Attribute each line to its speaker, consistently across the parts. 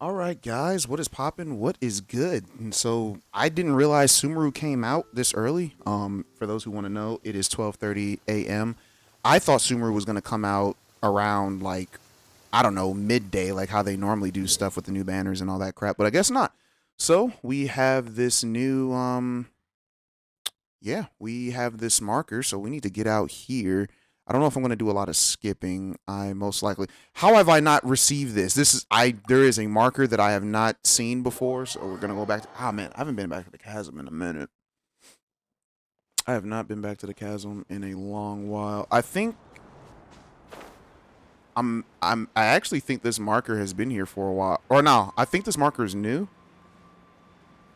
Speaker 1: All right, guys, what is poppin'? What is good? And so I didn't realize Sumeru came out this early. For those who want to know, it is 12:30 a.m. I thought Sumeru was gonna come out around like I don't know midday, like how they normally do stuff with the new banners and all that crap, but I guess not. So we have this new yeah, we have this marker, so we need to get out here. I don't know if I'm going to do a lot of skipping. I most likely. How have I not received this? This is I. There is a marker that I have not seen before, so we're gonna go back to. Ah, man, I haven't been back to the chasm in a minute. I have not been back to the chasm in a long while. I think I actually think this marker has been here for a while. Or no, I think this marker is new.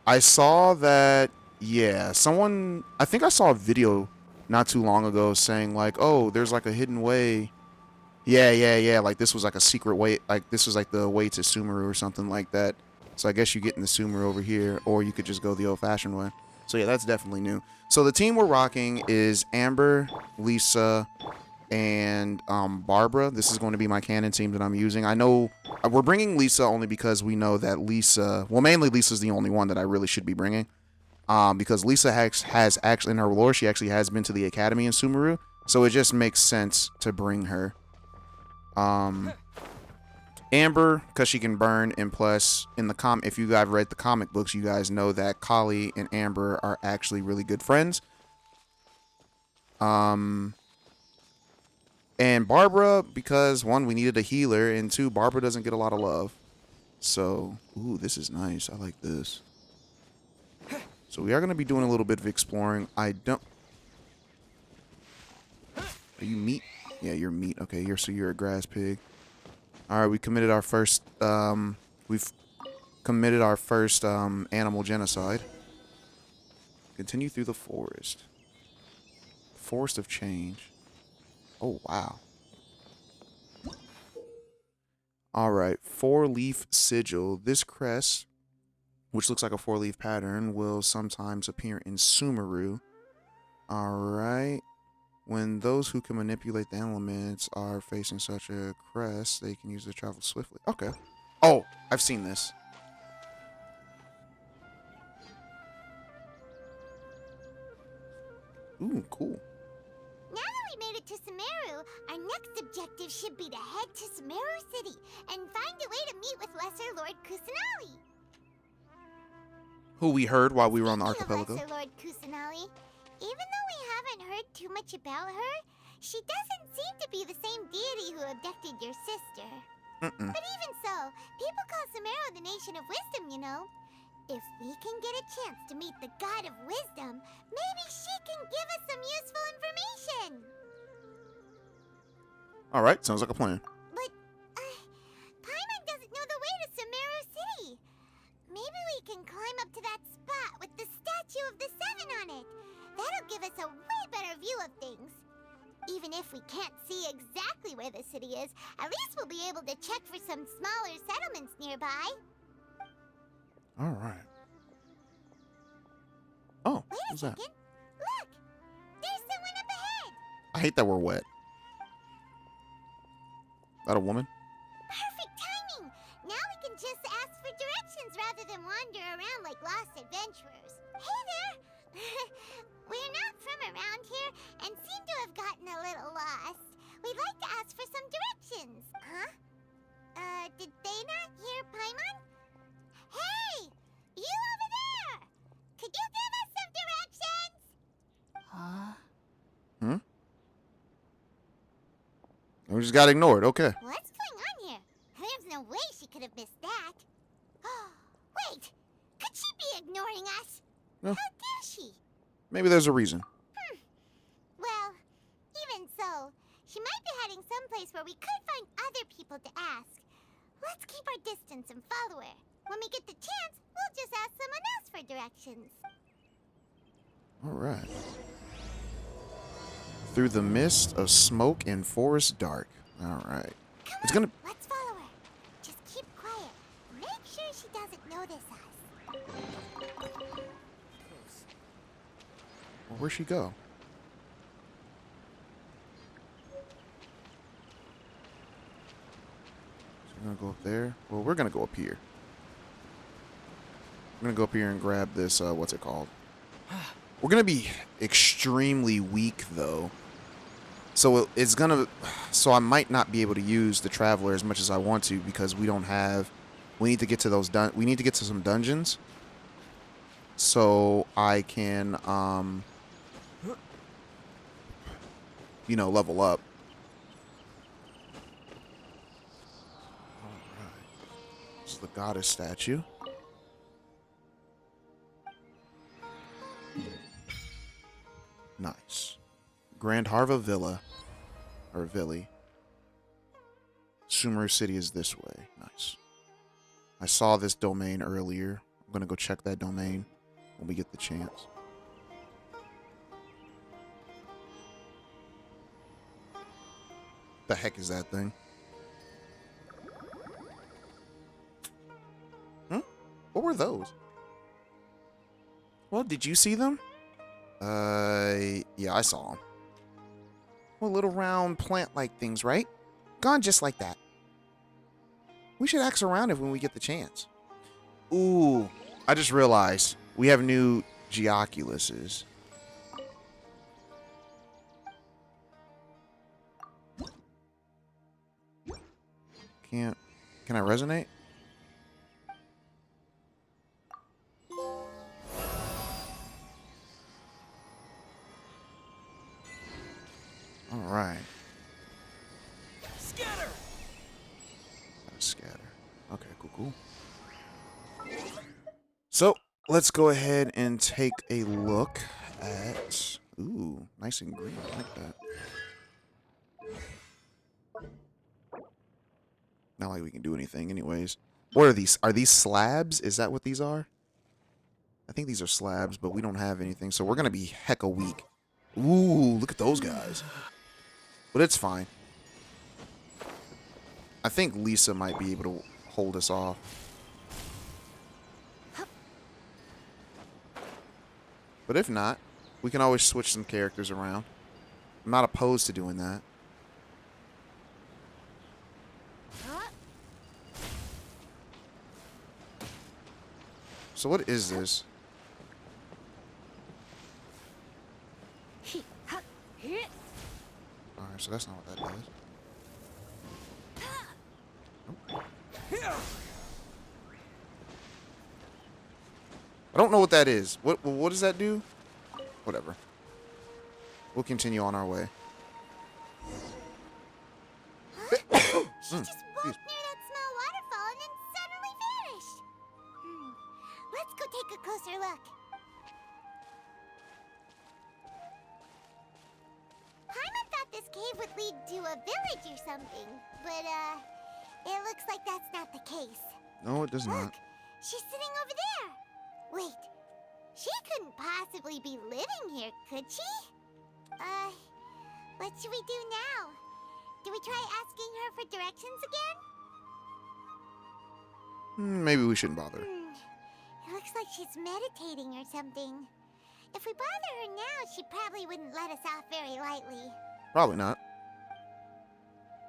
Speaker 1: I saw that, yeah, someone, I think I saw a video not too long ago saying, like, oh, there's like a hidden way. Yeah. Like, this was like a secret way. Like, this was like the way to Sumeru or something like that. So I guess you get in the Sumeru over here, or you could just go the old fashioned way. So yeah, that's definitely new. So the team we're rocking is Amber, Lisa, and Barbara. This is going to be my canon team that I'm using. I know we're bringing Lisa only because we know that Lisa, well, mainly Lisa's the only one that I really should be bringing. Because Lisa has actually, in her lore, she actually has been to the academy in Sumeru, so it just makes sense to bring her. Um, Amber, because she can burn, and plus, in the if you guys read the comic books, you guys know that Kalei and Amber are actually really good friends. Um, and Barbara, because one, we needed a healer, and two, Barbara doesn't get a lot of love. So, ooh, this is nice. I like this. So we are going to be doing a little bit of exploring. I don't. Are you meat? Yeah, you're meat. Okay, you're a grass pig. All right, we committed our first. We've committed our first animal genocide. Continue through the forest. Forest of change. Oh wow. All right, four-leaf sigil. This crest, which looks like a four-leaf pattern, will sometimes appear in Sumeru. All right. When those who can manipulate the elements are facing such a crest, they can use it to travel swiftly. Okay. Oh, I've seen this. Ooh, cool.
Speaker 2: Now that we made it to Sumeru, our next objective should be to head to Sumeru City and find a way to meet with Lesser Lord Kusanali.
Speaker 1: Who we heard while we were on the
Speaker 2: Speaking of
Speaker 1: archipelago.
Speaker 2: Lesser Lord Kusanali, even though we haven't heard too much about her, she doesn't seem to be the same deity who abducted your sister.
Speaker 1: Mm-mm.
Speaker 2: But even so, people call Sumeru the Nation of Wisdom, you know. If we can get a chance to meet the God of Wisdom, maybe she can give us some useful information.
Speaker 1: All right, sounds like a plan.
Speaker 2: But, Paimon doesn't know the way to Sumeru City. Maybe we can climb up to that spot with the statue of the Seven on it. That'll give us a way better view of things. Even if we can't see exactly where the city is, at least we'll be able to check for some smaller settlements nearby.
Speaker 1: All right. Oh,
Speaker 2: Wait a
Speaker 1: what's that?
Speaker 2: second. Look! There's someone up ahead!
Speaker 1: I hate that we're wet. That a woman?
Speaker 2: Perfect timing! Now we can just ask for directions rather than wander around like lost adventurers. Hey there! We're not from around here and seem to have gotten a little lost. We'd like to ask for some directions. Huh? Did they not hear Paimon? Hey! You over there! Could you give us some directions? Huh?
Speaker 1: Hmm? We just got ignored. Okay.
Speaker 2: What's going on here? There's no way she could have missed that. Wait! Could she be ignoring us?
Speaker 1: No.
Speaker 2: How dare she?
Speaker 1: Maybe there's a reason.
Speaker 2: Well, even so, she might be heading someplace where we could find other people to ask. Let's keep our distance and follow her. When we get the chance, we'll just ask someone else for directions.
Speaker 1: All right. Through the mist of smoke and forest dark. All right.
Speaker 2: Come
Speaker 1: It's
Speaker 2: on,
Speaker 1: gonna.
Speaker 2: let's follow her. Just keep quiet. Make sure she doesn't notice us.
Speaker 1: Well, where'd she go? So we're gonna go up there. Well, we're gonna go up here. I'm gonna go up here and grab this, what's it called? We're gonna be extremely weak, though. So it's gonna... So I might not be able to use the Traveler as much as I want to because we don't have... We need to get to those... We need to get to some dungeons. So I can, you know, level up. Alright. This is the goddess statue. Nice. Grand Harva Villa. Or Ville. Sumeru City is this way. Nice. I saw this domain earlier. I'm gonna go check that domain when we get the chance. The heck is that thing? Hmm? What were those? Well, did you see them? Yeah, I saw them. Well, little round plant-like things, right? Gone just like that. We should ask around if when we get the chance. Ooh, I just realized we have new Geoculuses. Can I resonate? All right.
Speaker 3: Scatter.
Speaker 1: Scatter. Okay, cool. So let's go ahead and take a look at. Ooh, nice and green. I like that. Not like we can do anything, anyways. What are these? Are these slabs? Is that what these are? I think these are slabs, but we don't have anything, so we're gonna be hecka weak. Ooh, look at those guys. But it's fine. I think Lisa might be able to hold us off. But if not, we can always switch some characters around. I'm not opposed to doing that. So what is this? Alright, so that's not what that does. I don't know what that is. What does that do? Whatever. We'll continue on our way.
Speaker 2: She just walked near that small waterfall and then suddenly vanished. Let's go take a closer look. Paimon thought this cave would lead to a village or something, but it looks like that's not the case.
Speaker 1: No, it does not.
Speaker 2: Look, she's sitting over there. Wait, she couldn't possibly be living here, could she? What should we do now? Do we try asking her for directions again?
Speaker 1: Maybe we shouldn't bother.
Speaker 2: It looks like she's meditating or something. If we bother her now, she probably wouldn't let us off very lightly.
Speaker 1: Probably not.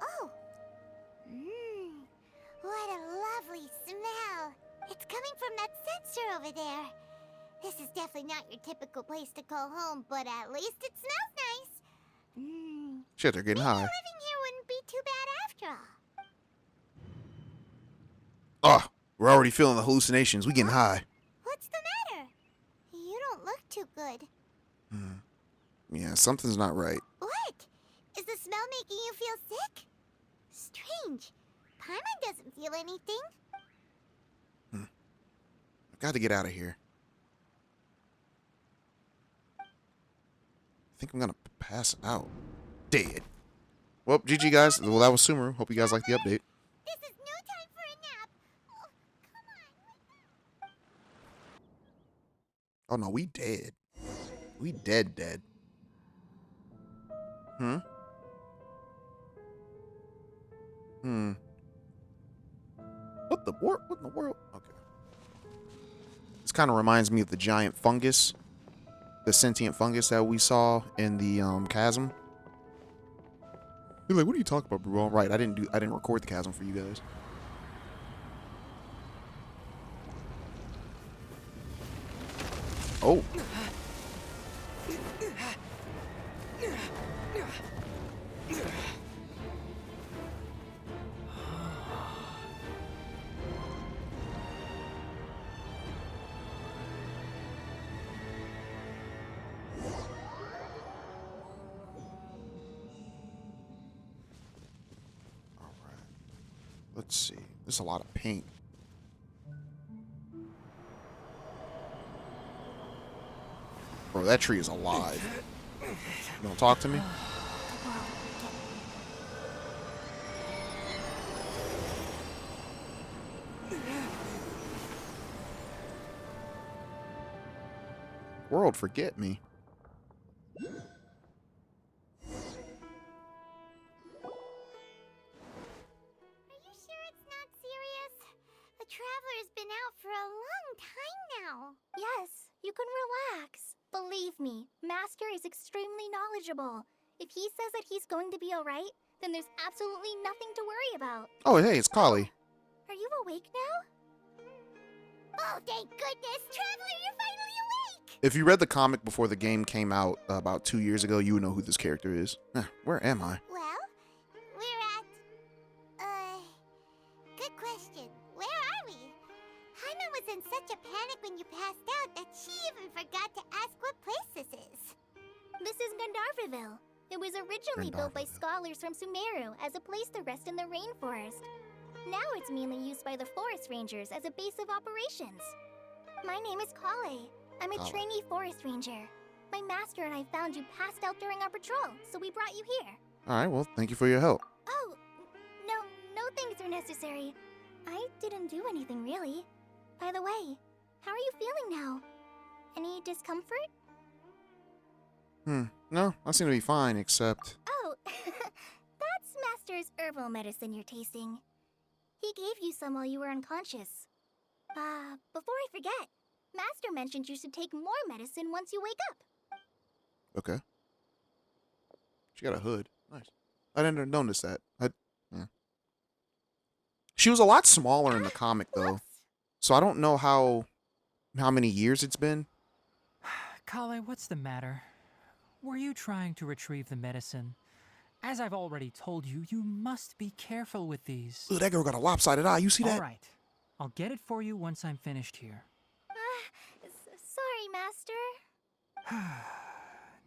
Speaker 2: Oh. What a lovely smell. It's coming from that sensor over there. This is definitely not your typical place to call home, but at least it smells nice.
Speaker 1: Shit, they're getting
Speaker 2: Maybe
Speaker 1: high.
Speaker 2: living here wouldn't be too bad after all.
Speaker 1: Oh, we're already feeling the hallucinations. We getting high.
Speaker 2: What's the matter? You don't look too good.
Speaker 1: Yeah, something's not right.
Speaker 2: What? Is the smell making you feel sick? Strange. Paimon doesn't feel anything.
Speaker 1: I've got to get out of here. I think I'm gonna pass out. Dead. Well, GG guys. Well, that was Sumeru. Hope you guys liked the update.
Speaker 2: This is no time for a nap. Oh, come on.
Speaker 1: Oh no, we dead. We dead. What the world? What in the world? Okay. This kind of reminds me of the giant fungus, the sentient fungus that we saw in the chasm. You're like, what are you talking about, bro? Right, I didn't record the chasm for you guys. Oh. All right. Let's see. There's a lot of paint. Bro, that tree is alive. You don't talk to me? World, forget me.
Speaker 2: Are you sure it's not serious? The Traveler's been out for a long time now. Yes, you can relax. Believe me, Master is extremely knowledgeable. If he says that he's going to be alright, then there's absolutely nothing to worry about.
Speaker 1: Oh, hey, it's Kalei.
Speaker 2: Are you awake now? Oh, thank goodness! Traveler, you're finally awake!
Speaker 1: If you read the comic before the game came out about 2 years ago, you would know who this character is. Where am I?
Speaker 2: Well, we're at... Good question. Where are we? Hyman was in such a panic when you passed out that she even forgot to ask what place this is. This is Gandharville. It was originally built by scholars from Sumeru as a place to rest in the rainforest. Now it's mainly used by the forest rangers as a base of operations. My name is Kalei. I'm a trainee forest ranger. My master and I found you passed out during our patrol, so we brought you here.
Speaker 1: All right, well, thank you for your help.
Speaker 2: Oh, no thanks are necessary. I didn't do anything really. By the way, how are you feeling now? Any discomfort?
Speaker 1: No, I seem to be fine, except...
Speaker 2: Oh, that's Master's herbal medicine you're tasting. He gave you some while you were unconscious. Before I forget, Master mentioned you should take more medicine once you wake up.
Speaker 1: Okay. She got a hood. Nice. I didn't notice that. Yeah. She was a lot smaller in the comic, though.
Speaker 2: Whoops.
Speaker 1: So I don't know how many years it's been.
Speaker 3: Kalei, what's the matter? Were you trying to retrieve the medicine? As I've already told you, you must be careful with these.
Speaker 1: Ugh, that girl got a lopsided eye. You see that?
Speaker 3: All right. I'll get it for you once I'm finished here.
Speaker 2: Sorry, Master.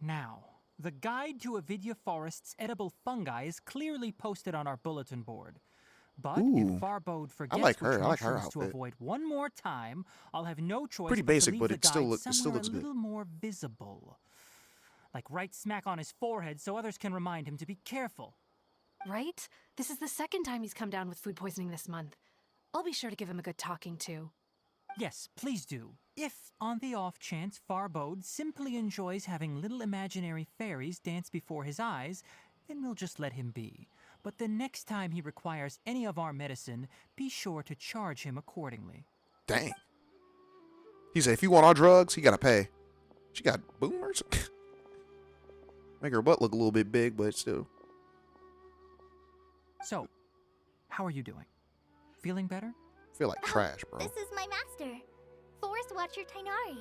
Speaker 3: Now, the guide to Avidya Forest's edible fungi is clearly posted on our bulletin board. But
Speaker 1: Ooh.
Speaker 3: if Farbode forgets
Speaker 1: like
Speaker 3: which
Speaker 1: her. I like her
Speaker 3: mushrooms to
Speaker 1: outfit.
Speaker 3: avoid one more time, I'll have no choice
Speaker 1: Pretty
Speaker 3: but
Speaker 1: basic,
Speaker 3: to leave
Speaker 1: but
Speaker 3: the
Speaker 1: it still
Speaker 3: guide
Speaker 1: looks
Speaker 3: somewhere a
Speaker 1: good.
Speaker 3: little more visible. Like right smack on his forehead so others can remind him to be careful.
Speaker 4: Right? This is the second time he's come down with food poisoning this month. I'll be sure to give him a good talking to.
Speaker 3: Yes, please do. If, on the off chance, Farbode simply enjoys having little imaginary fairies dance before his eyes, then we'll just let him be. But the next time he requires any of our medicine, be sure to charge him accordingly.
Speaker 1: Dang. He said, if you want our drugs, you gotta pay. She got boomers. Make her butt look a little bit big, but still.
Speaker 3: So, how are you doing? Feeling better?
Speaker 1: Feel like trash, bro.
Speaker 2: This is my master, Forest Watcher Tainari.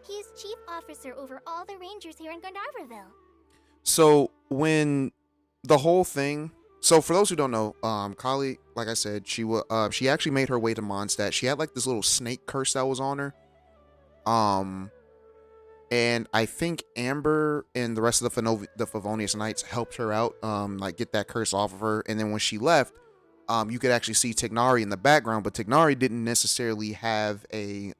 Speaker 2: He is chief officer over all the rangers here in Gandharville.
Speaker 1: So when the whole thing, so for those who don't know, Kalei, like I said, she actually made her way to Mondstadt. She had like this little snake curse that was on her. And I think Amber and the rest of the Favonius Knights helped her out, like get that curse off of her. And then when she left, you could actually see Tignari in the background, but Tignari didn't necessarily have a,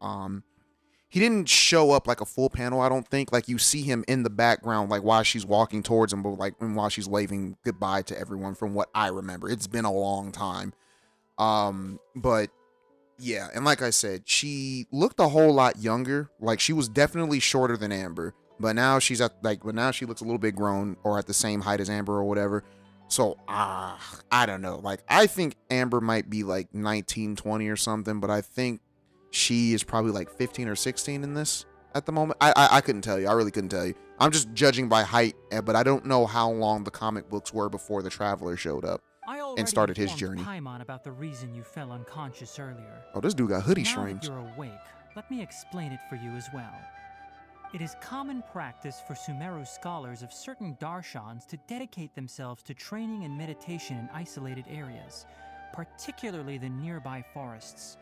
Speaker 1: he didn't show up like a full panel, I don't think. Like you see him in the background, like while she's walking towards him, but like and while she's waving goodbye to everyone from what I remember. It's been a long time. But yeah, and like I said, she looked a whole lot younger. Like she was definitely shorter than Amber, but now she's but now she looks a little bit grown or at the same height as Amber or whatever. So, I don't know. Like, I think Amber might be like 19, 20 or something, but I think she is probably like 15 or 16 in this at the moment. I couldn't tell you. I really couldn't tell you. I'm just judging by height, but I don't know how long the comic books were before the Traveler showed up and started his journey.
Speaker 3: Paimon about the reason you fell unconscious earlier.
Speaker 1: Oh, this dude got hoodie
Speaker 3: Now that
Speaker 1: shrimps.
Speaker 3: you're awake, let me explain it for you as well. It is common practice for Sumeru scholars of certain darshans to dedicate themselves to training and meditation in isolated areas, particularly the nearby forests.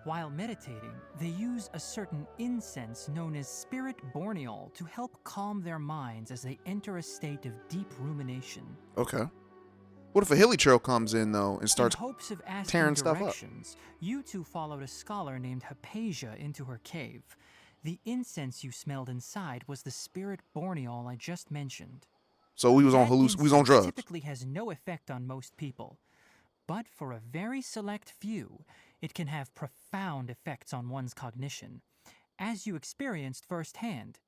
Speaker 3: While meditating, they use a certain incense known as spirit borneol to help calm their minds as they enter a state of deep rumination.
Speaker 1: Okay. What if a hilly trail comes in though and starts
Speaker 3: In hopes of asking
Speaker 1: tearing stuff up?
Speaker 3: directions, you two followed a scholar named Hypatia into her cave. The incense you smelled inside was the spirit borneol I just mentioned.
Speaker 1: So we was on
Speaker 3: That
Speaker 1: we was on
Speaker 3: incense
Speaker 1: drugs.
Speaker 3: typically has no effect on most people, but for a very select few, it can have profound effects on one's cognition, as you experienced firsthand.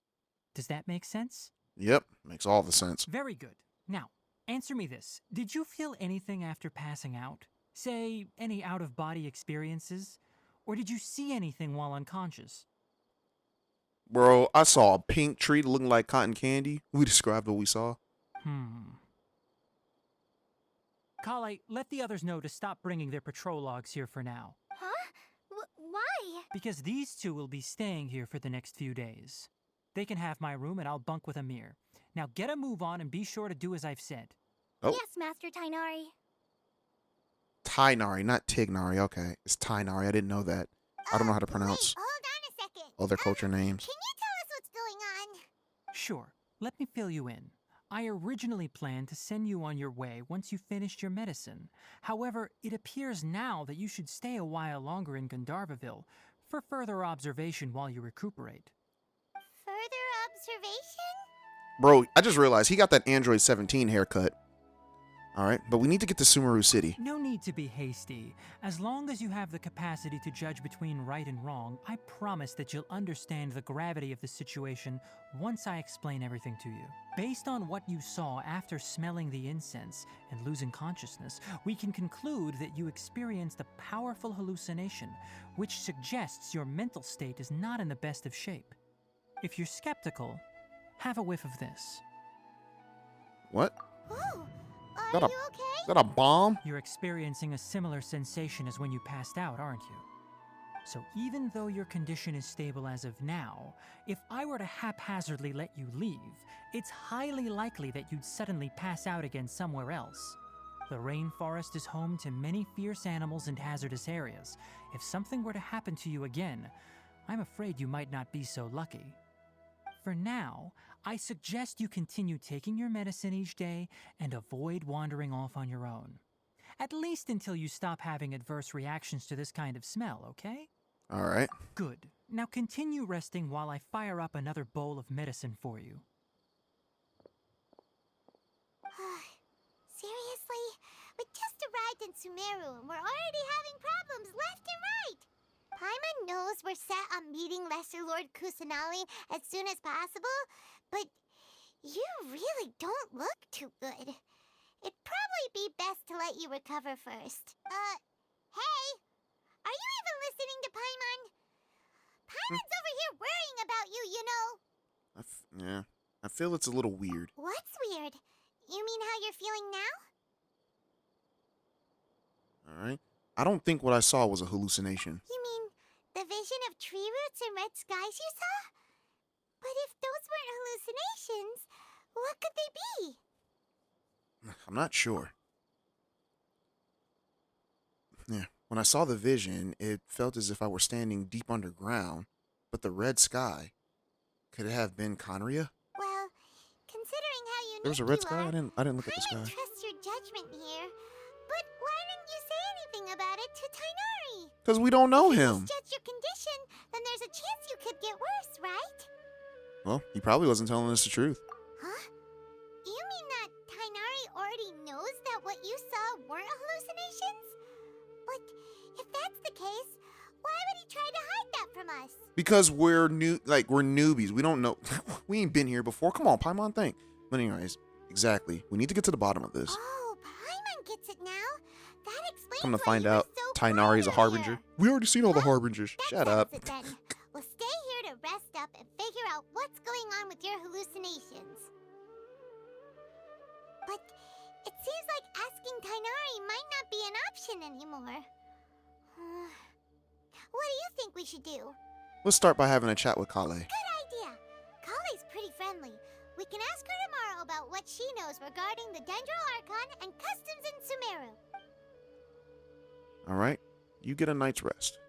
Speaker 3: Does that make sense?
Speaker 1: Yep, makes all the sense.
Speaker 3: Very good. Now, answer me this. Did you feel anything after passing out? Say, any out-of-body experiences? Or did you see anything while unconscious?
Speaker 1: Bro, I saw a pink tree looking like cotton candy. We described what we saw.
Speaker 3: Kalei, let the others know to stop bringing their patrol logs here for now,
Speaker 2: Huh? Why?
Speaker 3: because these two will be staying here for the next few days. They can have my room and I'll bunk with Amir. Now get a move on and be sure to do as I've said.
Speaker 1: Oh.
Speaker 2: Yes, Master Tainari.
Speaker 1: Tainari, not Tignari. Okay, it's Tainari. I didn't know that. I don't know how to pronounce
Speaker 2: Wait, hold on a second.
Speaker 1: other culture names.
Speaker 2: Can you tell us what's going on?
Speaker 3: Sure, let me fill you in. I originally planned to send you on your way once you finished your medicine. However, it appears now that you should stay a while longer in Gandharville for further observation while you recuperate.
Speaker 2: Further observation?
Speaker 1: Bro, I just realized he got that Android 17 haircut. All right, but we need to get to Sumeru City.
Speaker 3: No need to be hasty. As long as you have the capacity to judge between right and wrong, I promise that you'll understand the gravity of the situation once I explain everything to you. Based on what you saw after smelling the incense and losing consciousness, we can conclude that you experienced a powerful hallucination, which suggests your mental state is not in the best of shape. If you're skeptical, have a whiff of this.
Speaker 1: What?
Speaker 2: Oh,
Speaker 1: That
Speaker 2: are
Speaker 1: a-
Speaker 2: you okay?
Speaker 1: Is that a bomb?
Speaker 3: You're experiencing a similar sensation as when you passed out, aren't you? So even though your condition is stable as of now, if I were to haphazardly let you leave, it's highly likely that you'd suddenly pass out again somewhere else. The rainforest is home to many fierce animals and hazardous areas. If something were to happen to you again, I'm afraid you might not be so lucky. For now, I suggest you continue taking your medicine each day and avoid wandering off on your own. At least until you stop having adverse reactions to this kind of smell, okay?
Speaker 1: All right.
Speaker 3: Good. Now continue resting while I fire up another bowl of medicine for you.
Speaker 2: Seriously? We just arrived in Sumeru and we're already having problems left and right. Paimon knows we're set on meeting Lesser Lord Kusanali as soon as possible, but you really don't look too good. It'd probably be best to let you recover first. Hey! Are you even listening to Paimon? Paimon's over here worrying about you, you know.
Speaker 1: Yeah, I feel it's a little weird.
Speaker 2: What's weird? You mean how you're feeling now?
Speaker 1: All right. I don't think what I saw was a hallucination.
Speaker 2: You mean the vision of tree roots and red skies you saw? But if those weren't hallucinations, what could they be?
Speaker 1: I'm not sure. Yeah, when I saw the vision, it felt as if I were standing deep underground, but the red sky, could it have been Conria?
Speaker 2: Well, considering how unique
Speaker 1: There was a red
Speaker 2: you
Speaker 1: sky?
Speaker 2: are,
Speaker 1: I didn't look at the
Speaker 2: I
Speaker 1: sky.
Speaker 2: trust your judgment here. But why didn't you say anything about it to Tainari?
Speaker 1: Because we don't know
Speaker 2: If you
Speaker 1: him.
Speaker 2: misjudge your condition, then there's a chance you could get worse, right?
Speaker 1: Well, he probably wasn't telling us the truth.
Speaker 2: Huh? You mean that Tainari already knows that what you saw weren't hallucinations? But if that's the case, why would he try to hide that from us?
Speaker 1: Because we're we're newbies. We don't know. We ain't been here before. Come on, Paimon, think. But anyways, exactly. We need to get to the bottom of this.
Speaker 2: Oh, Paimon gets it now. That explains
Speaker 1: Come to
Speaker 2: why
Speaker 1: find
Speaker 2: you were
Speaker 1: out,
Speaker 2: so
Speaker 1: Tainari's a
Speaker 2: quiet
Speaker 1: harbinger.
Speaker 2: earlier.
Speaker 1: We already seen all the
Speaker 2: Well,
Speaker 1: harbingers.
Speaker 2: That
Speaker 1: Shut up.
Speaker 2: settles it then. We'll stay here to rest up and figure out what's going on with your hallucinations. But it seems like asking Tainari might not be an option anymore. What do you think we should do?
Speaker 1: Let's start by having a chat with Kalei.
Speaker 2: Good idea. We can ask her tomorrow about what she knows regarding the Dendro Archon and customs in Sumeru.
Speaker 1: Alright, you get a night's rest.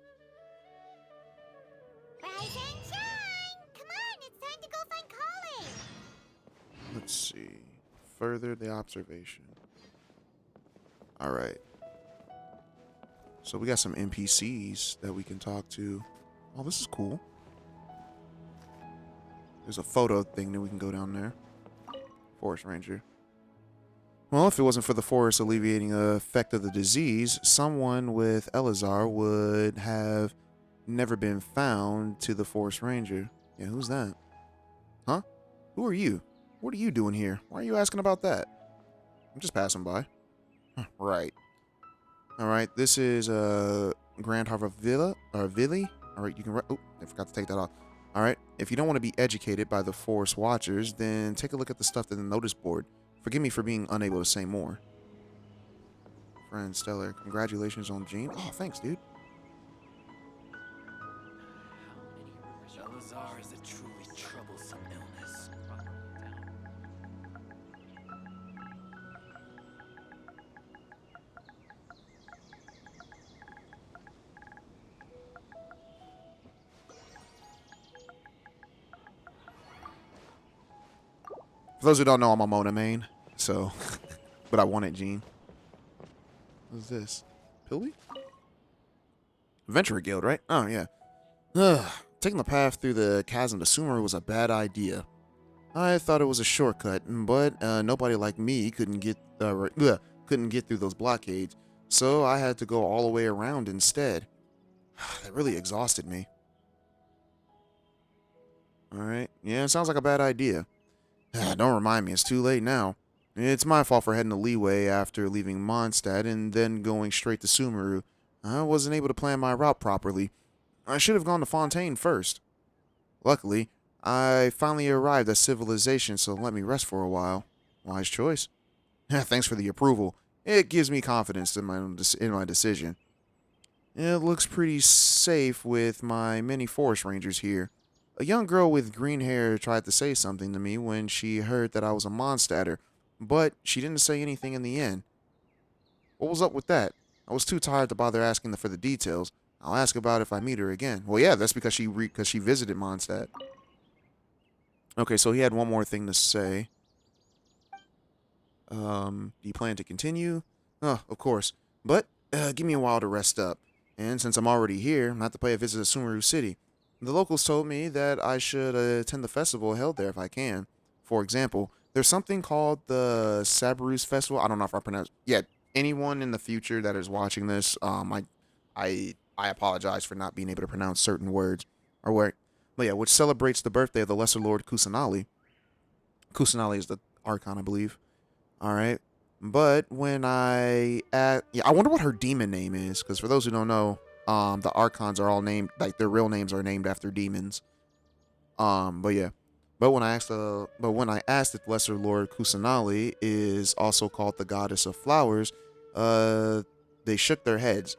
Speaker 2: Rise and shine! Come on, it's time to go find Kalei!
Speaker 1: Let's see. Further the observation. Alright. So we got some NPCs that we can talk to. Oh, this is cool. There's a photo thing that we can go down there. Forest Ranger. Well, if it wasn't for the forest alleviating the effect of the disease, someone with Elazar would have never been found to the Forest Ranger. Yeah, who's that? Huh? Who are you? What are you doing here? Why are you asking about that? I'm just passing by. Right. Alright, this is Gandhave Ville. Alright, you can... Oh, I forgot to take that off. Alright, if you don't want to be educated by the Forest Watchers, then take a look at the stuff in the notice board. Forgive me for being unable to say more. Friend Stellar, congratulations on Gene. Oh, thanks, dude.
Speaker 5: Elazar is a truly troublesome illness.
Speaker 1: For those who don't know, I'm a Mona main, so... but I wanted Gene. What is this? Pilby? Adventurer Guild, right? Oh, yeah. Ugh. Taking the path through the chasm to Sumeru was a bad idea. I thought it was a shortcut, but nobody like me couldn't get through those blockades, so I had to go all the way around instead. That really exhausted me. Alright, yeah, it sounds like a bad idea. Don't remind me, it's too late now. It's my fault for heading to Leeway after leaving Mondstadt and then going straight to Sumeru. I wasn't able to plan my route properly. I should have gone to Fontaine first. Luckily, I finally arrived at civilization, so let me rest for a while. Wise choice. Thanks for the approval. It gives me confidence in my decision. It looks pretty safe with my many forest rangers here. A young girl with green hair tried to say something to me when she heard that I was a Mondstadter, but she didn't say anything in the end. What was up with that? I was too tired to bother asking for the details. I'll ask about it if I meet her again. Well, yeah, that's because she visited Mondstadt. Okay, so he had one more thing to say. Do you plan to continue? Oh, of course. But give me a while to rest up. And since I'm already here, I'm have to pay a visit to Sumeru City. The locals told me that I should attend the festival held there if I can. For example, there's something called the Sabarus Festival. I don't know if I pronounced. Yeah, anyone in the future that is watching this, I apologize for not being able to pronounce certain words or word. But yeah, which celebrates the birthday of the Lesser Lord Kusanali. Kusanali is the Archon, I believe. All right, but when I wonder what her demon name is, because for those who don't know, the Archons are all named, like their real names are named after demons. But yeah. But when I asked if Lesser Lord Kusanali is also called the Goddess of Flowers, they shook their heads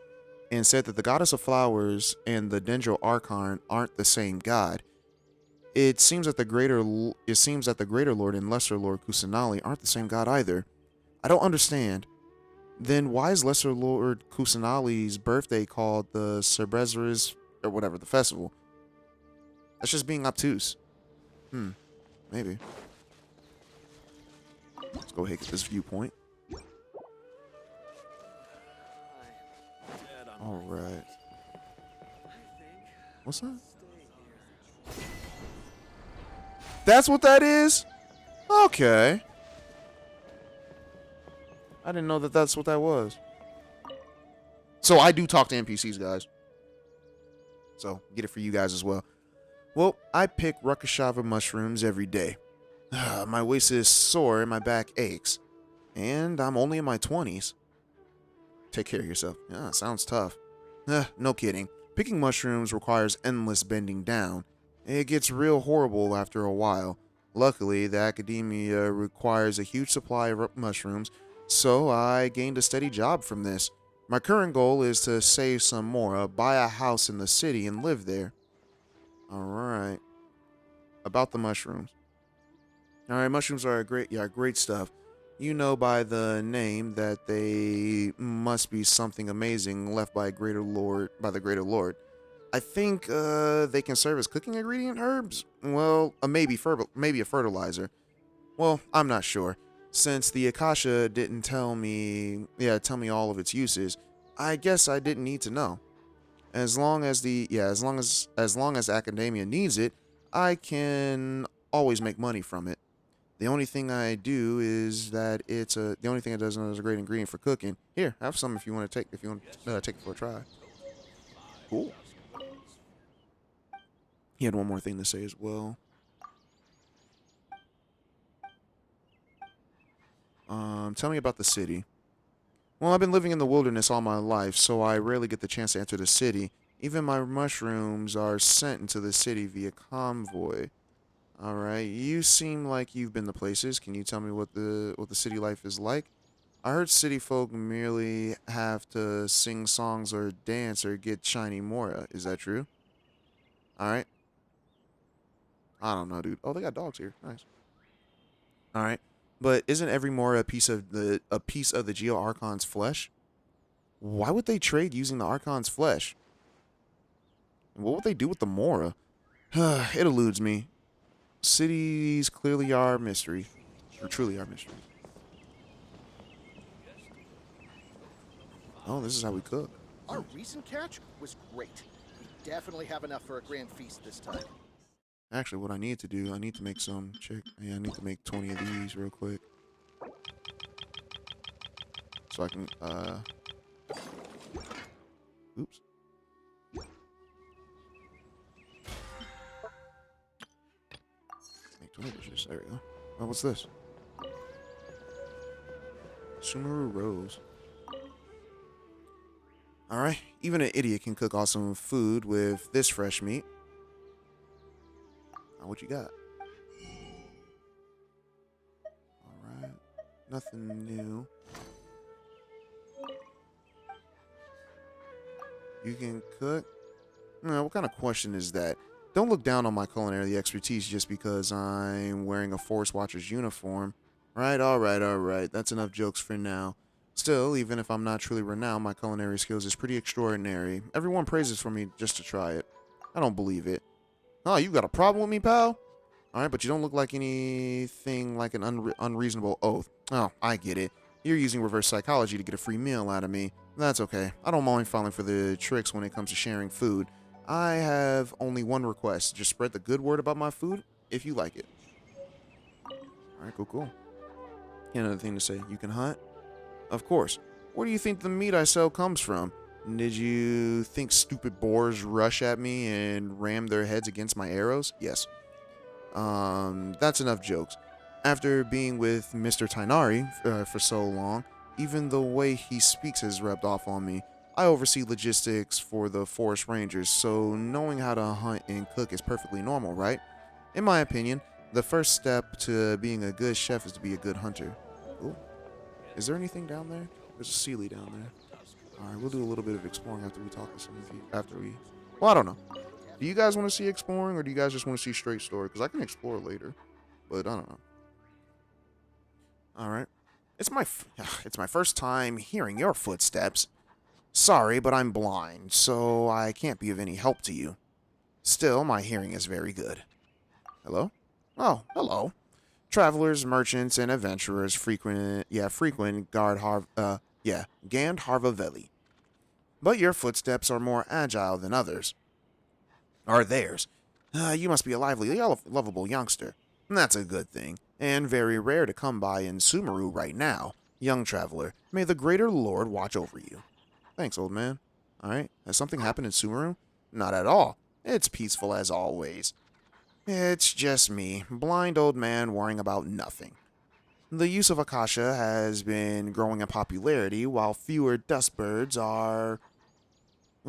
Speaker 1: and said that the Goddess of Flowers and the Dendro Archon aren't the same god. It seems that the Greater Lord and Lesser Lord Kusanali aren't the same god either. I don't understand. Then why is Lesser Lord Kusanali's birthday called the Cerberus or whatever, the festival? That's just being obtuse. Maybe. Let's go ahead and get this viewpoint. Alright. What's that? That's what that is? Okay. I didn't know that that's what that was. So I do talk to NPCs, guys. So get it for you guys as well. Well, I pick Rakashava mushrooms every day. My waist is sore and my back aches. And I'm only in my 20s. Take care of yourself. Yeah, sounds tough. No kidding. Picking mushrooms requires endless bending down. It gets real horrible after a while. Luckily, the academia requires a huge supply of mushrooms, so I gained a steady job from this. My current goal is to save some more, buy a house in the city and live there. Alright. About the mushrooms. All right, mushrooms are great stuff. You know by the name that they must be something amazing left by the greater lord. I think they can serve as cooking ingredient herbs. Well, maybe a fertilizer. Well, I'm not sure. Since the Akasha didn't tell me all of its uses, I guess I didn't need to know. As long as academia needs it, I can always make money from it. The only thing I do is that the only thing it does is a great ingredient for cooking. Here, have some if you want to take it for a try. Cool. He had one more thing to say as well. Tell me about the city. Well, I've been living in the wilderness all my life, so I rarely get the chance to enter the city. Even my mushrooms are sent into the city via convoy. All right, you seem like you've been to places. Can you tell me what the city life is like? I heard city folk merely have to sing songs or dance or get shiny mora. Is that true? All right. I don't know, dude. Oh, they got dogs here. Nice. All right. But isn't every mora a piece of the Geo Archon's flesh? Why would they trade using the Archon's flesh? And what would they do with the mora? It eludes me. Cities clearly are mystery, or truly are mystery. Oh, this is how we cook.
Speaker 6: Our recent catch was great. We definitely have enough for a grand feast this time.
Speaker 1: Actually, what I need to do, I need to make some I need to make 20 of these real quick. So I can, oops. Make 20 dishes, there we go. Oh, what's this? Sumeru Rose. Alright, even an idiot can cook awesome food with this fresh meat. Now, what you got? Alright, nothing new. You can cook? What kind of question is that? Don't look down on my culinary expertise just because I'm wearing a Forest Watcher's uniform. Alright. That's enough jokes for now. Still, even if I'm not truly renowned, my culinary skills is pretty extraordinary. Everyone praises for me just to try it. I don't believe it. Oh, you got a problem with me, pal? Alright, but you don't look like anything like an unreasonable oath. Oh, I get it. You're using reverse psychology to get a free meal out of me. That's okay. I don't mind falling for the tricks when it comes to sharing food. I have only one request. Just spread the good word about my food if you like it. Alright, cool. Another thing to say, you can hunt? Of course. Where do you think the meat I sell comes from? Did you think stupid boars rush at me and ram their heads against my arrows? Yes. That's enough jokes. After being with Mr. Tainari for so long, even the way he speaks has rubbed off on me. I oversee logistics for the forest rangers, so knowing how to hunt and cook is perfectly normal, right? In my opinion, the first step to being a good chef is to be a good hunter. Ooh. Is there anything down there? There's a Sealy down there. Alright, we'll do a little bit of exploring after we talk to some of you. Well, I don't know. Do you guys want to see exploring, or do you guys just want to see straight story? Because I can explore later, but I don't know. Alright. It's my first time hearing your footsteps. Sorry, but I'm blind, so I can't be of any help to you. Still, my hearing is very good. Hello? Oh, hello. Travelers, merchants, and adventurers frequent Gandharva Valley. But your footsteps are more agile than others. Are theirs. You must be a lively, lovable youngster. That's a good thing, and very rare to come by in Sumeru right now. Young traveler, may the greater lord watch over you. Thanks, old man. Alright, has something happened in Sumeru? Not at all. It's peaceful as always. It's just me, blind old man worrying about nothing. The use of Akasha has been growing in popularity, while fewer dust birds are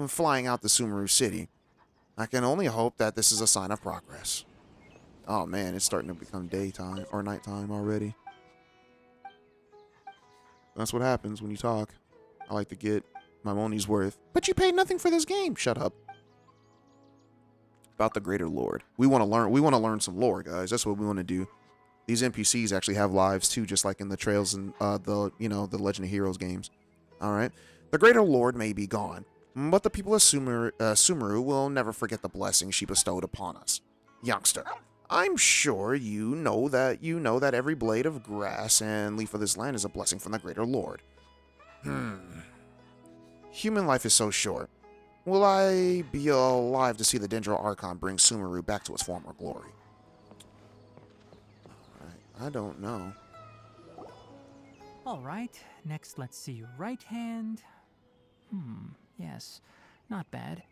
Speaker 1: flying out the Sumeru city. I can only hope that this is a sign of progress. Oh man, it's starting to become daytime or nighttime already. That's what happens when you talk. I like to get my money's worth. But you paid nothing for this game. Shut up. About the greater lord. We want to learn some lore, guys. That's what we want to do. these NPCs actually have lives too, just like in the Trails and the Legend of Heroes games. All right. The Greater Lord may be gone, but the people of Sumeru will never forget the blessing she bestowed upon us. Youngster, I'm sure you know that every blade of grass and leaf of this land is a blessing from the Greater Lord. Human life is so short. Will I be alive to see the Dendro Archon bring Sumeru back to its former glory? Alright, I don't know.
Speaker 3: Alright, next let's see your right hand. Yes, not bad.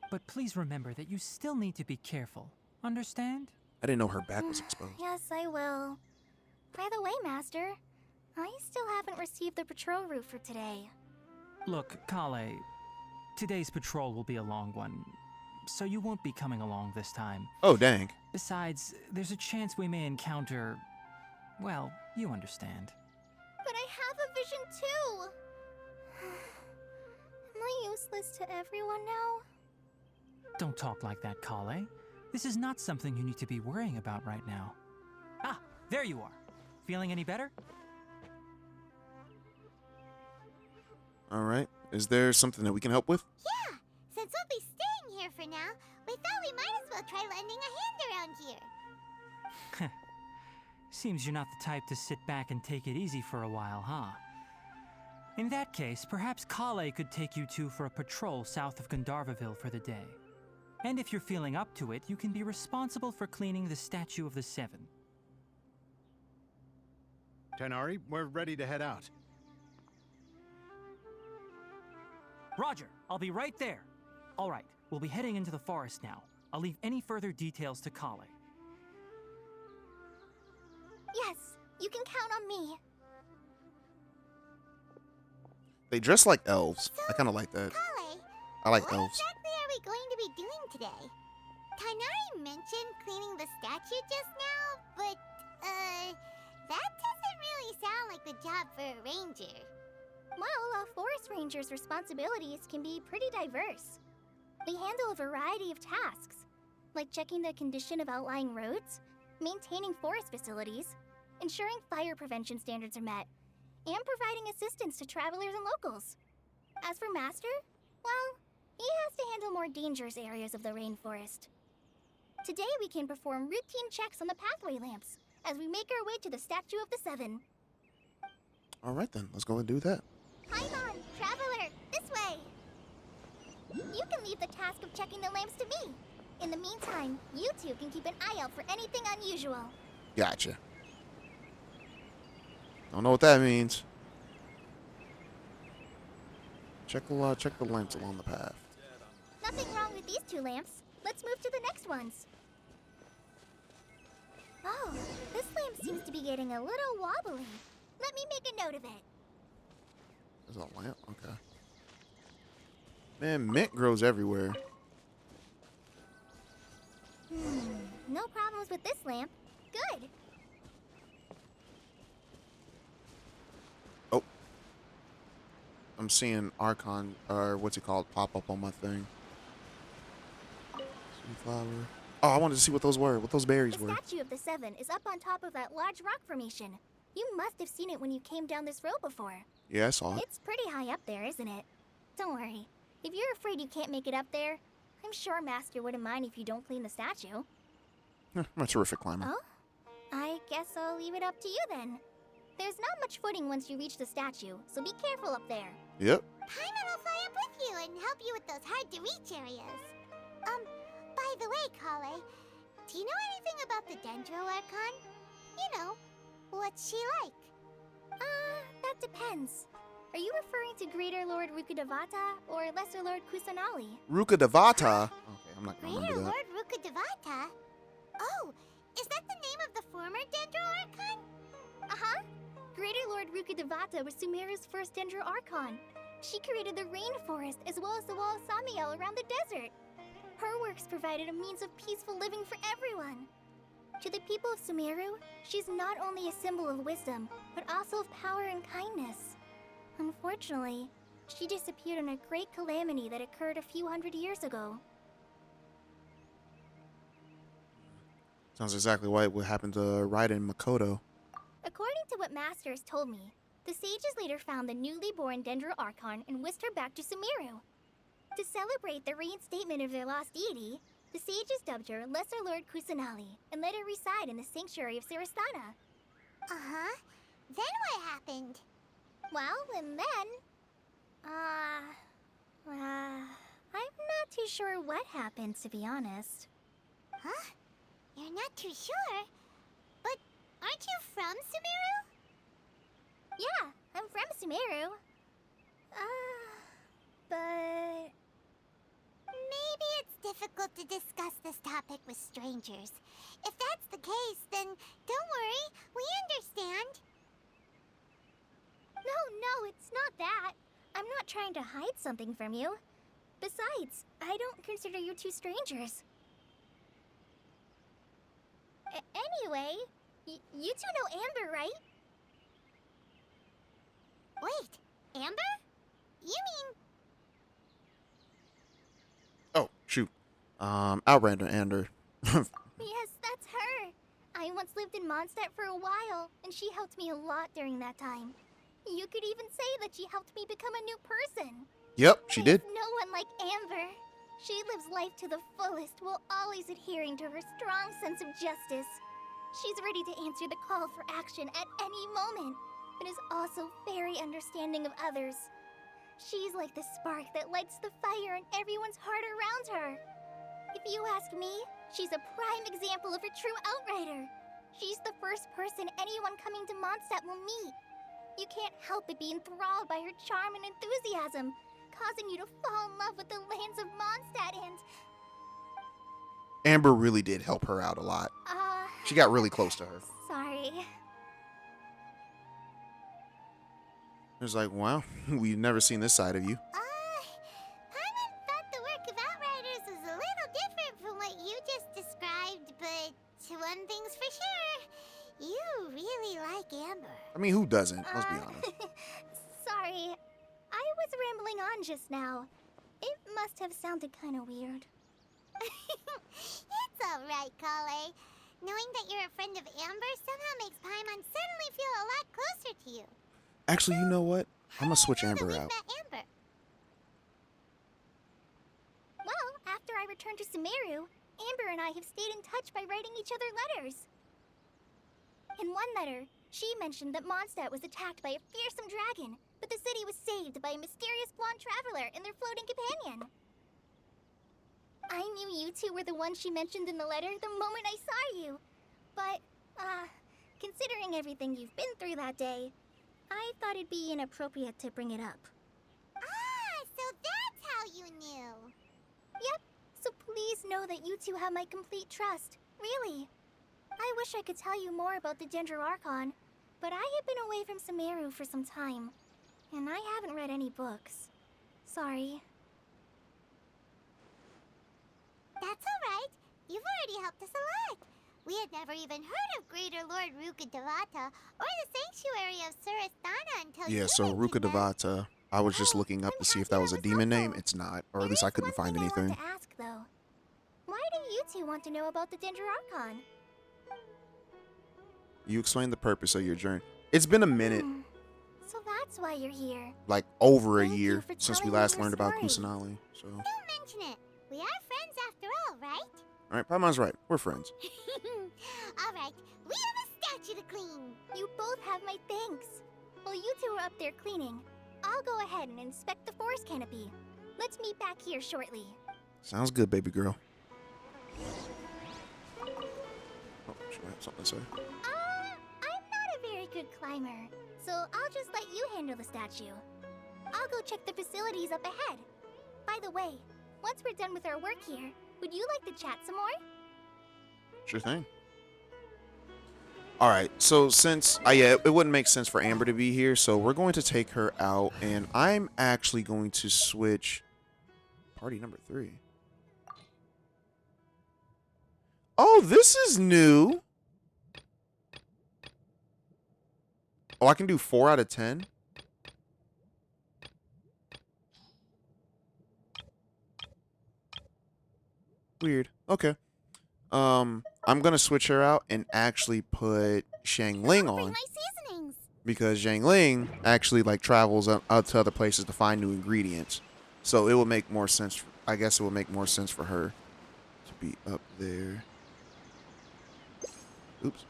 Speaker 3: But please remember that you still need to be careful. Understand?
Speaker 1: I didn't know her back was exposed.
Speaker 2: Yes, I will. By the way, Master, I still haven't received the patrol route for today.
Speaker 3: Look, Kalei, today's patrol will be a long one, so you won't be coming along this time.
Speaker 1: Oh, dang.
Speaker 3: Besides, there's a chance we may encounter... well, you understand.
Speaker 2: But I have a vision too! Am I useless to everyone now?
Speaker 3: Don't talk like that, Kalei. This is not something you need to be worrying about right now. Ah, there you are. Feeling any better?
Speaker 1: Alright. Is there something that we can help with?
Speaker 2: Yeah! Since we'll be staying here for now, we thought we might as well try lending a hand around here.
Speaker 3: Seems you're not the type to sit back and take it easy for a while, huh? In that case, perhaps Kalei could take you two for a patrol south of Gandharvaville for the day. And if you're feeling up to it, you can be responsible for cleaning the Statue of the Seven.
Speaker 7: Tenari, we're ready to head out.
Speaker 3: Roger, I'll be right there. All right, we'll be heading into the forest now. I'll leave any further details to Kalei.
Speaker 2: Yes, you can count on me.
Speaker 1: They dress like elves. I kind of like that.
Speaker 2: Kalei,
Speaker 1: I like
Speaker 2: what
Speaker 1: elves.
Speaker 2: exactly are we going to be doing today? Tainari mentioned cleaning the statue just now, but, that doesn't really sound like the job for a ranger. Well, a forest ranger's responsibilities can be pretty diverse. We handle a variety of tasks, like checking the condition of outlying roads, maintaining forest facilities, ensuring fire prevention standards are met, and providing assistance to travelers and locals. As for Master, well, he has to handle more dangerous areas of the rainforest. Today we can perform routine checks on the pathway lamps as we make our way to the Statue of the Seven.
Speaker 1: Alright then, let's go and do that.
Speaker 2: Paimon, traveler, this way! You can leave the task of checking the lamps to me. In the meantime, you two can keep an eye out for anything unusual.
Speaker 1: Gotcha. Don't know what that means. Check the lamps along the path.
Speaker 2: Nothing wrong with these two lamps. Let's move to the next ones. Oh, this lamp seems to be getting a little wobbly. Let me make a note of it.
Speaker 1: There's a lamp? Okay. Man, mint grows everywhere.
Speaker 2: No problems with this lamp. Good.
Speaker 1: Oh. I'm seeing Archon, or what's it called, pop up on my thing. Sunflower. Oh, I wanted to see what those were, what those berries
Speaker 2: The
Speaker 1: were.
Speaker 2: Statue of the Seven is up on top of that large rock formation. You must have seen it when you came down this road before.
Speaker 1: Yeah, I saw it.
Speaker 2: It's pretty high up there, isn't it? Don't worry. If you're afraid you can't make it up there, I'm sure Master wouldn't mind if you don't clean the statue.
Speaker 1: I'm a terrific climber.
Speaker 2: Oh? I guess I'll leave it up to you then. There's not much footing once you reach the statue, so be careful up there.
Speaker 1: Yep.
Speaker 2: Paimon will fly up with you and help you with those hard-to-reach areas. By the way, Kalei, do you know anything about the Dendro Archon? You know, what's she like? That depends. Are you referring to Greater Lord Rukkhadevata or Lesser Lord Kusanali?
Speaker 1: Rukkhadevata. Okay, I'm not gonna
Speaker 2: Greater
Speaker 1: remember that.
Speaker 2: Lord Rukkhadevata? Oh, is that the name of the former Dendro Archon? Uh-huh. Greater Lord Rukkhadevata was Sumeru's first Dendro Archon. She created the rainforest as well as the wall of Samiel around the desert. Her works provided a means of peaceful living for everyone. To the people of Sumeru, she's not only a symbol of wisdom, but also of power and kindness. Unfortunately, she disappeared in a great calamity that occurred a few hundred years ago.
Speaker 1: Sounds exactly what happened to Raiden Makoto.
Speaker 2: According to what Masters told me, the sages later found the newly born Dendro Archon and whisked her back to Sumeru. To celebrate the reinstatement of their lost deity, the sages dubbed her Lesser Lord Kusanali and let her reside in the sanctuary of Sarasthana. Uh-huh. Then what happened? Well, and then... I'm not too sure what happened, to be honest. Huh? You're not too sure? But aren't you from Sumeru? Yeah, I'm from Sumeru. But... maybe it's difficult to discuss this topic with strangers. If that's the case, then don't worry, we understand. No, it's not that. I'm not trying to hide something from you. Besides, I don't consider you two strangers. Anyway, you two know Amber, right? Wait, Amber? You mean...
Speaker 1: Oh, shoot. Outlander Ander.
Speaker 2: Yes, that's her. I once lived in Mondstadt for a while, and she helped me a lot during that time. You could even say that she helped me become a new person.
Speaker 1: Yep, she did.
Speaker 2: There's no one like Amber. She lives life to the fullest while always adhering to her strong sense of justice. She's ready to answer the call for action at any moment, but is also very understanding of others. She's like the spark that lights the fire in everyone's heart around her. If you ask me, she's a prime example of a true outrider. She's the first person anyone coming to Mondstadt will meet. You can't help but be enthralled by her charm and enthusiasm, causing you to fall in love with the lands of Mondstadt and...
Speaker 1: Amber really did help her out a lot. She got really close to her.
Speaker 2: Sorry.
Speaker 1: It was like, wow, we've never seen this side of you.
Speaker 2: Paimon thought the work of Outriders was a little different from what you just described, but one thing's for sure. You really like Amber.
Speaker 1: I mean, who doesn't? Let's be honest.
Speaker 2: Sorry. I was rambling on just now. It must have sounded kind of weird. It's alright, Kalei. Knowing that you're a friend of Amber somehow makes Paimon suddenly feel a lot closer to you.
Speaker 1: Actually, you know what? I'm gonna switch
Speaker 2: How do you
Speaker 1: Amber
Speaker 2: know
Speaker 1: out.
Speaker 2: that we've met Amber? Well, after I returned to Sumeru, Amber and I have stayed in touch by writing each other letters. In one letter, she mentioned that Mondstadt was attacked by a fearsome dragon, but the city was saved by a mysterious blonde traveler and their floating companion. I knew you two were the ones she mentioned in the letter the moment I saw you. But, considering everything you've been through that day, I thought it'd be inappropriate to bring it up. Ah, so that's how you knew. Yep, so please know that you two have my complete trust. Really. I wish I could tell you more about the Dendro Archon, but I have been away from Sumeru for some time, and I haven't read any books. Sorry. That's alright. You've already helped us a lot. We had never even heard of Greater Lord Rukkhadevata or the Sanctuary of Surasthana until
Speaker 1: Yeah,
Speaker 2: you
Speaker 1: so
Speaker 2: mentioned them.
Speaker 1: Rukkhadevata, I was just looking up to see if that was a demon name. It's not, or at least I couldn't find anything.
Speaker 2: I want to ask, though. Why do you two want to know about the Dendro Archon?
Speaker 1: You explained the purpose of your journey. It's been a minute,
Speaker 2: So that's why you're here.
Speaker 1: like over a
Speaker 2: Thank you
Speaker 1: year
Speaker 2: for
Speaker 1: since we
Speaker 2: telling me
Speaker 1: last
Speaker 2: your
Speaker 1: learned about
Speaker 2: story.
Speaker 1: Kusanali. So,
Speaker 2: Don't mention it. We are friends after all, right?
Speaker 1: all right, Paimon's right. We're friends.
Speaker 2: All right, we have a statue to clean. You both have my thanks. While you two are up there cleaning, I'll go ahead and inspect the forest canopy. Let's meet back here shortly.
Speaker 1: Sounds good, baby girl. Oh, should I have something to say?
Speaker 2: I'm not a very good climber, so I'll just let you handle the statue. I'll go check the facilities up ahead. By the way, once we're done with our work here, would you like to chat some more?
Speaker 1: Sure thing. All right, so since yeah, it wouldn't make sense for Amber to be here, so we're going to take her out, and I'm actually going to switch party number 3. Oh, this is new. Oh, I can do 4 out of 10. Weird. Okay. I'm gonna switch her out and actually put Shang Ling
Speaker 2: Bring
Speaker 1: on
Speaker 2: my seasonings.
Speaker 1: because Zhang Ling actually like travels out to other places to find new ingredients. So it will make more sense. I guess it will make more sense for her to be up there. Oops.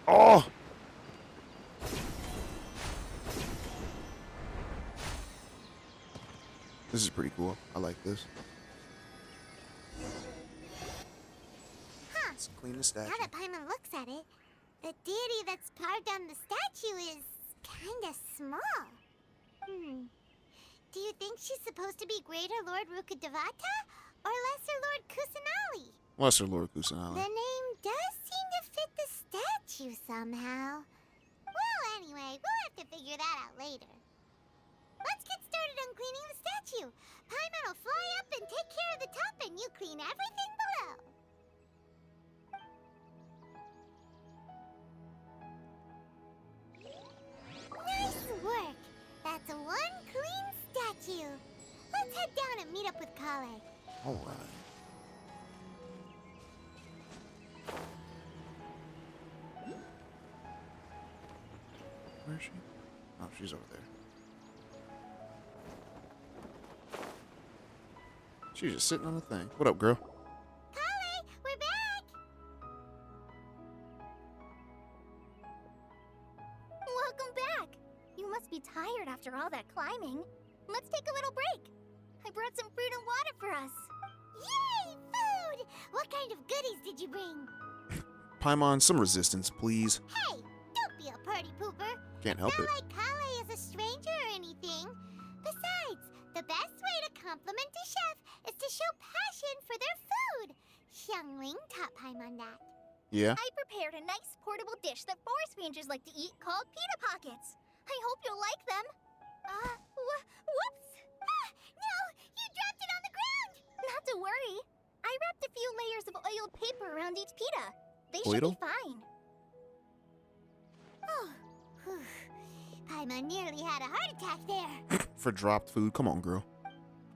Speaker 1: Oh! This is pretty cool. I like this.
Speaker 2: Huh.
Speaker 1: Let's clean the statue.
Speaker 2: Now that Paimon looks at it, the deity that's carved on the statue is kinda small. Do you think she's supposed to be Greater Lord Rukkhadevata or Lesser Lord Kusanali?
Speaker 1: Lesser Lord
Speaker 2: The
Speaker 1: Kusanali.
Speaker 2: name does seem to fit the statue somehow. Well, anyway, we'll have to figure that out later. Let's get started on cleaning the statue. Paimon will fly up and take care of the top, and you clean everything below. Nice work. That's one clean statue. Let's head down and meet up with Kalei.
Speaker 1: All right. Where is she? Oh, she's over there. She's just sitting on the thing. What up, girl?
Speaker 2: Kalei, we're back! Welcome back! You must be tired after all that climbing. Let's take a little break. I brought some fruit and water for us. Yay! Food! What kind of goodies did you bring?
Speaker 1: Paimon, some resistance, please.
Speaker 2: Hey, don't be a party pooper.
Speaker 1: Can't help
Speaker 2: It's
Speaker 1: it.
Speaker 2: not like Kalei is a stranger or anything. Besides, the best way to compliment a chef is to show passion for their food. Xiangling taught Paimon that.
Speaker 1: Yeah?
Speaker 2: I prepared a nice portable dish that forest rangers like to eat called pita pockets. I hope you'll like them. Whoops! Ah, no! You dropped it on the ground! Not to worry. I wrapped a few layers of oiled paper around each pita. They should
Speaker 1: Oil?
Speaker 2: be fine. Oh, whew. Paimon nearly had a heart attack there.
Speaker 1: For dropped food. Come on, girl.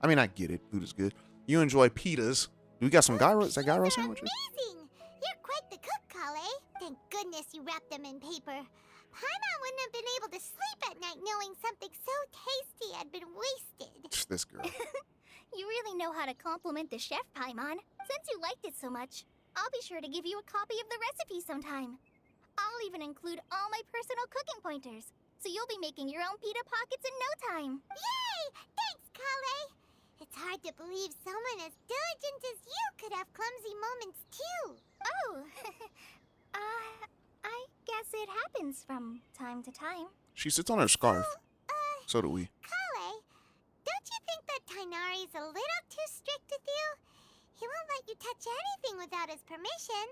Speaker 1: I mean, I get it. Food is good. You enjoy pitas. Do we got some gyro? Is that gyro
Speaker 2: These are
Speaker 1: sandwiches?
Speaker 2: amazing! You're quite the cook, Kalei. Thank goodness you wrapped them in paper. Paimon wouldn't have been able to sleep at night knowing something so tasty had been wasted.
Speaker 1: This girl.
Speaker 2: You really know how to compliment the chef, Paimon. Since you liked it so much, I'll be sure to give you a copy of the recipe sometime. I'll even include all my personal cooking pointers, so you'll be making your own pita pockets in no time. Yay! Thanks, Kalei! It's hard to believe someone as diligent as you could have clumsy moments, too. Oh, I guess it happens from time to time.
Speaker 1: She sits on her scarf. So do we.
Speaker 2: Kalei, don't you think that Tighnari's a little too strict with you? He won't let you touch anything without his permission.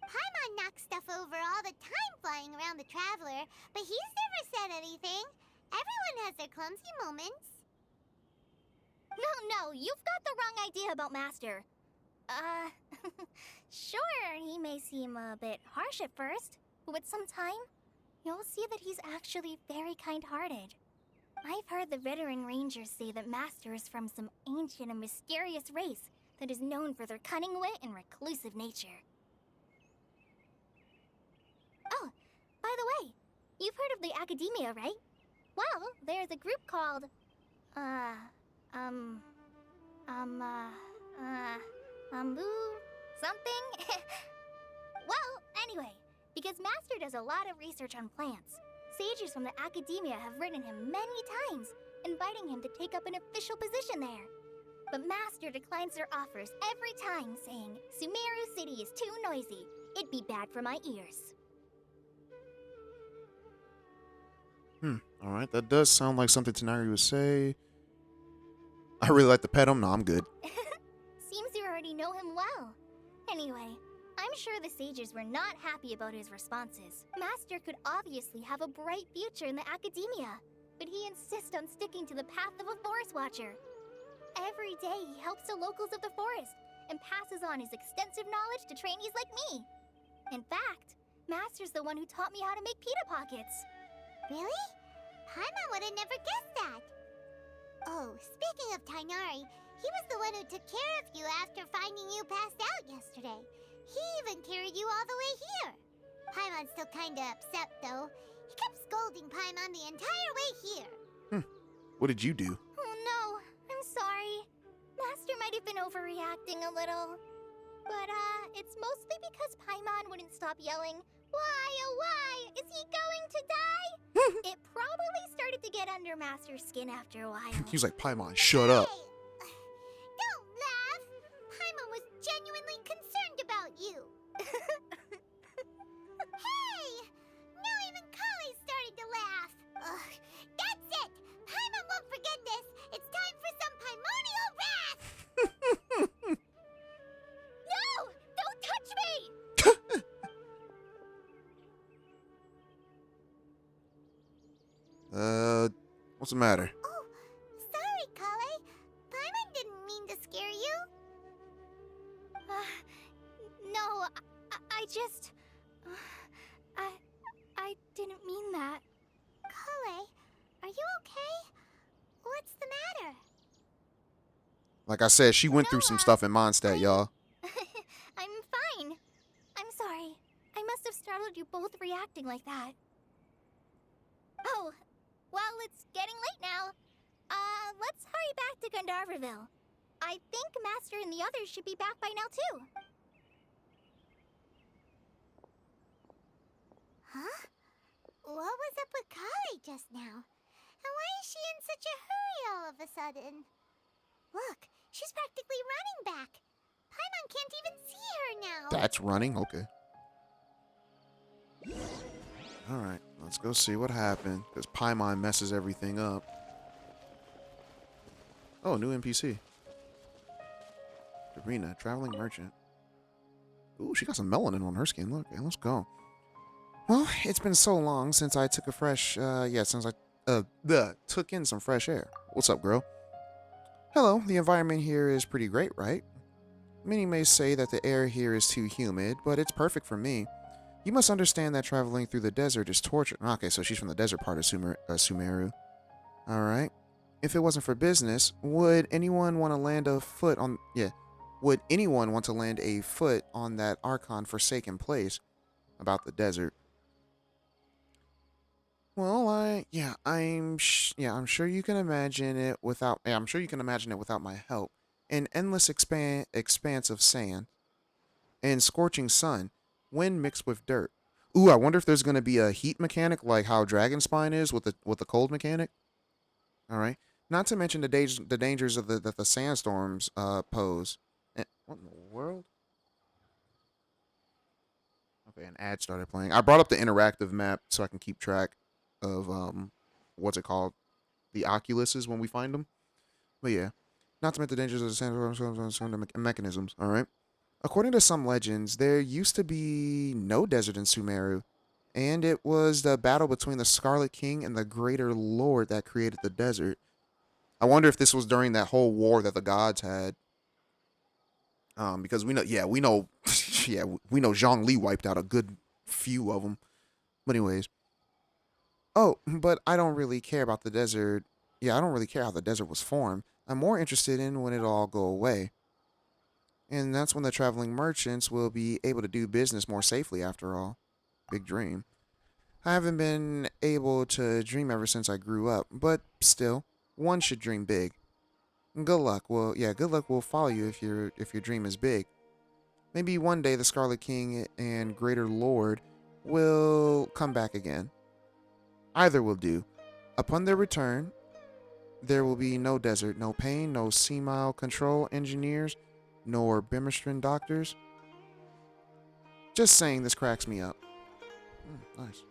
Speaker 2: Paimon knocks stuff over all the time flying around the Traveler, but he's never said anything. Everyone has their clumsy moments. No, you've got the wrong idea about Master. Sure, he may seem a bit harsh at first, but with some time, you'll see that he's actually very kind-hearted. I've heard the veteran rangers say that Master is from some ancient and mysterious race that is known for their cunning wit and reclusive nature. Oh, by the way, you've heard of the Academia, right? Well, there's a group called, something? Well, anyway, because Master does a lot of research on plants, sages from the Academia have written him many times, inviting him to take up an official position there. But Master declines their offers every time, saying, Sumeru City is too noisy. It'd be bad for my ears.
Speaker 1: Alright, that does sound like something Tighnari would say. I really like to pet him. No, I'm good.
Speaker 2: Seems you already know him well. Anyway, I'm sure the sages were not happy about his responses. Master could obviously have a bright future in the Academia, but he insists on sticking to the path of a forest watcher. Every day he helps the locals of the forest and passes on his extensive knowledge to trainees like me. In fact, Master's the one who taught me how to make pita pockets. Really? Paimon would have never guessed that. Oh, speaking of Tighnari, he He was the one who took care of you after finding you passed out yesterday. He even carried you all the way here. Paimon's still kinda upset, though. He kept scolding Paimon the entire way here.
Speaker 1: What did you do?
Speaker 2: Oh no, I'm sorry. Master might have been overreacting a little. But, it's mostly because Paimon wouldn't stop yelling, "Why, oh why? Is he going to die?" It probably started to get under Master's skin after a while.
Speaker 1: He was like, Paimon, shut up.
Speaker 2: Hey, don't laugh. Paimon was genuinely concerned about you. Hey! Now even Kalei started to laugh. Ugh, that's it. Paimon won't forget this. It's time for some Paimonial wrath. No! Don't touch me!
Speaker 1: What's the matter?
Speaker 2: Oh, sorry, Kalei. Paimon didn't mean to scare you. No, I just... I didn't mean that. Kalei, are you okay? What's the matter?
Speaker 1: Like I said, she went through some stuff in Mondstadt, y'all.
Speaker 2: I'm fine. I'm sorry. I must have startled you both reacting like that. Oh, well, it's getting late now. Let's hurry back to Gandharville. I think Master and the others should be back by now, too. Huh? What was up with Kalei just now? And why is she in such a hurry all of a sudden? Look, she's practically running back. Paimon can't even see her now.
Speaker 1: That's running? Okay. Alright, let's go see what happened. Because Paimon messes everything up. Oh, new NPC. Darina, traveling merchant. Ooh, she got some melanin on her skin. Look, yeah, let's go. Well, it's been so long since I took a fresh, took in some fresh air. What's up, girl? Hello, the environment here is pretty great, right? Many may say that the air here is too humid, but it's perfect for me. You must understand that traveling through the desert is torture. Okay, so she's from the desert part of Sumeru. Alright. If it wasn't for business, would anyone want to land a foot on... Yeah. Would anyone want to land a foot on that Archon forsaken place about the desert? Well, I'm sure you can imagine it without... Yeah, I'm sure you can imagine it without my help. An endless expanse of sand and scorching sun, wind mixed with dirt. Ooh, I wonder if there's going to be a heat mechanic like how Dragonspine is with the cold mechanic. All right. Not to mention the dangers of that the sandstorms pose. What in the world? Okay, an ad started playing. I brought up the interactive map so I can keep track of what's it called? The Oculuses when we find them. But yeah, not to mention the dangers of the sandstorm mechanisms. All right. According to some legends, there used to be no desert in Sumeru, and it was the battle between the Scarlet King and the Greater Lord that created the desert. I wonder if this was during that whole war that the gods had. Because we know Zhongli wiped out a good few of them. But anyways. Oh, but I don't really care about the desert. Yeah, I don't really care how the desert was formed. I'm more interested in when it'll all go away. And that's when the traveling merchants will be able to do business more safely after all. Big dream. I haven't been able to dream ever since I grew up, but still, one should dream big. Good luck. Well, yeah, good luck will follow you if your dream is big. Maybe one day the Scarlet King and Greater Lord will come back again. Either will do. Upon their return, there will be no desert, no pain, no sea-mile control engineers, nor Bimmerstrin doctors. Just saying, this cracks me up. Nice.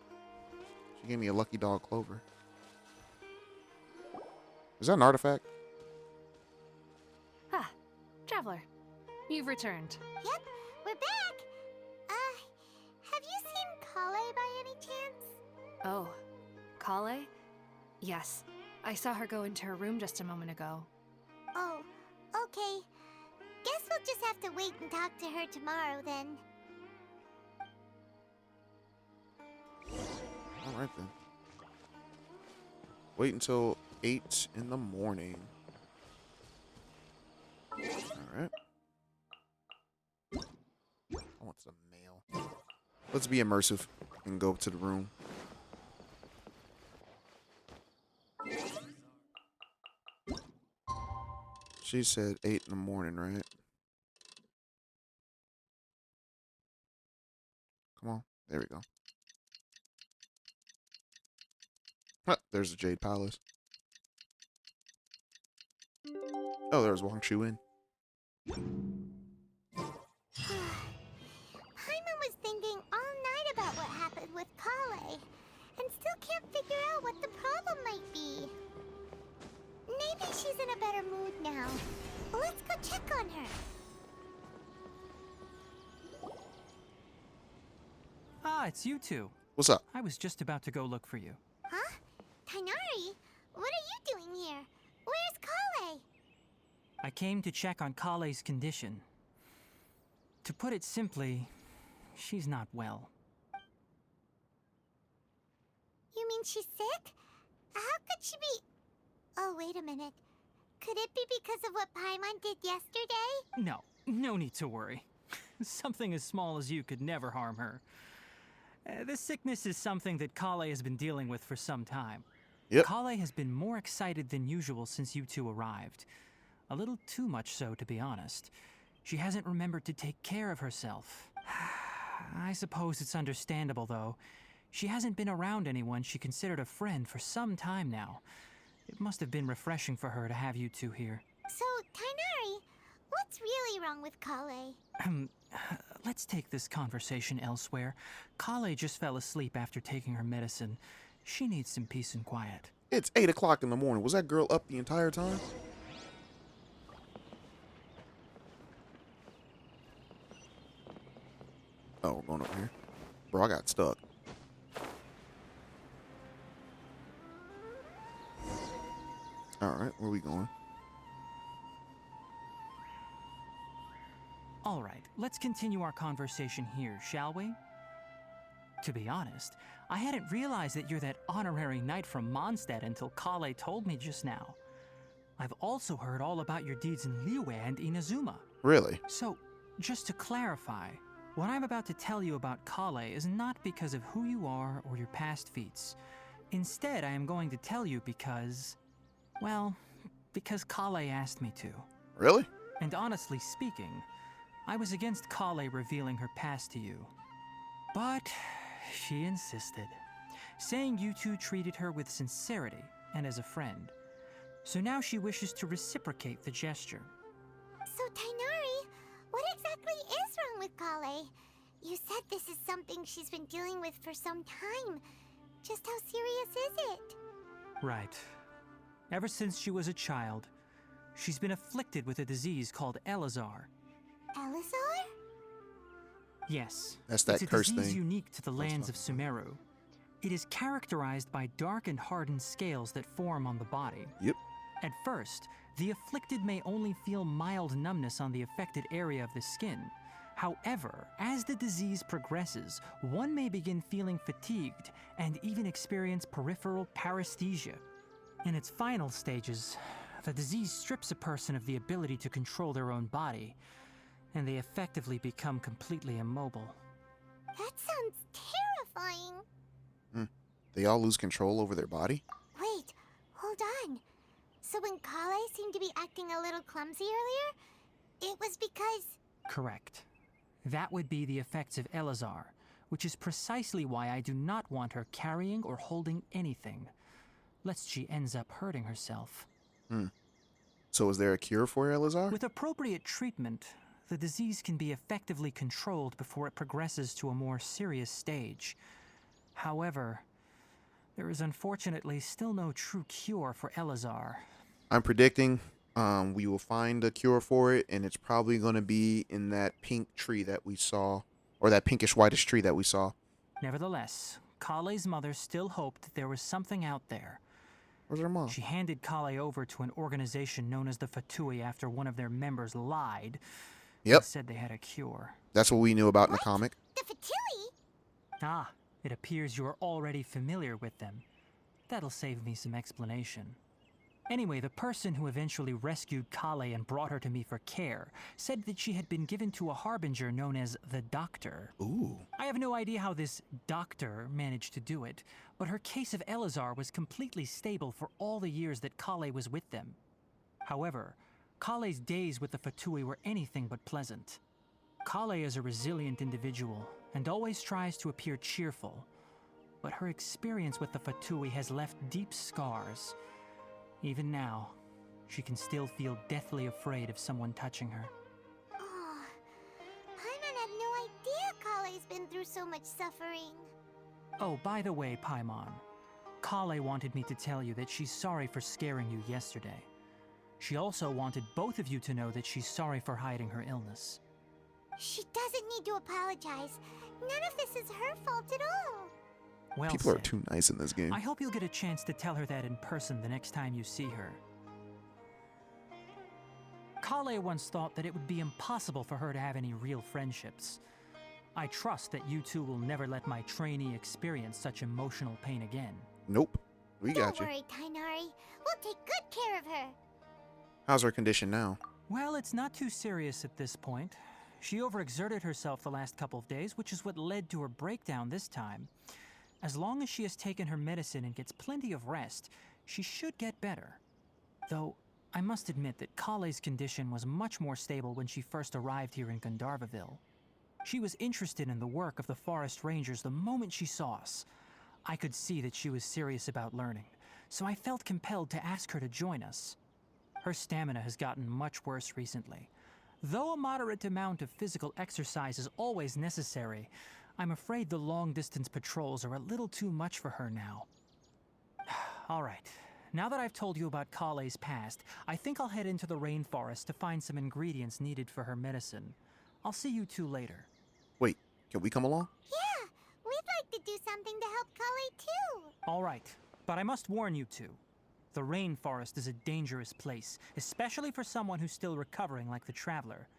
Speaker 1: She gave me a lucky dog clover. Is that an artifact?
Speaker 4: Ah, Traveler. You've returned.
Speaker 2: Yep, we're back. Have you seen Kalei by any chance?
Speaker 4: Oh, Kalei? Yes. I saw her go into her room just a moment ago.
Speaker 2: Oh, okay. Guess we'll just have to wait and talk to her tomorrow then.
Speaker 1: Alright then. Wait until 8 in the morning. Let's be immersive and go to the room. She said 8 in the morning, right? Come on. There we go. Huh, there's the Jade Palace. Oh, there's Wang Shu in.
Speaker 2: Paimon was thinking all night about what happened with Kalei, and still can't figure out what the problem might be. Maybe she's in a better mood now. Let's go check on her.
Speaker 3: Ah, it's you two.
Speaker 1: What's up?
Speaker 3: I was just about to go look for you.
Speaker 2: Huh? Tainari? What are you doing here? Where's Kalei?
Speaker 3: I came to check on Kalei's condition. To put it simply, she's not well.
Speaker 2: You mean she's sick? How could she be... Oh, wait a minute. Could it be because of what Paimon did yesterday?
Speaker 3: No need to worry. Something as small as you could never harm her. This sickness is something that Kalei has been dealing with for some time.
Speaker 1: Yep.
Speaker 3: Kalei has been more excited than usual since you two arrived. A little too much so, to be honest. She hasn't remembered to take care of herself. I suppose it's understandable, though. She hasn't been around anyone she considered a friend for some time now. It must have been refreshing for her to have you two here.
Speaker 2: So, Tainari, what's really wrong with Kalei?
Speaker 3: Let's take this conversation elsewhere. Kalei just fell asleep after taking her medicine. She needs some peace and quiet.
Speaker 1: It's 8 o'clock in the morning. Was that girl up the entire time? Oh, we're going over here. Bro, I got stuck. Alright, where we going?
Speaker 3: All right, let's continue our conversation here, shall we? To be honest, I hadn't realized that you're that honorary knight from Mondstadt until Kalei told me just now. I've also heard all about your deeds in Liyue and Inazuma.
Speaker 1: Really?
Speaker 3: So, just to clarify, what I'm about to tell you about Kalei is not because of who you are or your past feats. Instead, I am going to tell you because... well, because Kalei asked me to.
Speaker 1: Really?
Speaker 3: And honestly speaking, I was against Kalei revealing her past to you. But she insisted, saying you two treated her with sincerity and as a friend. So now she wishes to reciprocate the gesture.
Speaker 2: So, Tainari, what exactly is wrong with Kalei? You said this is something she's been dealing with for some time. Just how serious is it?
Speaker 3: Right. Ever since she was a child, she's been afflicted with a disease called Elazar.
Speaker 2: Elazar?
Speaker 3: Yes.
Speaker 1: That's that
Speaker 3: it's a
Speaker 1: curse
Speaker 3: disease
Speaker 1: thing.
Speaker 3: unique to the lands of Sumeru. It is characterized by dark and hardened scales that form on the body.
Speaker 1: Yep.
Speaker 3: At first, the afflicted may only feel mild numbness on the affected area of the skin. However, as the disease progresses, one may begin feeling fatigued and even experience peripheral paresthesia. In its final stages, the disease strips a person of the ability to control their own body, and they effectively become completely immobile.
Speaker 2: That sounds terrifying.
Speaker 1: They all lose control over their body?
Speaker 2: Wait, hold on. So when Kalei seemed to be acting a little clumsy earlier, it was because...
Speaker 3: Correct. That would be the effects of Elazar, which is precisely why I do not want her carrying or holding anything, lest she ends up hurting herself.
Speaker 1: So is there a cure for Elazar?
Speaker 3: With appropriate treatment, the disease can be effectively controlled before it progresses to a more serious stage. However, there is unfortunately still no true cure for Elazar.
Speaker 1: I'm predicting we will find a cure for it, and it's probably going to be in that pink tree that we saw, or that pinkish whitish tree that we saw.
Speaker 3: Nevertheless, Kalei's mother still hoped that there was something out there.
Speaker 1: Where's her mom?
Speaker 3: She handed Kalei over to an organization known as the Fatui after one of their members lied
Speaker 1: Yep,
Speaker 3: and said they had a cure.
Speaker 1: that's what we knew about in the comic.
Speaker 2: The Fatui?
Speaker 3: Ah, it appears you are already familiar with them. That'll save me some explanation. Anyway, the person who eventually rescued Kalei and brought her to me for care said that she had been given to a harbinger known as the Doctor.
Speaker 1: Ooh.
Speaker 3: I have no idea how this doctor managed to do it, but her case of Elazar was completely stable for all the years that Kalei was with them. However, Kalei's days with the Fatui were anything but pleasant. Kalei is a resilient individual and always tries to appear cheerful, but her experience with the Fatui has left deep scars. Even now, she can still feel deathly afraid of someone touching her.
Speaker 2: Oh, Paimon had no idea Kalei's been through so much suffering.
Speaker 3: Oh, by the way, Paimon, Kalei wanted me to tell you that she's sorry for scaring you yesterday. She also wanted both of you to know that she's sorry for hiding her illness.
Speaker 2: She doesn't need to apologize. None of this is her fault at all.
Speaker 3: Well
Speaker 1: People are
Speaker 3: said.
Speaker 1: too nice in this game.
Speaker 3: I hope you'll get a chance to tell her that in person the next time you see her. Kalei once thought that it would be impossible for her to have any real friendships. I trust that you two will never let my trainee experience such emotional pain again.
Speaker 1: Nope. We got
Speaker 2: Don't
Speaker 1: you.
Speaker 2: worry, Tainari. We'll take good care of her.
Speaker 1: How's her condition now?
Speaker 3: Well, it's not too serious at this point. She overexerted herself the last couple of days, which is what led to her breakdown this time. As long as she has taken her medicine and gets plenty of rest, she should get better. Though, I must admit that Kalei's condition was much more stable when she first arrived here in Gandharvaville. She was interested in the work of the forest rangers the moment she saw us. I could see that she was serious about learning, so I felt compelled to ask her to join us. Her stamina has gotten much worse recently. Though a moderate amount of physical exercise is always necessary, I'm afraid the long-distance patrols are a little too much for her now. All right, now that I've told you about Kalei's past, I think I'll head into the rainforest to find some ingredients needed for her medicine. I'll see you two later.
Speaker 1: Wait, can we come along?
Speaker 2: Yeah, we'd like to do something to help Kalei too.
Speaker 3: All right, but I must warn you two. The rainforest is a dangerous place, especially for someone who's still recovering like the Traveler.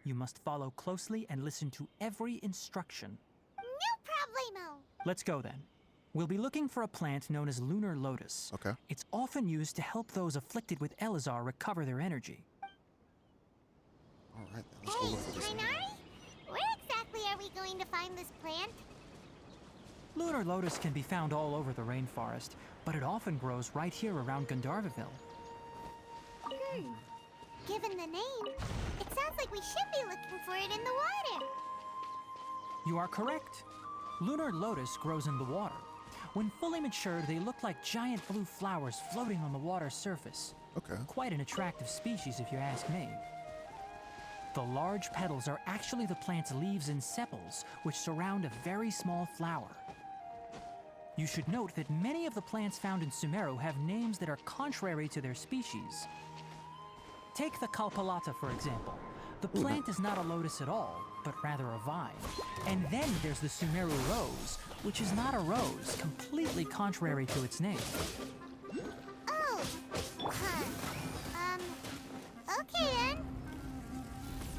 Speaker 3: You must follow closely and listen to every instruction.
Speaker 2: No problemo.
Speaker 3: Let's go then. We'll be looking for a plant known as Lunar Lotus.
Speaker 1: Okay.
Speaker 3: It's often used to help those afflicted with Elazar recover their energy.
Speaker 1: All right, then. Let's go
Speaker 2: Hey,
Speaker 1: look for this.
Speaker 2: Tainari? Where exactly are we going to find this plant?
Speaker 3: Lunar Lotus can be found all over the rainforest, but it often grows right here around Gandharvaville.
Speaker 2: Given the name, it sounds like we should be looking for it in the water.
Speaker 3: You are correct. Lunar Lotus grows in the water. When fully matured, they look like giant blue flowers floating on the water's surface.
Speaker 1: Okay.
Speaker 3: Quite an attractive species, if you ask me. The large petals are actually the plant's leaves and sepals, which surround a very small flower. You should note that many of the plants found in Sumeru have names that are contrary to their species. Take the Kalpalata, for example. The plant is not a lotus at all, but rather a vine. And then there's the Sumeru rose, which is not a rose, completely contrary to its name.
Speaker 2: Oh, okay then.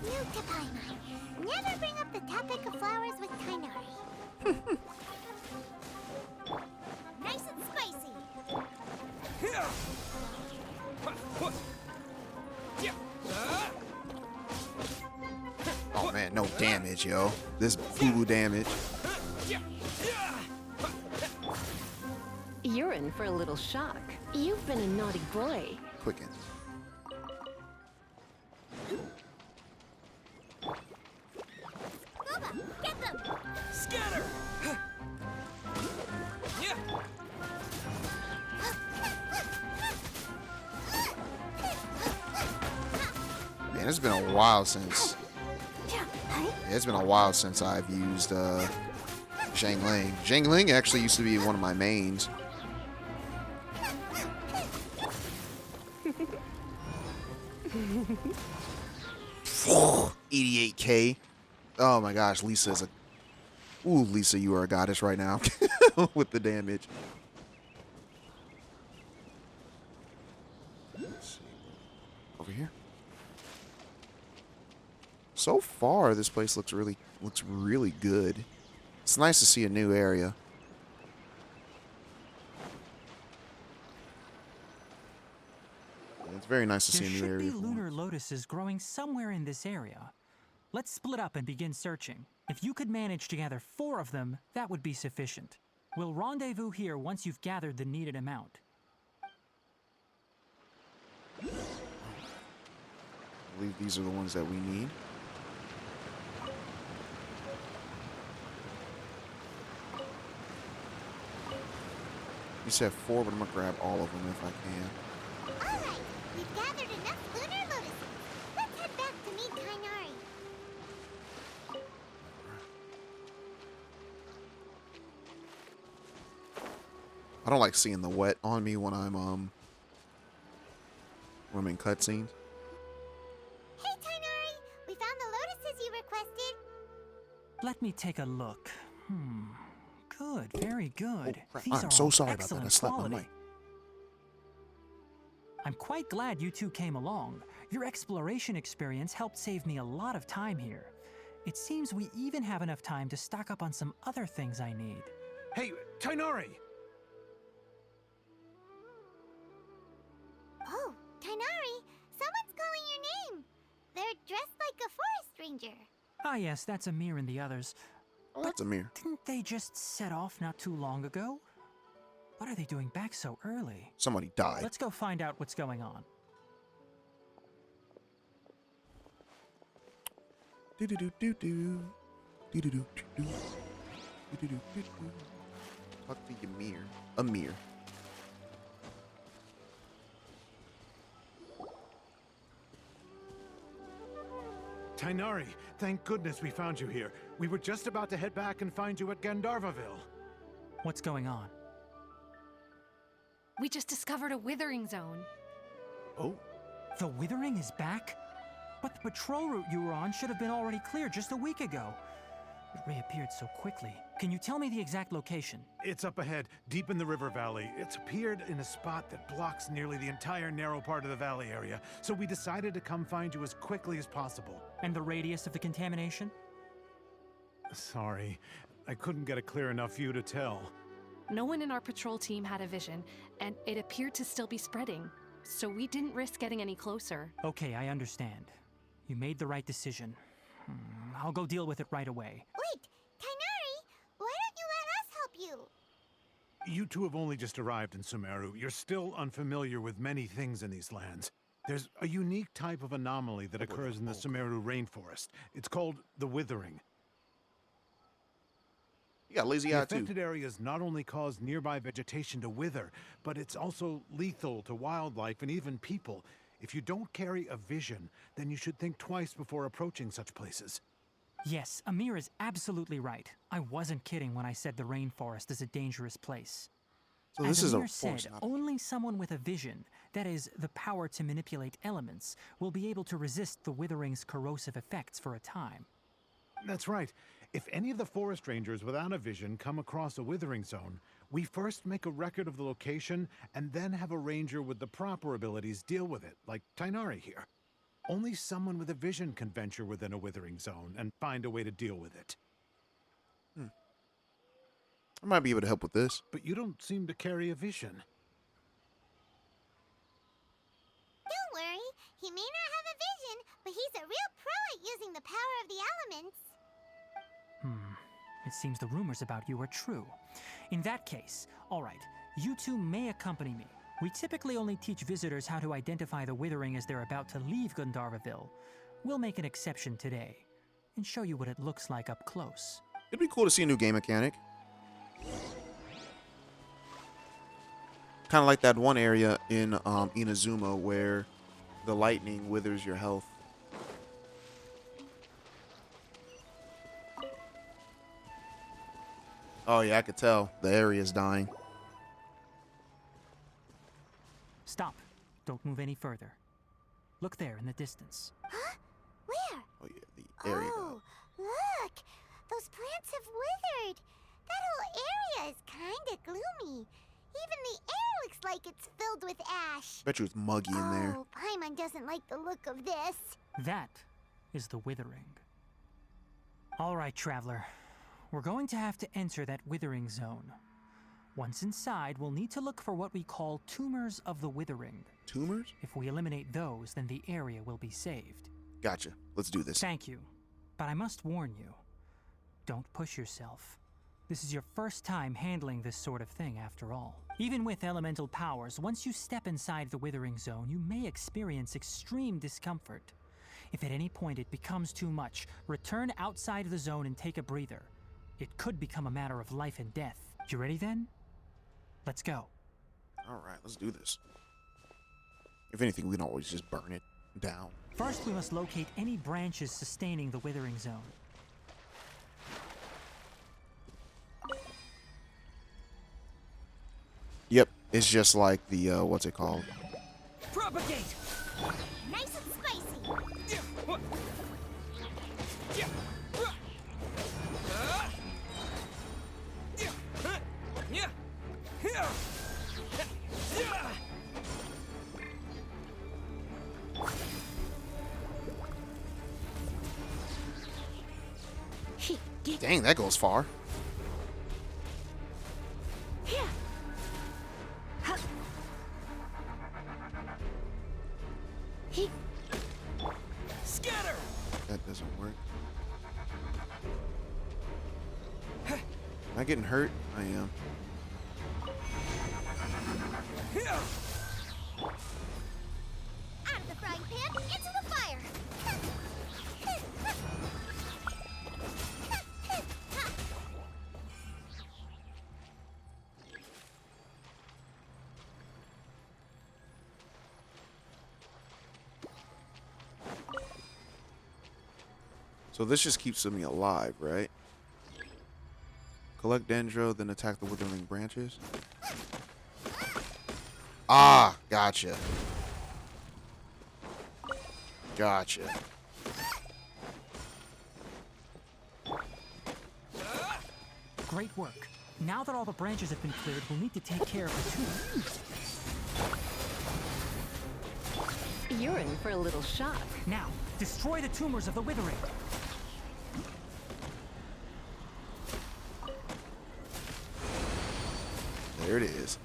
Speaker 2: New to Paimon. Never bring up the topic of flowers with Tainari. Nice and spicy.
Speaker 1: Oh man, no damage, yo. This boo damage.
Speaker 8: You're in for a little shock. You've been a naughty boy.
Speaker 1: Quicken.
Speaker 2: Boba, get them!
Speaker 5: Scatter! Yeah!
Speaker 1: Man, it's been a while since. It's been a while since I've used Zhangling. Zhangling actually used to be one of my mains. $88K. Oh my gosh, Lisa is a. Ooh, Lisa, you are a goddess right now with the damage. Let's see. Over here. So far, this place looks really good. It's nice to see a new area. It's very nice to see
Speaker 3: There
Speaker 1: a new
Speaker 3: should
Speaker 1: area.
Speaker 3: be
Speaker 1: for
Speaker 3: lunar
Speaker 1: once.
Speaker 3: lotuses growing somewhere in this area. Let's split up and begin searching. If you could manage to gather 4 of them, that would be sufficient. We'll rendezvous here once you've gathered the needed amount.
Speaker 1: I believe these are the ones that we need. You said 4, but I'm gonna grab all of them if I can.
Speaker 2: Alright, we've gathered enough lunar lotuses. Let's head back to meet Kainari.
Speaker 1: I don't like seeing the wet on me when I'm in cutscenes.
Speaker 2: Hey, Kainari! We found the lotuses you requested.
Speaker 3: Let me take a look. Good, very good.
Speaker 1: Oh, crap.
Speaker 3: These
Speaker 1: I'm
Speaker 3: are
Speaker 1: so
Speaker 3: all
Speaker 1: sorry about that. I
Speaker 3: excellent
Speaker 1: slapped my
Speaker 3: quality.
Speaker 1: mic.
Speaker 3: I'm quite glad you two came along. Your exploration experience helped save me a lot of time here. It seems we even have enough time to stock up on some other things I need.
Speaker 7: Hey, Tainari!
Speaker 2: Oh, Kainari! Someone's calling your name. They're dressed like a forest ranger.
Speaker 3: Ah yes, that's Amir and the others.
Speaker 1: Oh, that's Amir.
Speaker 3: Didn't they just set off not too long ago? What are they doing back so early?
Speaker 1: Somebody died.
Speaker 3: Let's go find out what's going on.
Speaker 1: Do-do-do-do-do. Do-do-do-do-do. Do-do-do-do-do. Talk to Ymir. Amir.
Speaker 7: Tainari, thank goodness we found you here. We were just about to head back and find you at Gandharvaville.
Speaker 3: What's going on?
Speaker 4: We just discovered a Withering Zone.
Speaker 1: Oh.
Speaker 3: The Withering is back? But the patrol route you were on should have been already cleared just a week ago. It reappeared so quickly. Can you tell me the exact location?
Speaker 7: It's up ahead, deep in the river valley. It's appeared in a spot that blocks nearly the entire narrow part of the valley area, so we decided to come find you as quickly as possible.
Speaker 3: And the radius of the contamination?
Speaker 7: Sorry, I couldn't get a clear enough view to tell.
Speaker 4: No one in our patrol team had a vision, and it appeared to still be spreading. So we didn't risk getting any closer.
Speaker 3: Okay, I understand. You made the right decision. I'll go deal with it right away.
Speaker 2: Wait, Kainari! Why don't you let us help you?
Speaker 7: You two have only just arrived in Sumeru. You're still unfamiliar with many things in these lands. There's a unique type of anomaly that occurs in the Sumeru rainforest. It's called the Withering.
Speaker 1: You got lazy
Speaker 7: The
Speaker 1: eye too.
Speaker 7: affected areas not only cause nearby vegetation to wither, but it's also lethal to wildlife and even people. If you don't carry a vision, then you should think twice before approaching such places.
Speaker 3: Yes, Amir is absolutely right. I wasn't kidding when I said the rainforest is a dangerous place.
Speaker 1: So
Speaker 3: As
Speaker 1: this is a
Speaker 3: Amir
Speaker 1: force,
Speaker 3: said,
Speaker 1: not a-
Speaker 3: only someone with a vision, that is, the power to manipulate elements, will be able to resist the Withering's corrosive effects for a time.
Speaker 7: That's right. If any of the forest rangers without a vision come across a Withering Zone, we first make a record of the location and then have a ranger with the proper abilities deal with it, like Tainari here. Only someone with a vision can venture within a Withering Zone and find a way to deal with it.
Speaker 1: I might be able to help with this.
Speaker 7: But you don't seem to carry a vision.
Speaker 2: Don't worry, he may not have a vision, but he's a real pro at using the power of the elements.
Speaker 3: It seems the rumors about you are true. In that case, all right, you two may accompany me. We typically only teach visitors how to identify the Withering as they're about to leave Gandharvaville. We'll make an exception today and show you what it looks like up close.
Speaker 1: It'd be cool to see a new game mechanic. Kind of like that one area in Inazuma where the lightning withers your health. Oh yeah, I could tell. The area's dying.
Speaker 3: Stop. Don't move any further. Look there in the distance.
Speaker 2: Huh? Where?
Speaker 1: Oh yeah, the area.
Speaker 2: Oh, look! Those plants have withered. That whole area is kinda gloomy. Even the air looks like it's filled with ash.
Speaker 1: Bet you it's muggy in there.
Speaker 2: Oh, Paimon doesn't like the look of this.
Speaker 3: That is the Withering. All right, traveler. We're going to have to enter that Withering Zone. Once inside, we'll need to look for what we call tumors of the Withering.
Speaker 1: Tumors?
Speaker 3: If we eliminate those, then the area will be saved.
Speaker 1: Gotcha. Let's do this.
Speaker 3: Thank you. But I must warn you, don't push yourself. This is your first time handling this sort of thing, after all. Even with elemental powers, once you step inside the Withering Zone, you may experience extreme discomfort. If at any point it becomes too much, return outside the zone and take a breather. It could become a matter of life and death. You ready then? Let's go.
Speaker 1: Alright, let's do this. If anything, we can always just burn it down.
Speaker 3: First, we must locate any branches sustaining the Withering Zone.
Speaker 1: Yep, it's just like the, what's it called?
Speaker 3: Propagate!
Speaker 2: Nice and spicy.
Speaker 1: Dang, that goes far.
Speaker 4: Scatter!
Speaker 1: That doesn't work. Am I getting hurt? I am.
Speaker 2: Out of the frying pan, into the fire.
Speaker 1: So this just keeps me alive, right? Collect Dendro, then attack the withering branches. Ah, gotcha. Gotcha.
Speaker 3: Great work. Now that all the branches have been cleared, we'll need to take care of the tumors.
Speaker 8: You're in for a little shock.
Speaker 3: Now, destroy the tumors of the Withering.
Speaker 1: There it is.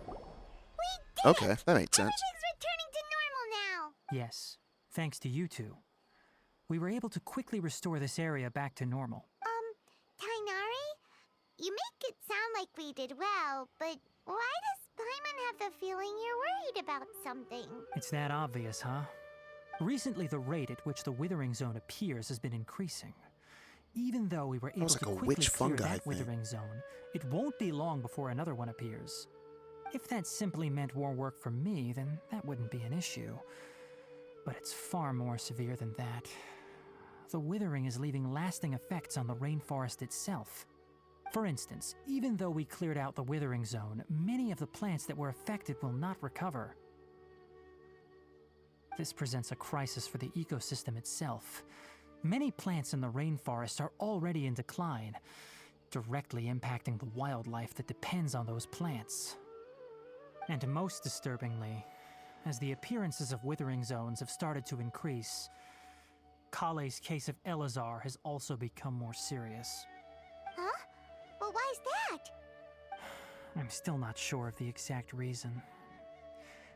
Speaker 2: We did
Speaker 1: Okay,
Speaker 2: it!
Speaker 1: that makes sense.
Speaker 2: Everything's returning to normal now.
Speaker 3: Yes, thanks to you two. We were able to quickly restore this area back to normal.
Speaker 2: Tainari? You make it sound like we did well, but why does Paimon have the feeling you're worried about something?
Speaker 3: It's that obvious, huh? Recently, the rate at which the Withering Zone appears has been increasing. Even though we were able
Speaker 1: was
Speaker 3: to
Speaker 1: like a
Speaker 3: quickly
Speaker 1: witch
Speaker 3: clear
Speaker 1: fungi
Speaker 3: that
Speaker 1: thing.
Speaker 3: Withering Zone, it won't be long before another one appears. If that simply meant more work for me, then that wouldn't be an issue. But it's far more severe than that. The Withering is leaving lasting effects on the rainforest itself. For instance, even though we cleared out the Withering Zone, many of the plants that were affected will not recover. This presents a crisis for the ecosystem itself. Many plants in the rainforest are already in decline, directly impacting the wildlife that depends on those plants. And most disturbingly, as the appearances of Withering Zones have started to increase, Kalei's case of Elazar has also become more serious.
Speaker 2: Huh? Well, why is that?
Speaker 3: I'm still not sure of the exact reason.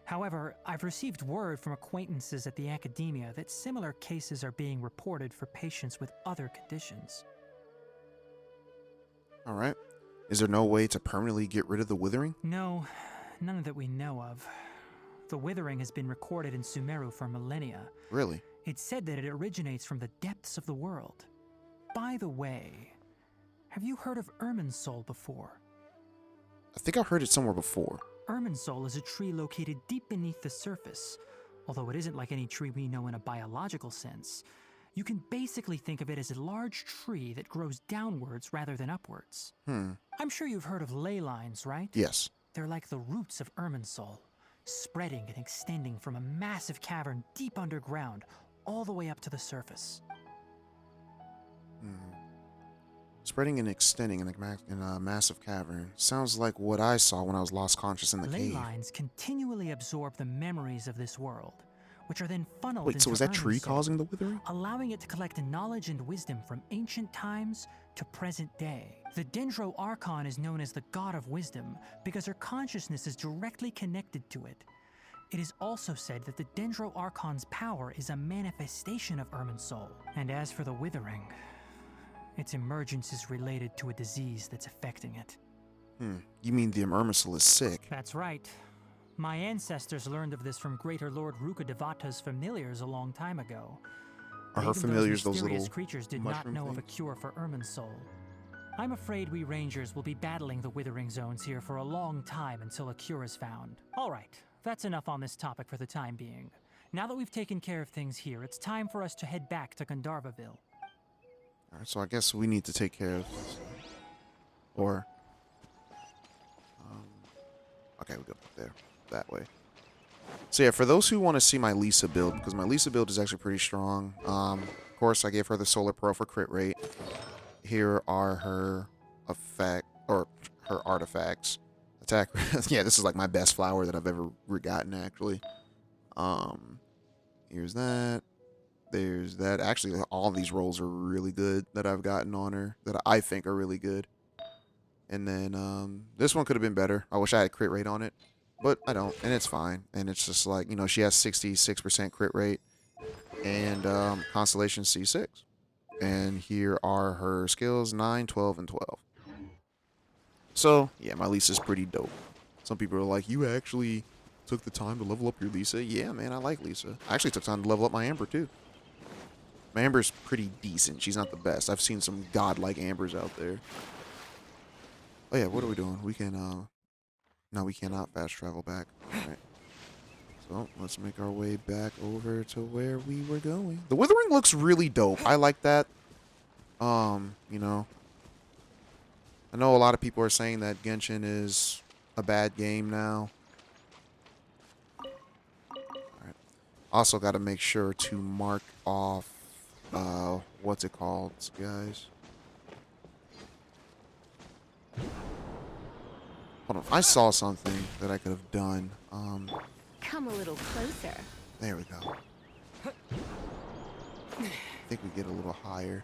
Speaker 3: However, I've received word from acquaintances at the academia that similar cases are being reported for patients with other conditions.
Speaker 1: Alright. Is there no way to permanently get rid of the withering?
Speaker 3: No, none that we know of. The Withering has been recorded in Sumeru for millennia.
Speaker 1: Really?
Speaker 3: It's said that it originates from the depths of the world. By the way, have you heard of Irminsul before?
Speaker 1: I think I've heard it somewhere before.
Speaker 3: Irminsul is a tree located deep beneath the surface. Although it isn't like any tree we know in a biological sense. You can basically think of it as a large tree that grows downwards rather than upwards. I'm sure you've heard of ley lines, right?
Speaker 1: Yes.
Speaker 3: They're like the roots of Irminsul, spreading and extending from a massive cavern deep underground all the way up to the surface.
Speaker 1: Spreading and extending in a massive cavern. Sounds like what I saw when I was lost conscious in the
Speaker 3: Ley
Speaker 1: cave.
Speaker 3: lines continually absorb the memories of this world, which are then funneled
Speaker 1: Wait,
Speaker 3: into
Speaker 1: so is that tree
Speaker 3: Irminsul,
Speaker 1: causing the withering?
Speaker 3: allowing it to collect knowledge and wisdom from ancient times to present day. The Dendro Archon is known as the God of Wisdom because her consciousness is directly connected to it. It is also said that the Dendro Archon's power is a manifestation of Irminsul. And as for the Withering, its emergence is related to a disease that's affecting it.
Speaker 1: You mean the Irminsul is sick?
Speaker 3: That's right. My ancestors learned of this from Greater Lord Rukkhadevata's familiars a long time ago.
Speaker 1: Are her
Speaker 3: Even
Speaker 1: familiars those
Speaker 3: mysterious
Speaker 1: little
Speaker 3: creatures did not
Speaker 1: mushroom
Speaker 3: know of a
Speaker 1: things?
Speaker 3: cure for Irminsul. I'm afraid we Rangers will be battling the Withering Zones here for a long time until a cure is found. All right, that's enough on this topic for the time being. Now that we've taken care of things here, it's time for us to head back to Gandharvaville.
Speaker 1: Alright, so I guess we need to take care of this. Or... okay, we go there. That way. So yeah, for those who want to see my Lisa build, because my Lisa build is actually pretty strong. Of course, I gave her the Solar Pearl for crit rate. Here are her her artifacts. Attack. Yeah, this is like my best flower that I've ever gotten, actually. Here's that. There's that. Actually, all of these rolls are really good that I've gotten on her, that I think are really good. And then this one could have been better. I wish I had crit rate on it, but I don't, and it's fine. And it's just like, you know, she has 66% crit rate and Constellation C6. And here are her skills 9, 12, and 12. So, yeah, my Lisa's pretty dope. Some people are like, you actually took the time to level up your Lisa? Yeah, man, I like Lisa. I actually took time to level up my Amber, too. My Amber's pretty decent. She's not the best. I've seen some godlike Ambers out there. Oh yeah, what are we doing? We can, no, we cannot fast travel back. Alright. So, let's make our way back over to where we were going. The Withering looks really dope. I like that. You know. I know a lot of people are saying that Genshin is a bad game now. Alright. Also gotta make sure to mark off, what's it called, guys? Hold on, I saw something that I could have done.
Speaker 8: Come a little closer.
Speaker 1: There we go. I think we get a little higher.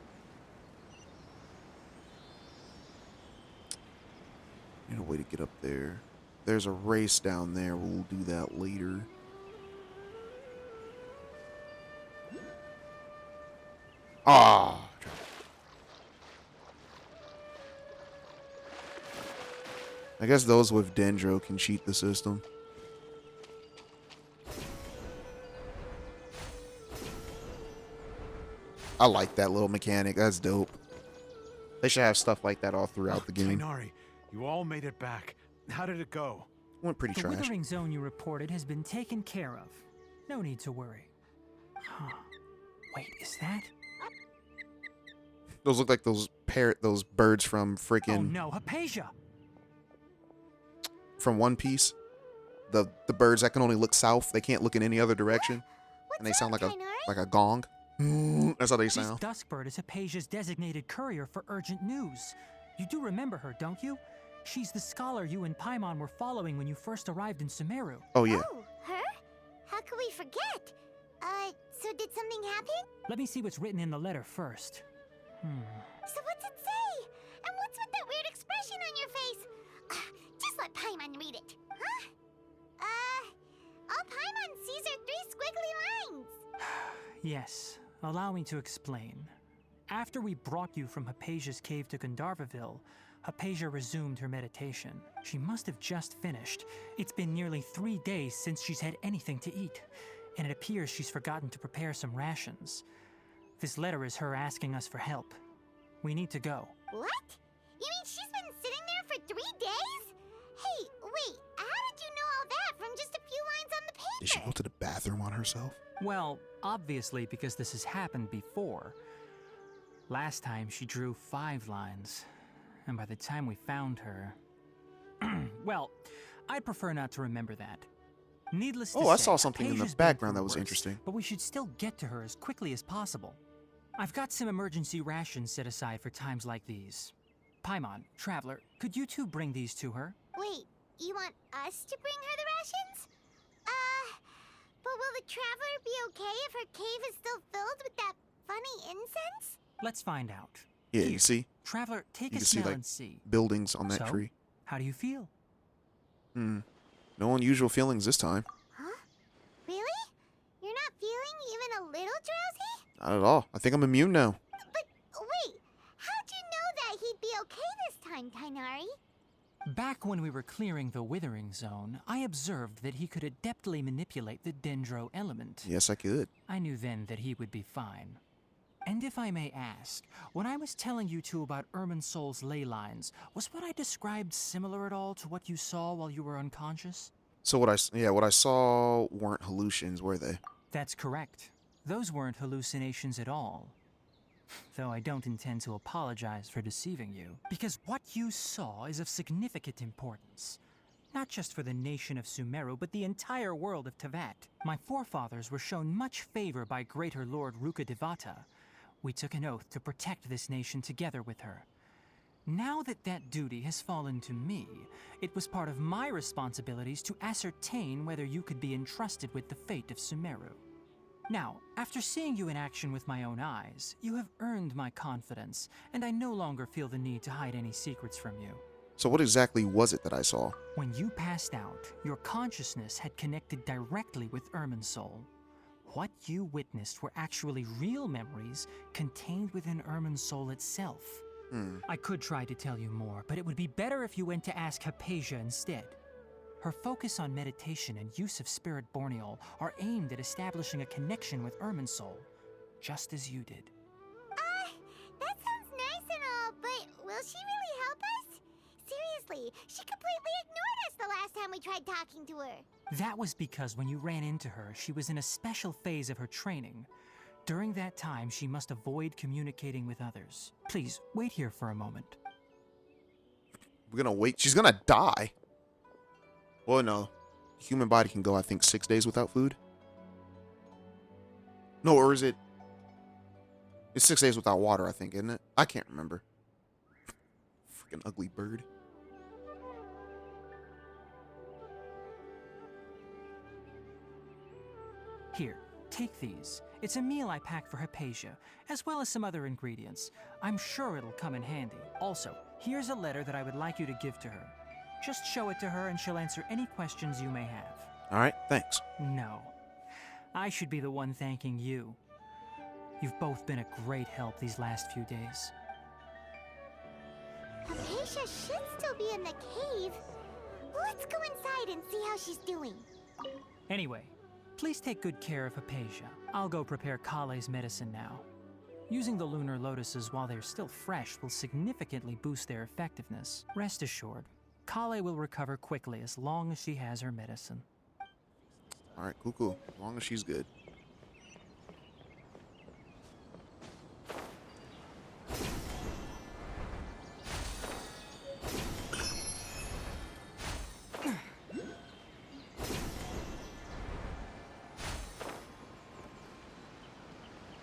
Speaker 1: Need a way to get up there. There's a race down there. We'll do that later. Ah. I guess those with Dendro can cheat the system. I like that little mechanic. That's dope. They should have stuff like that all throughout the game.
Speaker 7: Tighnari, you all made it back. How did it go?
Speaker 1: Went pretty
Speaker 3: The
Speaker 1: trash.
Speaker 3: Withering Zone you reported has been taken care of. No need to worry. Huh. Wait, is that?
Speaker 1: Those look like those birds from freaking
Speaker 3: Oh no, Hypatia!
Speaker 1: from One Piece. The birds that can only look south. They can't look in any other direction. And they sound like a gong. That's how they
Speaker 3: This
Speaker 1: sound.
Speaker 3: Duskbird is Hypatia's designated courier for urgent news. You do remember her, don't you? She's the scholar you and Paimon were following when you first arrived in Sumeru.
Speaker 1: Oh yeah.
Speaker 2: Oh, her? How could we forget? So did something happen?
Speaker 3: Let me see what's written in the letter first.
Speaker 2: So what's it say? And what's with that weird expression on your face? Just let Paimon read it. Huh? All Paimon sees are 3 squiggly lines.
Speaker 3: Yes, allow me to explain. After we brought you from Hypatia's cave to Gandharvaville, Hypatia resumed her meditation. She must have just finished. It's been nearly 3 days since she's had anything to eat, and it appears she's forgotten to prepare some rations. This letter is her asking us for help. We need to go.
Speaker 2: What? You mean she's been sitting there for 3 days? Hey, wait, how did you know all that from just a few lines on the paper?
Speaker 1: Did she go to the bathroom on herself?
Speaker 3: Well, obviously because this has happened before. Last time she drew 5 lines, and by the time we found her... well, I'd prefer not to remember that. Needless to say,
Speaker 1: Oh, I saw something in the
Speaker 3: Hypatia's been
Speaker 1: background
Speaker 3: through
Speaker 1: that was
Speaker 3: worse,
Speaker 1: interesting.
Speaker 3: But we should still get to her as quickly as possible. I've got some emergency rations set aside for times like these. Paimon, Traveler, could you two bring these to her?
Speaker 2: Wait, you want us to bring her the rations? But will the Traveler be okay if her cave is still filled with that funny incense?
Speaker 3: Let's find out.
Speaker 1: Yeah, you see?
Speaker 3: Traveler, take
Speaker 1: You
Speaker 3: a
Speaker 1: can see,
Speaker 3: smell
Speaker 1: like,
Speaker 3: and see.
Speaker 1: buildings on that
Speaker 3: So,
Speaker 1: tree.
Speaker 3: how do you feel?
Speaker 1: No unusual feelings this time.
Speaker 2: Huh? Really? You're not feeling even a little drowsy?
Speaker 1: Not at all. I think I'm immune now.
Speaker 2: But wait, how'd you know that he'd be okay this time, Tainari?
Speaker 3: Back when we were clearing the Withering Zone, I observed that he could adeptly manipulate the dendro element.
Speaker 1: Yes, I could.
Speaker 3: I knew then that he would be fine. And if I may ask, when I was telling you two about Irminsol's ley lines, was what I described similar at all to what you saw while you were unconscious?
Speaker 1: So what I saw weren't hallucinations, were they?
Speaker 3: That's correct. Those weren't hallucinations at all. Though I don't intend to apologize for deceiving you, because what you saw is of significant importance. Not just for the nation of Sumeru, but the entire world of Tevat. My forefathers were shown much favor by Greater Lord Rukkhadevata. We took an oath to protect this nation together with her. Now that that duty has fallen to me, it was part of my responsibilities to ascertain whether you could be entrusted with the fate of Sumeru. Now, after seeing you in action with my own eyes, you have earned my confidence, and I no longer feel the need to hide any secrets from you.
Speaker 1: So what exactly was it that I saw?
Speaker 3: When you passed out, your consciousness had connected directly with Irminsul. What you witnessed were actually real memories contained within Irminsul itself. I could try to tell you more, but it would be better if you went to ask Hypatia instead. Her focus on meditation and use of Spirit Borneol are aimed at establishing a connection with Irminsul, just as you did.
Speaker 2: That sounds nice and all, but will she really help us? Seriously, she completely ignored us the last time we tried talking to her.
Speaker 3: That was because when you ran into her, she was in a special phase of her training. During that time, she must avoid communicating with others. Please, wait here for a moment.
Speaker 1: We're gonna wait. She's gonna die. Well, no. The human body can go, I think, 6 days without food. No, or is it? It's 6 days without water, I think, isn't it? I can't remember. Freaking ugly bird.
Speaker 3: Here, take these. It's a meal I packed for Hypatia, as well as some other ingredients. I'm sure it'll come in handy. Also, here's a letter that I would like you to give to her. Just show it to her and she'll answer any questions you may have.
Speaker 1: All right, thanks.
Speaker 3: No. I should be the one thanking you. You've both been a great help these last few days.
Speaker 2: Hypatia should still be in the cave. Let's go inside and see how she's doing.
Speaker 3: Anyway, please take good care of Hypatia. I'll go prepare Kalei's medicine now. Using the Lunar Lotuses while they're still fresh will significantly boost their effectiveness. Rest assured, Kalei will recover quickly as long as she has her medicine.
Speaker 1: All right, cool. As long as she's good.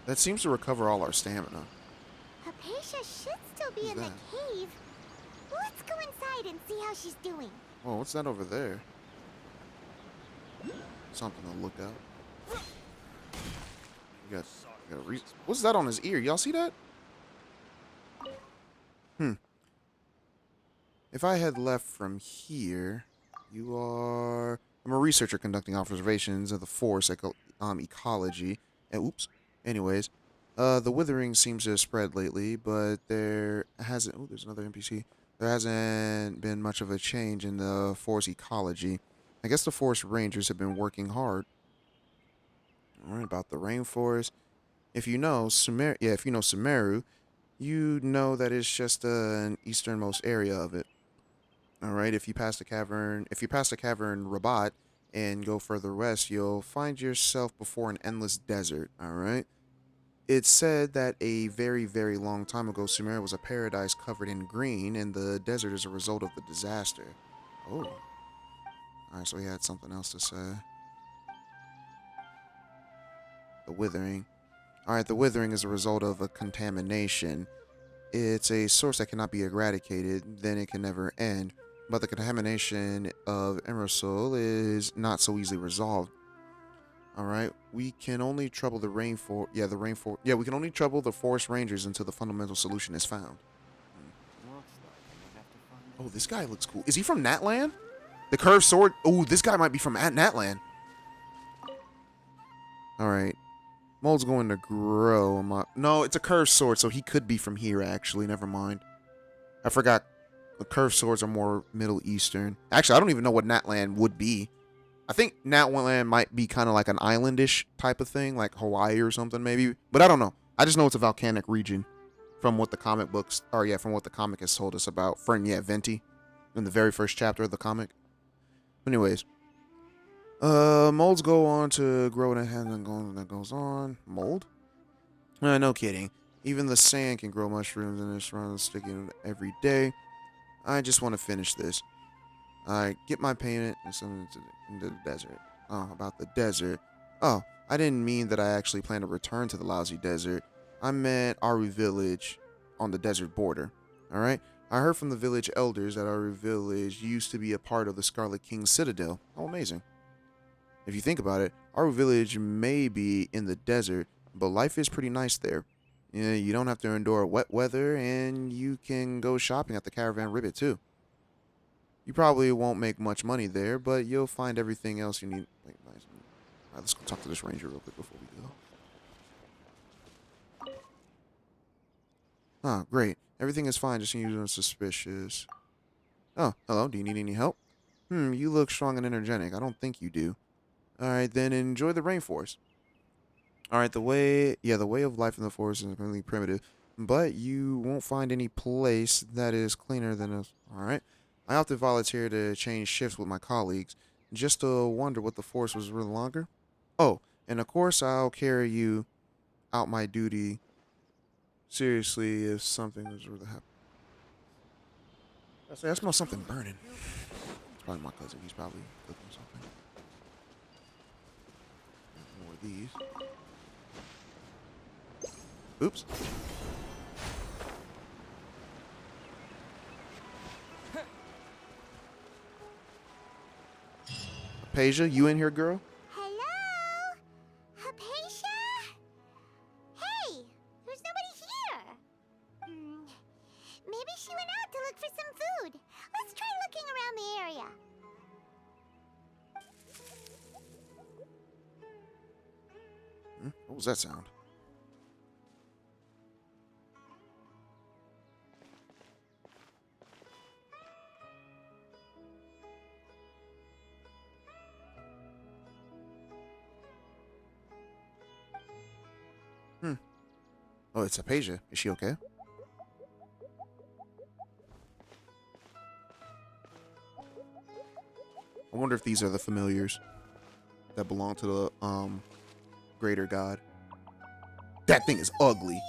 Speaker 1: That seems to recover all our stamina.
Speaker 2: Hypatia should still be
Speaker 1: Who's
Speaker 2: in the
Speaker 1: that?
Speaker 2: cave. Let's go inside and see how she's doing.
Speaker 1: Oh, what's that over there? Something to look at. You got a what's that on his ear? Y'all see that? If I had left from here, you are... I'm a researcher conducting observations of the forest ecology. And oops. Anyways, the withering seems to have spread lately, but there hasn't... Oh, there's another NPC. There hasn't been much of a change in the forest ecology. I guess the forest rangers have been working hard. Alright, about the rainforest. If you know Sumeru, you know that it's just an easternmost area of it. Alright, if you pass the cavern Rabat and go further west, you'll find yourself before an endless desert. Alright? It's said that a very, very long time ago, Sumeru was a paradise covered in green, and the desert is a result of the disaster. Oh. Alright, so he had something else to say. The Withering. Alright, the Withering is a result of a contamination. It's a source that cannot be eradicated, then it can never end. But the contamination of Emerald is not so easily resolved. Alright, we can only trouble the we can only trouble the forest rangers until the fundamental solution is found. Oh, this guy looks cool. Is he from Natland? The curved sword? Oh, this guy might be from Natland. All right. Mold's going to grow. No, it's a curved sword, so he could be from here, actually. Never mind. I forgot. The curved swords are more Middle Eastern. Actually, I don't even know what Natland would be. I think Natland might be kind of like an islandish type of thing, like Hawaii or something, maybe. But I don't know. I just know it's a volcanic region from what the comic books, or yeah, from what the comic has told us about. Venti, in the very first chapter of the comic. Anyways. Molds go on to grow in a hand and that goes on. Mold? No kidding. Even the sand can grow mushrooms and it's running sticking every day. I just want to finish this. I get my payment and send it into the desert. Oh, about the desert. Oh, I didn't mean that I actually plan to return to the lousy desert. I meant Aru village on the desert border. Alright? I heard from the village elders that Aru village used to be a part of the Scarlet King's citadel. Oh, amazing. If you think about it, Aru village may be in the desert, but life is pretty nice there. Yeah, you don't have to endure wet weather, and you can go shopping at the Caravan Ribbit too. You probably won't make much money there, but you'll find everything else you need. Wait, nice. Alright, let's go talk to this ranger real quick before we go. Ah, great. Everything is fine, just usually suspicious. Oh, hello, do you need any help? You look strong and energetic. I don't think you do. Alright, then enjoy the rainforest. Alright, the way of life in the forest is really primitive, but you won't find any place that is cleaner than us. Alright. I often volunteer to change shifts with my colleagues, just to wonder what the forest was really longer. Oh, and of course I'll carry you out my duty seriously if something was really happening. I smell something burning. It's probably my cousin. He's probably cooking something. More of these. Oops. Apasia, you in here, girl?
Speaker 2: Hello? Hypatia? Hey, there's nobody here. Maybe she went out to look for some food. Let's try looking around the area.
Speaker 1: What was that sound? Oh, it's Apasia. Is she okay? I wonder if these are the familiars that belong to the greater god. That thing is ugly.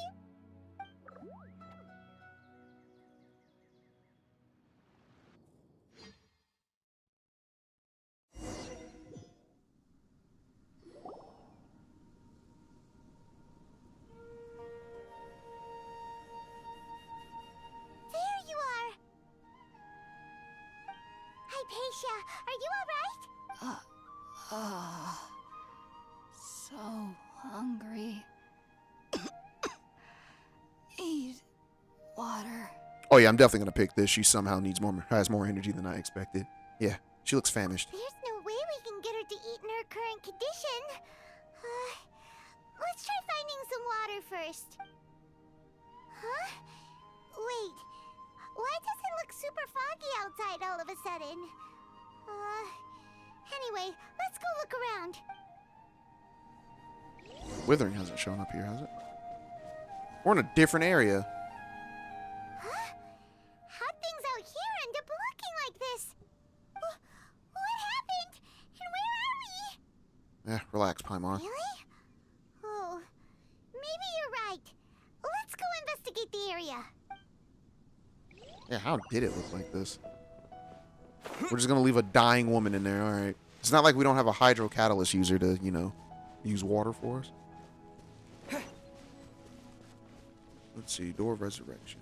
Speaker 2: Hypatia, are you alright?
Speaker 9: So hungry. Eat water.
Speaker 1: Oh yeah, I'm definitely gonna pick this. She somehow has more energy than I expected. Yeah, she looks famished.
Speaker 2: There's no way we can get her to eat in her current condition. Let's try finding some water first. Huh? Wait, why does it look super foggy outside all of a sudden? Anyway, let's go look around.
Speaker 1: Withering hasn't shown up here, has it? We're in a different area.
Speaker 2: Huh? How'd things out here end up looking like this? What happened? And where are we?
Speaker 1: Yeah, relax, Paimon.
Speaker 2: Really? Oh, maybe you're right. Let's go investigate the area.
Speaker 1: Yeah, how did it look like this? We're just gonna leave a dying woman in there, alright. It's not like we don't have a hydro catalyst user to, you know, use water for us. Let's see, door of resurrection.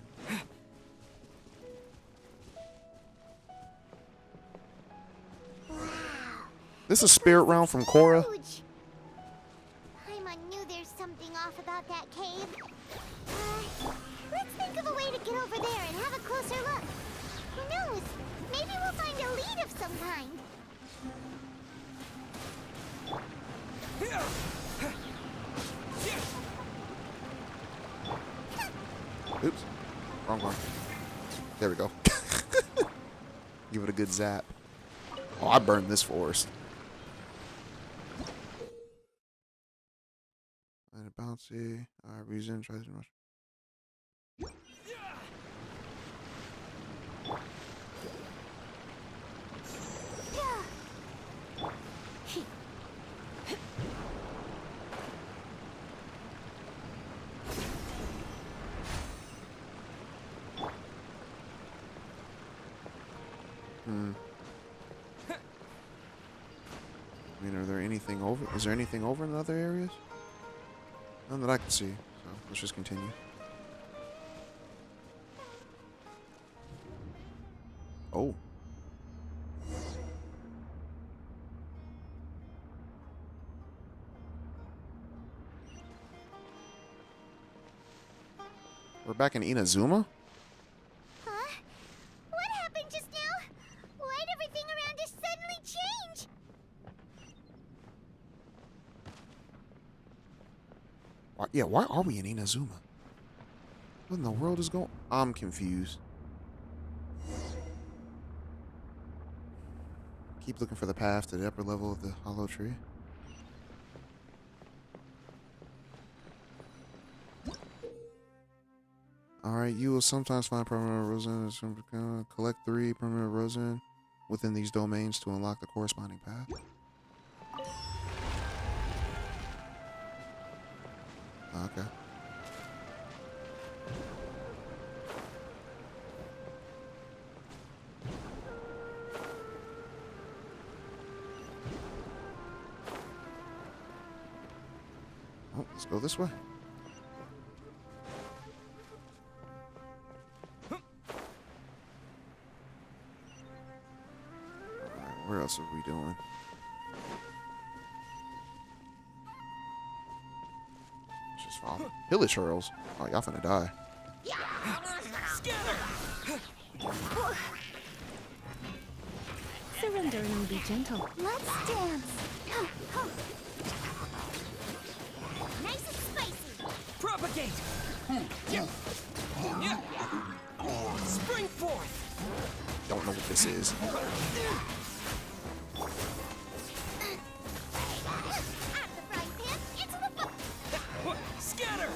Speaker 2: Wow.
Speaker 1: This is spirit realm from Korra.
Speaker 2: Huge. Paimon knew there's something off about that cave. Let's think of a way to get over there and have a closer look. Who knows? Maybe we'll find a lead of some kind.
Speaker 1: Oops. Wrong one. There we go. Give it a good zap. Oh, I burned this forest. And a bouncy. Reason. Try to rush. I mean, are there anything over? Is there anything over in the other areas? None that I can see. So let's just continue. Oh. We're back in Inazuma?
Speaker 2: Huh? What happened just now? Why'd everything around us suddenly change?
Speaker 1: Why are we in Inazuma? What in the world is going? I'm confused. Keep looking for the path to the upper level of the hollow tree. Alright, you will sometimes find permanent rosin. Collect 3 permanent rosin within these domains to unlock the corresponding path. Okay. Oh, let's go this way. Alright, where else are we doing? Just follow. Village Hurls. Oh, y'all finna die.
Speaker 8: Surrender and be gentle.
Speaker 2: Let's dance. Nice and spicy.
Speaker 5: Propagate! Spring forth!
Speaker 1: Don't know what this is.
Speaker 2: Out the frying pan, into the book.
Speaker 5: Scatter!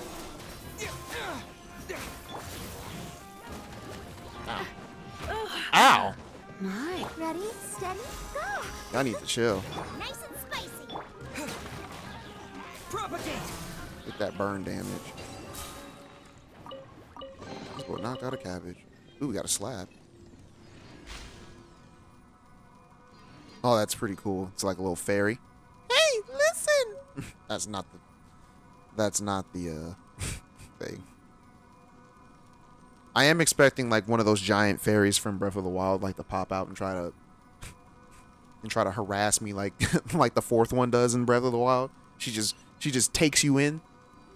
Speaker 1: Ow!
Speaker 8: My.
Speaker 2: Ready, steady, go.
Speaker 1: Y'all need to chill.
Speaker 2: Nice and spicy.
Speaker 5: Propagate!
Speaker 1: Get that burn damage. This boy knocked out a cabbage. Ooh, we got a slab. Oh, that's pretty cool. It's like a little fairy. Hey, listen! That's not the thing. I am expecting like one of those giant fairies from Breath of the Wild, like to pop out and try to harass me like like the fourth one does in Breath of the Wild. She just takes you in.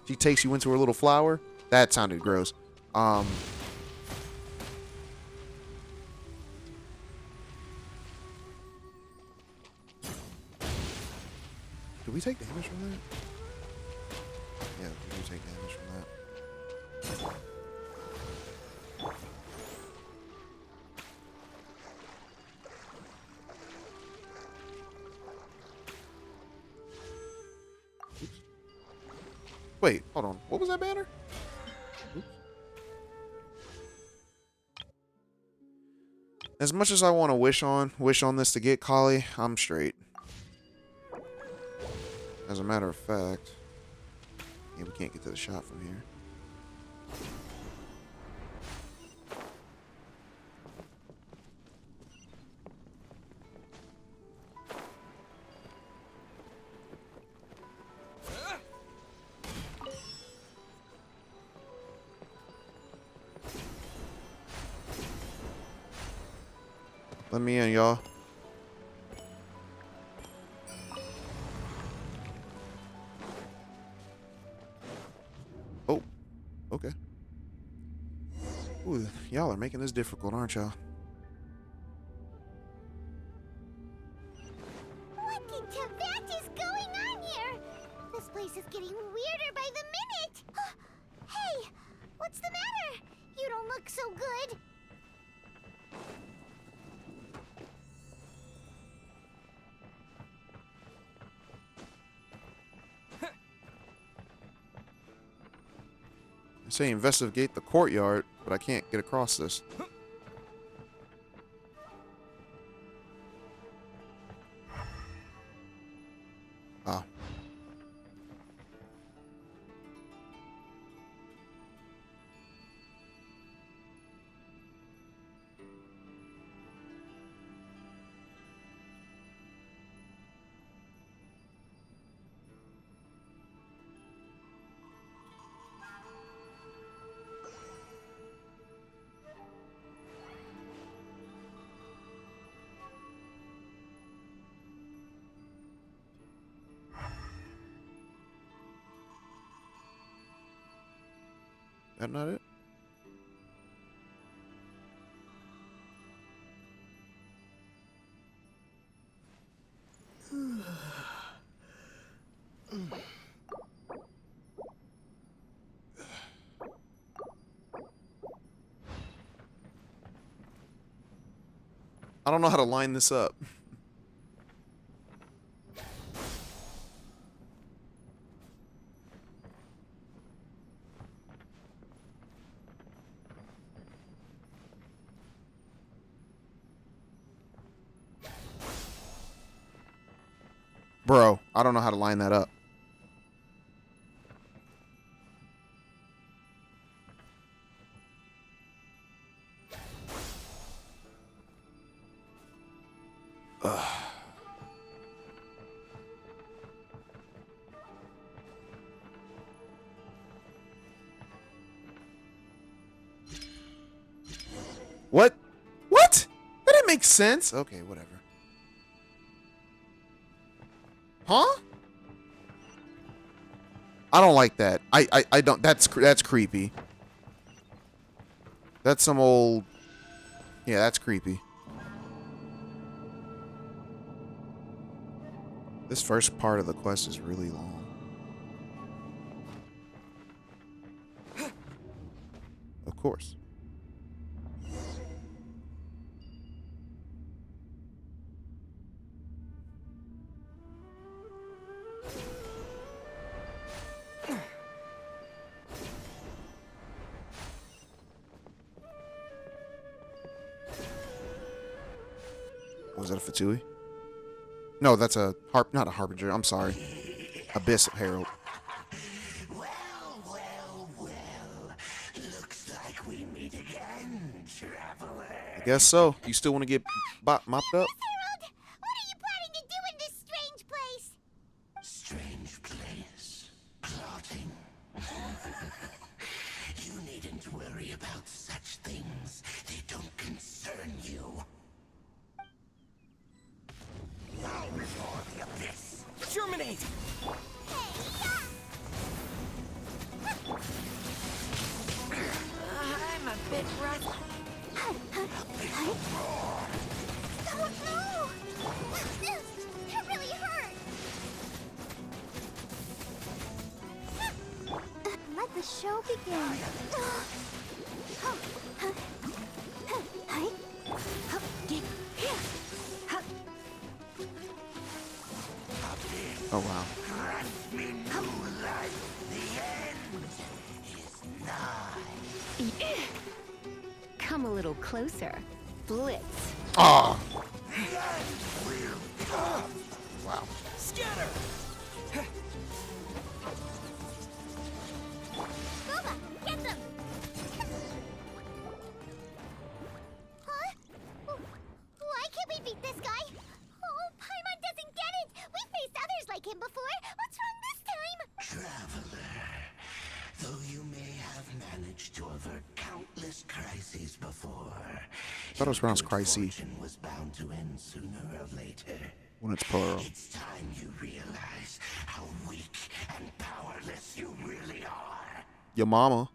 Speaker 1: She takes you into her little flower. That sounded gross. Do we take damage from that? Yeah, we do take damage from that. Oops. Wait, hold on. What was that banner? Oops. As much as I want to wish on this to get Kalei, I'm straight. As a matter of fact, yeah, we can't get to the shop from here. Let me in, y'all. Oh, okay. Ooh, y'all are making this difficult, aren't y'all? I say investigate the courtyard, but I can't get across this. Ah. That not it? I don't know how to line this up. Bro, I don't know how to line that up. Ugh. What? What? That didn't make sense. Okay, whatever. Huh? I don't like that. I don't. That's creepy. That's some old. Yeah, that's creepy. This first part of the quest is really long. Of course. Was that a Fatui? No, that's a not a harbinger. I'm sorry. Abyss Herald.
Speaker 10: Well. Looks like we meet again, traveler.
Speaker 1: I guess so. You still want to get mopped up?
Speaker 2: Harold, what are you planning to do in this strange place?
Speaker 10: Strange place. Plotting. You needn't worry about such things. They don't concern you. Now before the abyss.
Speaker 5: Germinate!
Speaker 9: I'm a bit rusty.
Speaker 2: Oh no! That really hurt! Let the show begin.
Speaker 1: Oh wow.
Speaker 10: Grant me new life. The end is nigh.
Speaker 8: Come a little closer. Blitz.
Speaker 1: Ah.
Speaker 10: The end will come.
Speaker 1: Wow.
Speaker 5: Scatter!
Speaker 2: Booba, get them! Huh? Why can't we beat this guy? Oh, Paimon doesn't get it! We faced others like him before! What's wrong this time?
Speaker 10: Traveler, though you may have managed to avert countless crises before,
Speaker 1: Thought it was pronounced
Speaker 10: your
Speaker 1: crisis.
Speaker 10: fortune was bound to end sooner or later.
Speaker 1: When it's plural.
Speaker 10: It's time you realize how weak and powerless you really are.
Speaker 1: Your mama.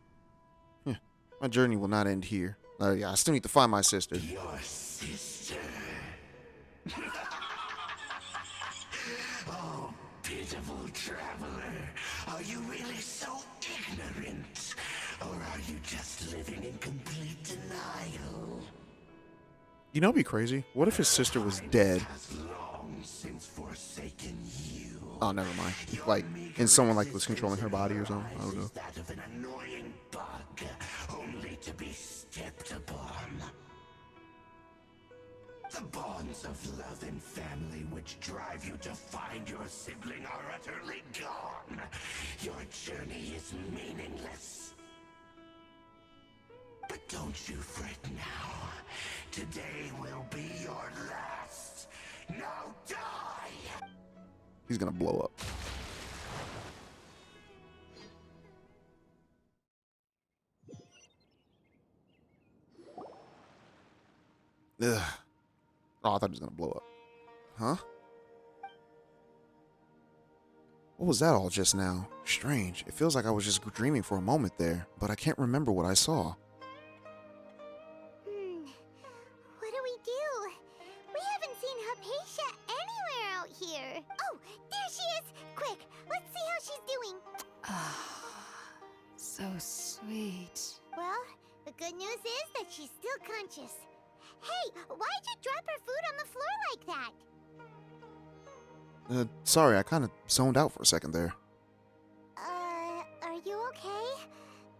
Speaker 1: Yeah. My journey will not end here. Yeah, I still need to find my sister.
Speaker 10: Your sister. Oh, pitiful traveler. Are you really so ignorant? Or are you just living in complete denial?
Speaker 1: You know, it'd be crazy. What if his sister was dead?
Speaker 10: Has long long since forsaken you.
Speaker 1: Oh, never mind.
Speaker 10: Your
Speaker 1: Like,
Speaker 10: meager
Speaker 1: and someone like was
Speaker 10: existence
Speaker 1: controlling her
Speaker 10: in
Speaker 1: body or
Speaker 10: her
Speaker 1: something. I
Speaker 10: eyes
Speaker 1: don't know.
Speaker 10: is that of an annoying bug, only to be stepped upon. The bonds of love and family which drive you to find your sibling are utterly gone. Your journey is meaningless. But don't you fret now. Today will be your last. Now die!
Speaker 1: He's gonna blow up. Ugh. Oh, I thought he was gonna blow up. Huh? What was that all just now? Strange. It feels like I was just dreaming for a moment there, but I can't remember what I saw.
Speaker 2: What do we do? We haven't seen Hypatia anywhere out here. Oh, there she is! Quick, let's see how she's doing.
Speaker 9: So sweet.
Speaker 2: Well, the good news is that she's still conscious. Hey, why'd you drop her food on the floor like that?
Speaker 1: Sorry, I kind of zoned out for a second there.
Speaker 2: Are you okay?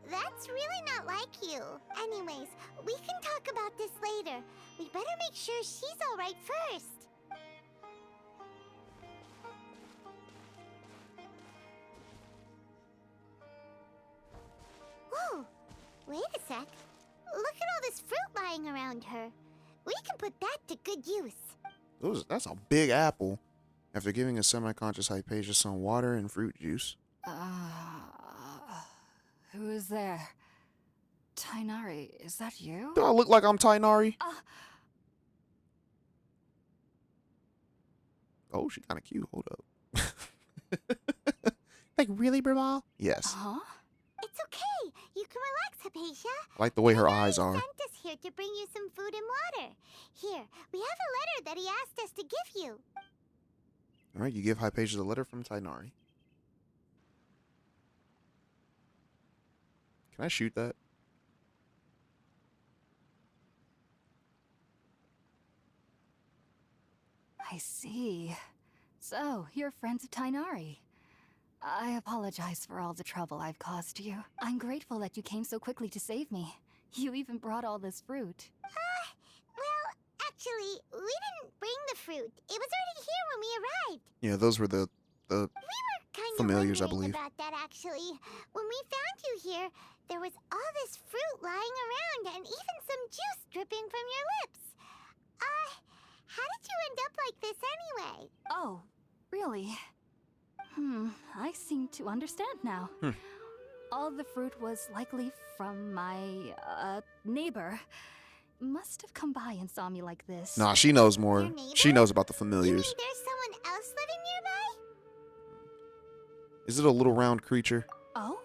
Speaker 2: That's really not like you. Anyways, we can talk about this later. We better make sure she's alright first. Whoa, wait a sec. Look at all this fruit lying around her. We can put that to good use.
Speaker 1: That's a big apple. After giving a semi-conscious Hypatia some water and fruit juice.
Speaker 9: Who is there? Tainari, is that you?
Speaker 1: Do I look like I'm Tainari? Oh, she kind of cute. Hold up. Like, really, Brumal? Yes.
Speaker 9: Huh?
Speaker 2: It's okay. You can relax, Hypatia.
Speaker 1: I like the way her eyes are.
Speaker 2: Sent us here to bring you some food and water. Here, we have a letter that he asked us to give you.
Speaker 1: All right, you give Hypatia the letter from Tainari. Can I shoot that?
Speaker 9: I see. So, you're friends of Tainari. I apologize for all the trouble I've caused you. I'm grateful that you came so quickly to save me. You even brought all this fruit.
Speaker 2: Well, actually, we didn't bring the fruit. It was already here when we arrived.
Speaker 1: Yeah, those were the
Speaker 2: We were kind
Speaker 1: familiars, I
Speaker 2: of wondering
Speaker 1: believe.
Speaker 2: about that, actually. When we found you here, there was all this fruit lying around and even some juice dripping from your lips. How did you end up like this anyway?
Speaker 9: Oh, really? I seem to understand now. All the fruit was likely from my, neighbor. Must have come by and saw me like this.
Speaker 1: Nah, she knows
Speaker 2: Your
Speaker 1: more.
Speaker 2: neighbor?
Speaker 1: She knows about the
Speaker 2: You mean
Speaker 1: familiars.
Speaker 2: there's someone else living nearby?
Speaker 1: Is it a little round creature?
Speaker 9: Oh?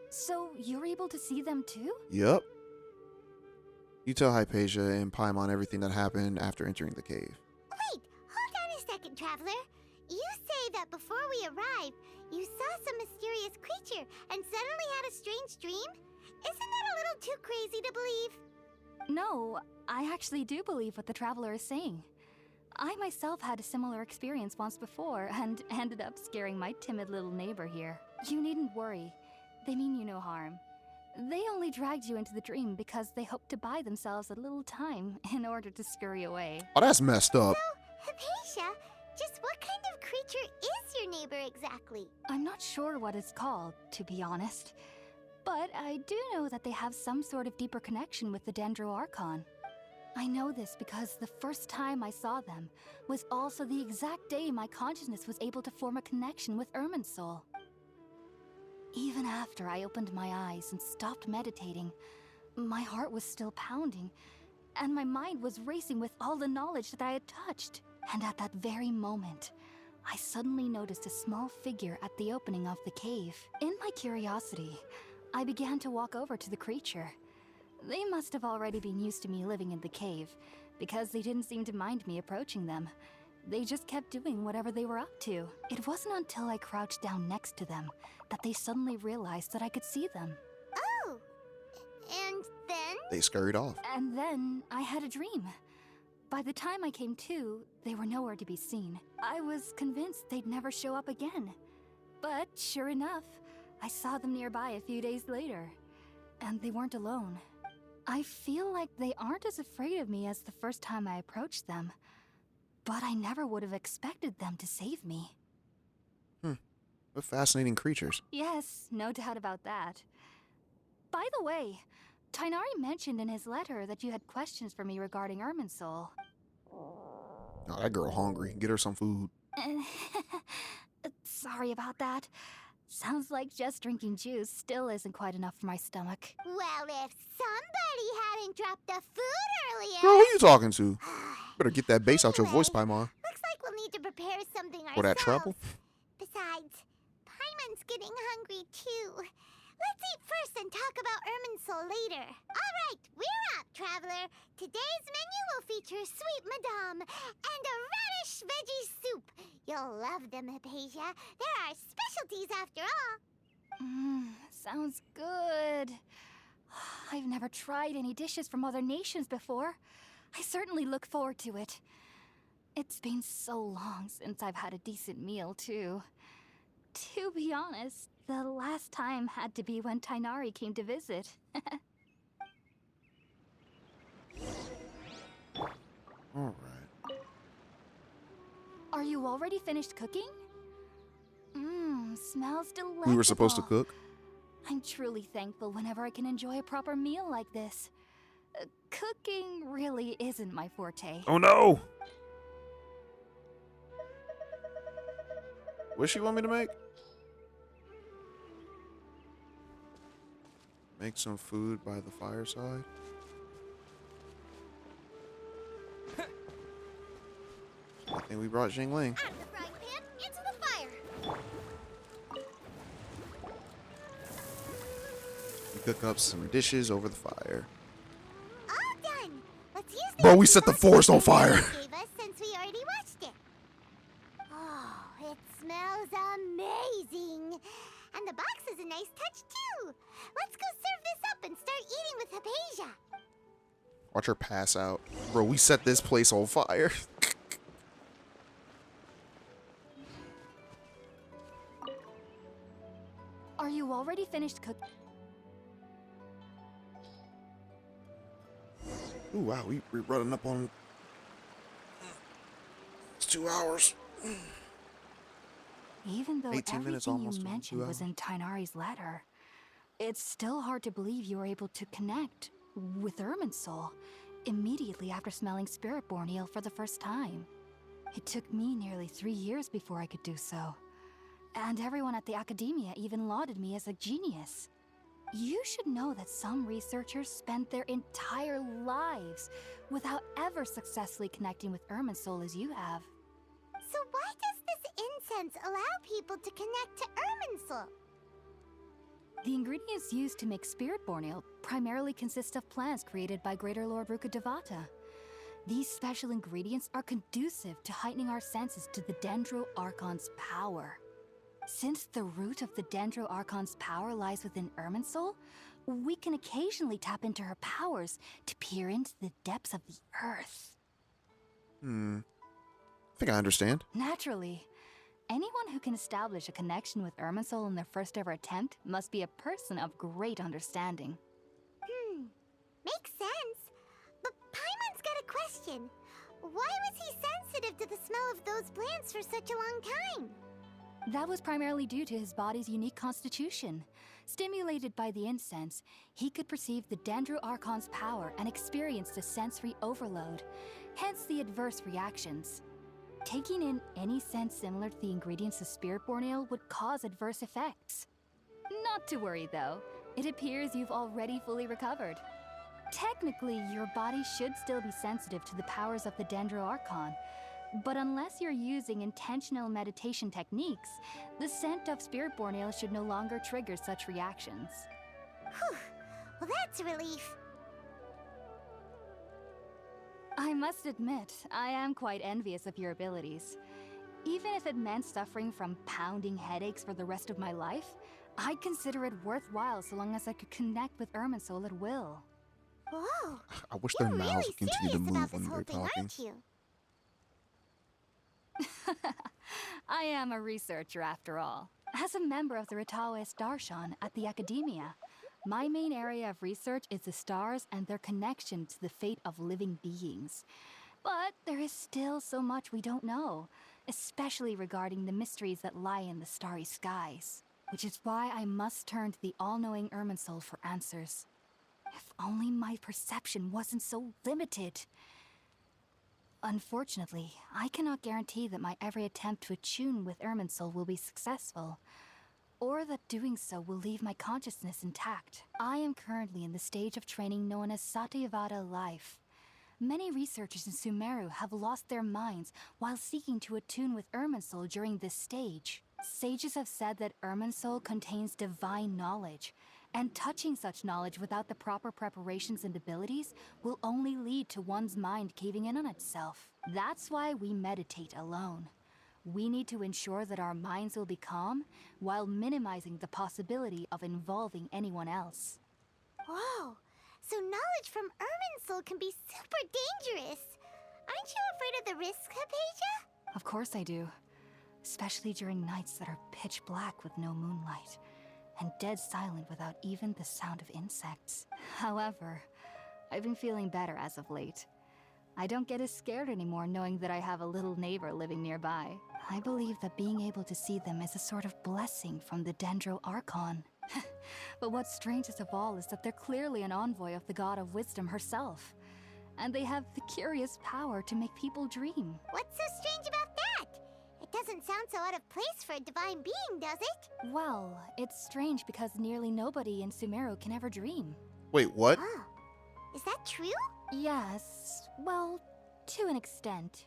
Speaker 9: So you're able to see them too?
Speaker 1: Yup. You tell Hypatia and Paimon everything that happened after entering the cave.
Speaker 2: Wait, hold on a second, Traveler. You say that before we arrived, you saw some mysterious creature and suddenly had a strange dream? Isn't that a little too crazy to believe?
Speaker 9: No, I actually do believe what the traveler is saying. I myself had a similar experience once before and ended up scaring my timid little neighbor here. You needn't worry. They mean you no harm. They only dragged you into the dream because they hoped to buy themselves a little time in order to scurry away.
Speaker 1: Oh, that's messed up.
Speaker 2: So, Hypatia, just what kind of creature is your neighbor exactly?
Speaker 9: I'm not sure what it's called, to be honest. But I do know that they have some sort of deeper connection with the Dendro Archon. I know this because the first time I saw them was also the exact day my consciousness was able to form a connection with Ermin's soul. Even after I opened my eyes and stopped meditating, my heart was still pounding, and my mind was racing with all the knowledge that I had touched. And at that very moment, I suddenly noticed a small figure at the opening of the cave. In my curiosity, I began to walk over to the creature. They must have already been used to me living in the cave, because they didn't seem to mind me approaching them. They just kept doing whatever they were up to. It wasn't until I crouched down next to them that they suddenly realized that I could see them.
Speaker 2: Oh, and then?
Speaker 1: They scurried off.
Speaker 9: And then I had a dream. By the time I came to, they were nowhere to be seen. I was convinced they'd never show up again. But sure enough, I saw them nearby a few days later. And they weren't alone. I feel like they aren't as afraid of me as the first time I approached them. But I never would have expected them to save me.
Speaker 1: What fascinating creatures.
Speaker 9: Yes, no doubt about that. By the way, Tighnari mentioned in his letter that you had questions for me regarding Irminsul.
Speaker 1: Oh, that girl hungry. Get her some food.
Speaker 9: Sorry about that. Sounds like just drinking juice still isn't quite enough for my stomach.
Speaker 2: Well, if somebody hadn't dropped the food earlier...
Speaker 1: Girl, who you talking to? Better get that bass out your voice, Paimon.
Speaker 2: Looks like we'll need to prepare something ourselves.
Speaker 1: Or that treble.
Speaker 2: Besides, Paimon's getting hungry too. Let's eat first and talk about Irminsul later. All right, we're up, traveler. Today's menu will feature sweet madame and a radish veggie soup. You'll love them, Hypatia. There are specialties after all.
Speaker 9: Sounds good. I've never tried any dishes from other nations before. I certainly look forward to it. It's been so long since I've had a decent meal, too. To be honest, the last time had to be when Tighnari came to visit.
Speaker 1: All right.
Speaker 9: Are you already finished cooking? Smells delightful.
Speaker 1: We were supposed to cook.
Speaker 9: I'm truly thankful whenever I can enjoy a proper meal like this. Cooking really isn't my forte.
Speaker 1: Oh no! What she want me to make? Make some food by the fireside. I think we brought Jingling.
Speaker 2: Out of the frying pan, into the fire.
Speaker 1: We cook up some dishes over the fire.
Speaker 2: All done. Let's use the
Speaker 1: Bro, we set the forest on fire.
Speaker 2: gave us since we already watched it. Oh, it smells amazing. And the box is a nice touch too. Let's go serve this up and start eating with Hypatia.
Speaker 1: Watch her pass out. Bro, we set this place on fire.
Speaker 9: Are you already finished cooking?
Speaker 1: Ooh, wow, we're running up on... It's 2 hours.
Speaker 9: Even though
Speaker 1: 18 minutes
Speaker 9: everything
Speaker 1: almost
Speaker 9: you
Speaker 1: on
Speaker 9: mentioned
Speaker 1: 2
Speaker 9: was
Speaker 1: hours.
Speaker 9: in Tighnari's letter, it's still hard to believe you were able to connect with Irminsul immediately after smelling Spiritborn eel for the first time. It took me nearly 3 years before I could do so. And everyone at the academia even lauded me as a genius. You should know that some researchers spent their entire lives without ever successfully connecting with Irminsul as you have.
Speaker 2: So why does this incense allow people to connect to Irminsul?
Speaker 9: The ingredients used to make Spiritborn ale primarily consist of plants created by Greater Lord Rukkhadevata. These special ingredients are conducive to heightening our senses to the Dendro Archon's power. Since the root of the Dendro Archon's power lies within Irminsul, we can occasionally tap into her powers to peer into the depths of the earth.
Speaker 1: I think I understand.
Speaker 9: Naturally, anyone who can establish a connection with Irminsul in their first ever attempt must be a person of great understanding.
Speaker 2: Makes sense. But Paimon's got a question. Why was he sensitive to the smell of those plants for such a long time?
Speaker 9: That was primarily due to his body's unique constitution. Stimulated by the incense, he could perceive the Dendro Archon's power and experienced a sensory overload, hence the adverse reactions. Taking in any scent similar to the ingredients of Spiritborn ale would cause adverse effects. Not to worry though, it appears you've already fully recovered. Technically, your body should still be sensitive to the powers of the Dendro Archon, but unless you're using intentional meditation techniques, the scent of Spiritborn ale should no longer trigger such reactions.
Speaker 2: Whew. Well, that's a relief.
Speaker 9: I must admit, I am quite envious of your abilities. Even if it meant suffering from pounding headaches for the rest of my life, I'd consider it worthwhile so long as I could connect with Irminsul at will.
Speaker 2: Whoa.
Speaker 1: I wish
Speaker 2: You're
Speaker 1: their mouths
Speaker 2: really
Speaker 1: would continue to
Speaker 2: serious
Speaker 1: move
Speaker 2: about
Speaker 1: when
Speaker 2: this
Speaker 1: they're
Speaker 2: whole thing,
Speaker 1: talking.
Speaker 2: aren't you?
Speaker 9: I am a researcher after all. As a member of the Ritaoist Darshan at the Academia, my main area of research is the stars and their connection to the fate of living beings. But there is still so much we don't know, especially regarding the mysteries that lie in the starry skies. Which is why I must turn to the all-knowing Irminsul for answers. If only my perception wasn't so limited. Unfortunately, I cannot guarantee that my every attempt to attune with Irminsul will be successful, or that doing so will leave my consciousness intact. I am currently in the stage of training known as Satyavada life. Many researchers in Sumeru have lost their minds while seeking to attune with Irminsul during this stage. Sages have said that Irminsul contains divine knowledge, and touching such knowledge without the proper preparations and abilities will only lead to one's mind caving in on itself. That's why we meditate alone. We need to ensure that our minds will be calm while minimizing the possibility of involving anyone else.
Speaker 2: Whoa. So knowledge from Irminsul can be super dangerous. Aren't you afraid of the risks, Hypatia?
Speaker 9: Of course I do. Especially during nights that are pitch black with no moonlight, and dead silent without even the sound of insects. However, I've been feeling better as of late. I don't get as scared anymore knowing that I have a little neighbor living nearby. I believe that being able to see them is a sort of blessing from the Dendro Archon. But what's strangest of all is that they're clearly an envoy of the God of Wisdom herself. And they have the curious power to make people dream.
Speaker 2: What's so strange about that? It doesn't sound so out of place for a divine being, does it?
Speaker 9: Well, it's strange because nearly nobody in Sumeru can ever dream.
Speaker 1: Wait, what?
Speaker 2: Oh. Is that true?
Speaker 9: Yes, well, to an extent.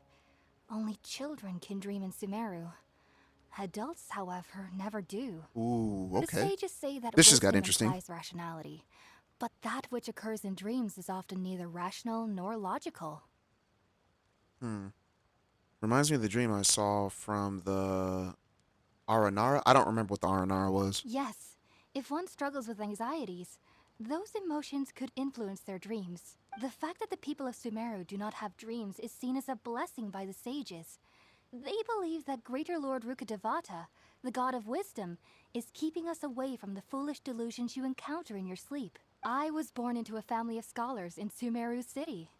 Speaker 9: Only children can dream in Sumeru. Adults, however, never do.
Speaker 1: Ooh, okay.
Speaker 9: The sages say that
Speaker 1: This just got
Speaker 9: wisdom
Speaker 1: interesting.
Speaker 9: implies rationality, but that which occurs in dreams is often neither rational nor logical.
Speaker 1: Reminds me of the dream I saw from the Aranara. I don't remember what the Aranara was.
Speaker 9: Yes, if one struggles with anxieties, those emotions could influence their dreams. The fact that the people of Sumeru do not have dreams is seen as a blessing by the sages. They believe that Greater Lord Rukadevata, the god of wisdom, is keeping us away from the foolish delusions you encounter in your sleep. I was born into a family of scholars in Sumeru City.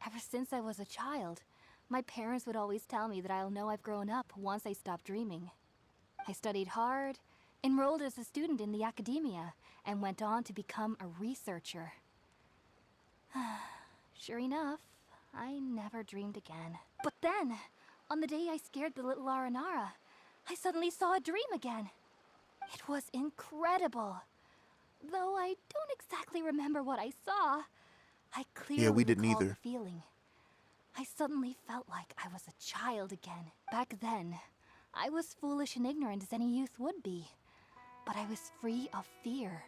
Speaker 9: Ever since I was a child, my parents would always tell me that I'll know I've grown up once I stop dreaming. I studied hard, enrolled as a student in the academia, and went on to become a researcher. Sure enough, I never dreamed again. But then, on the day I scared the little Aranara, I suddenly saw a dream again. It was incredible. Though I don't exactly remember what I saw, I clearly
Speaker 1: we didn't
Speaker 9: recall
Speaker 1: either.
Speaker 9: the feeling. I suddenly felt like I was a child again. Back then, I was foolish and ignorant as any youth would be. But I was free of fear.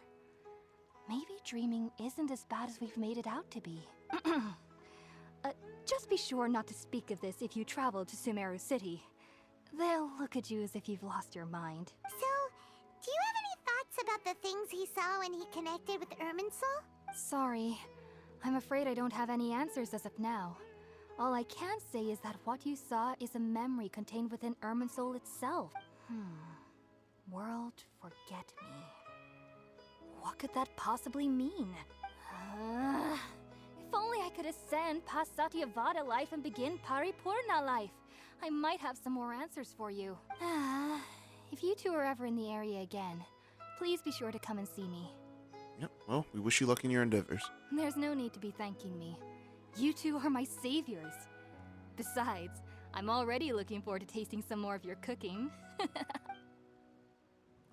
Speaker 9: Maybe dreaming isn't as bad as we've made it out to be. Just be sure not to speak of this if you travel to Sumeru City. They'll look at you as if you've lost your mind.
Speaker 2: So, do you have any thoughts about the things he saw when he connected with Irminsul?
Speaker 9: Sorry. I'm afraid I don't have any answers as of now. All I can say is that what you saw is a memory contained within Irminsul itself. World forget me. What could that possibly mean? If only I could ascend past Satyavada life and begin Paripurna life. I might have some more answers for you. If you two are ever in the area again, please be sure to come and see me.
Speaker 1: Yep, well, we wish you luck in your endeavors.
Speaker 9: There's no need to be thanking me. You two are my saviors. Besides, I'm already looking forward to tasting some more of your cooking.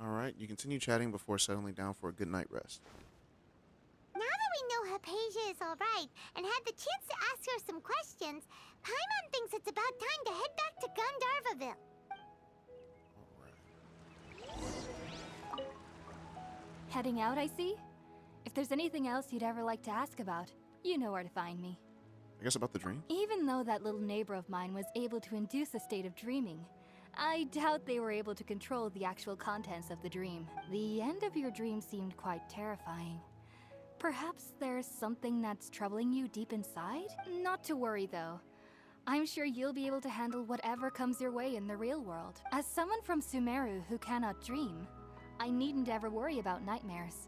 Speaker 1: Alright, you continue chatting before settling down for a good night rest.
Speaker 2: Now that we know Hypatia is alright and had the chance to ask her some questions, Paimon thinks it's about time to head back to Gandharva Ville.
Speaker 9: Heading out, I see? If there's anything else you'd ever like to ask about, you know where to find me.
Speaker 1: I guess about the dream?
Speaker 9: Even though that little neighbor of mine was able to induce a state of dreaming, I doubt they were able to control the actual contents of the dream. The end of your dream seemed quite terrifying. Perhaps there's something that's troubling you deep inside? Not to worry, though. I'm sure you'll be able to handle whatever comes your way in the real world. As someone from Sumeru who cannot dream, I needn't ever worry about nightmares.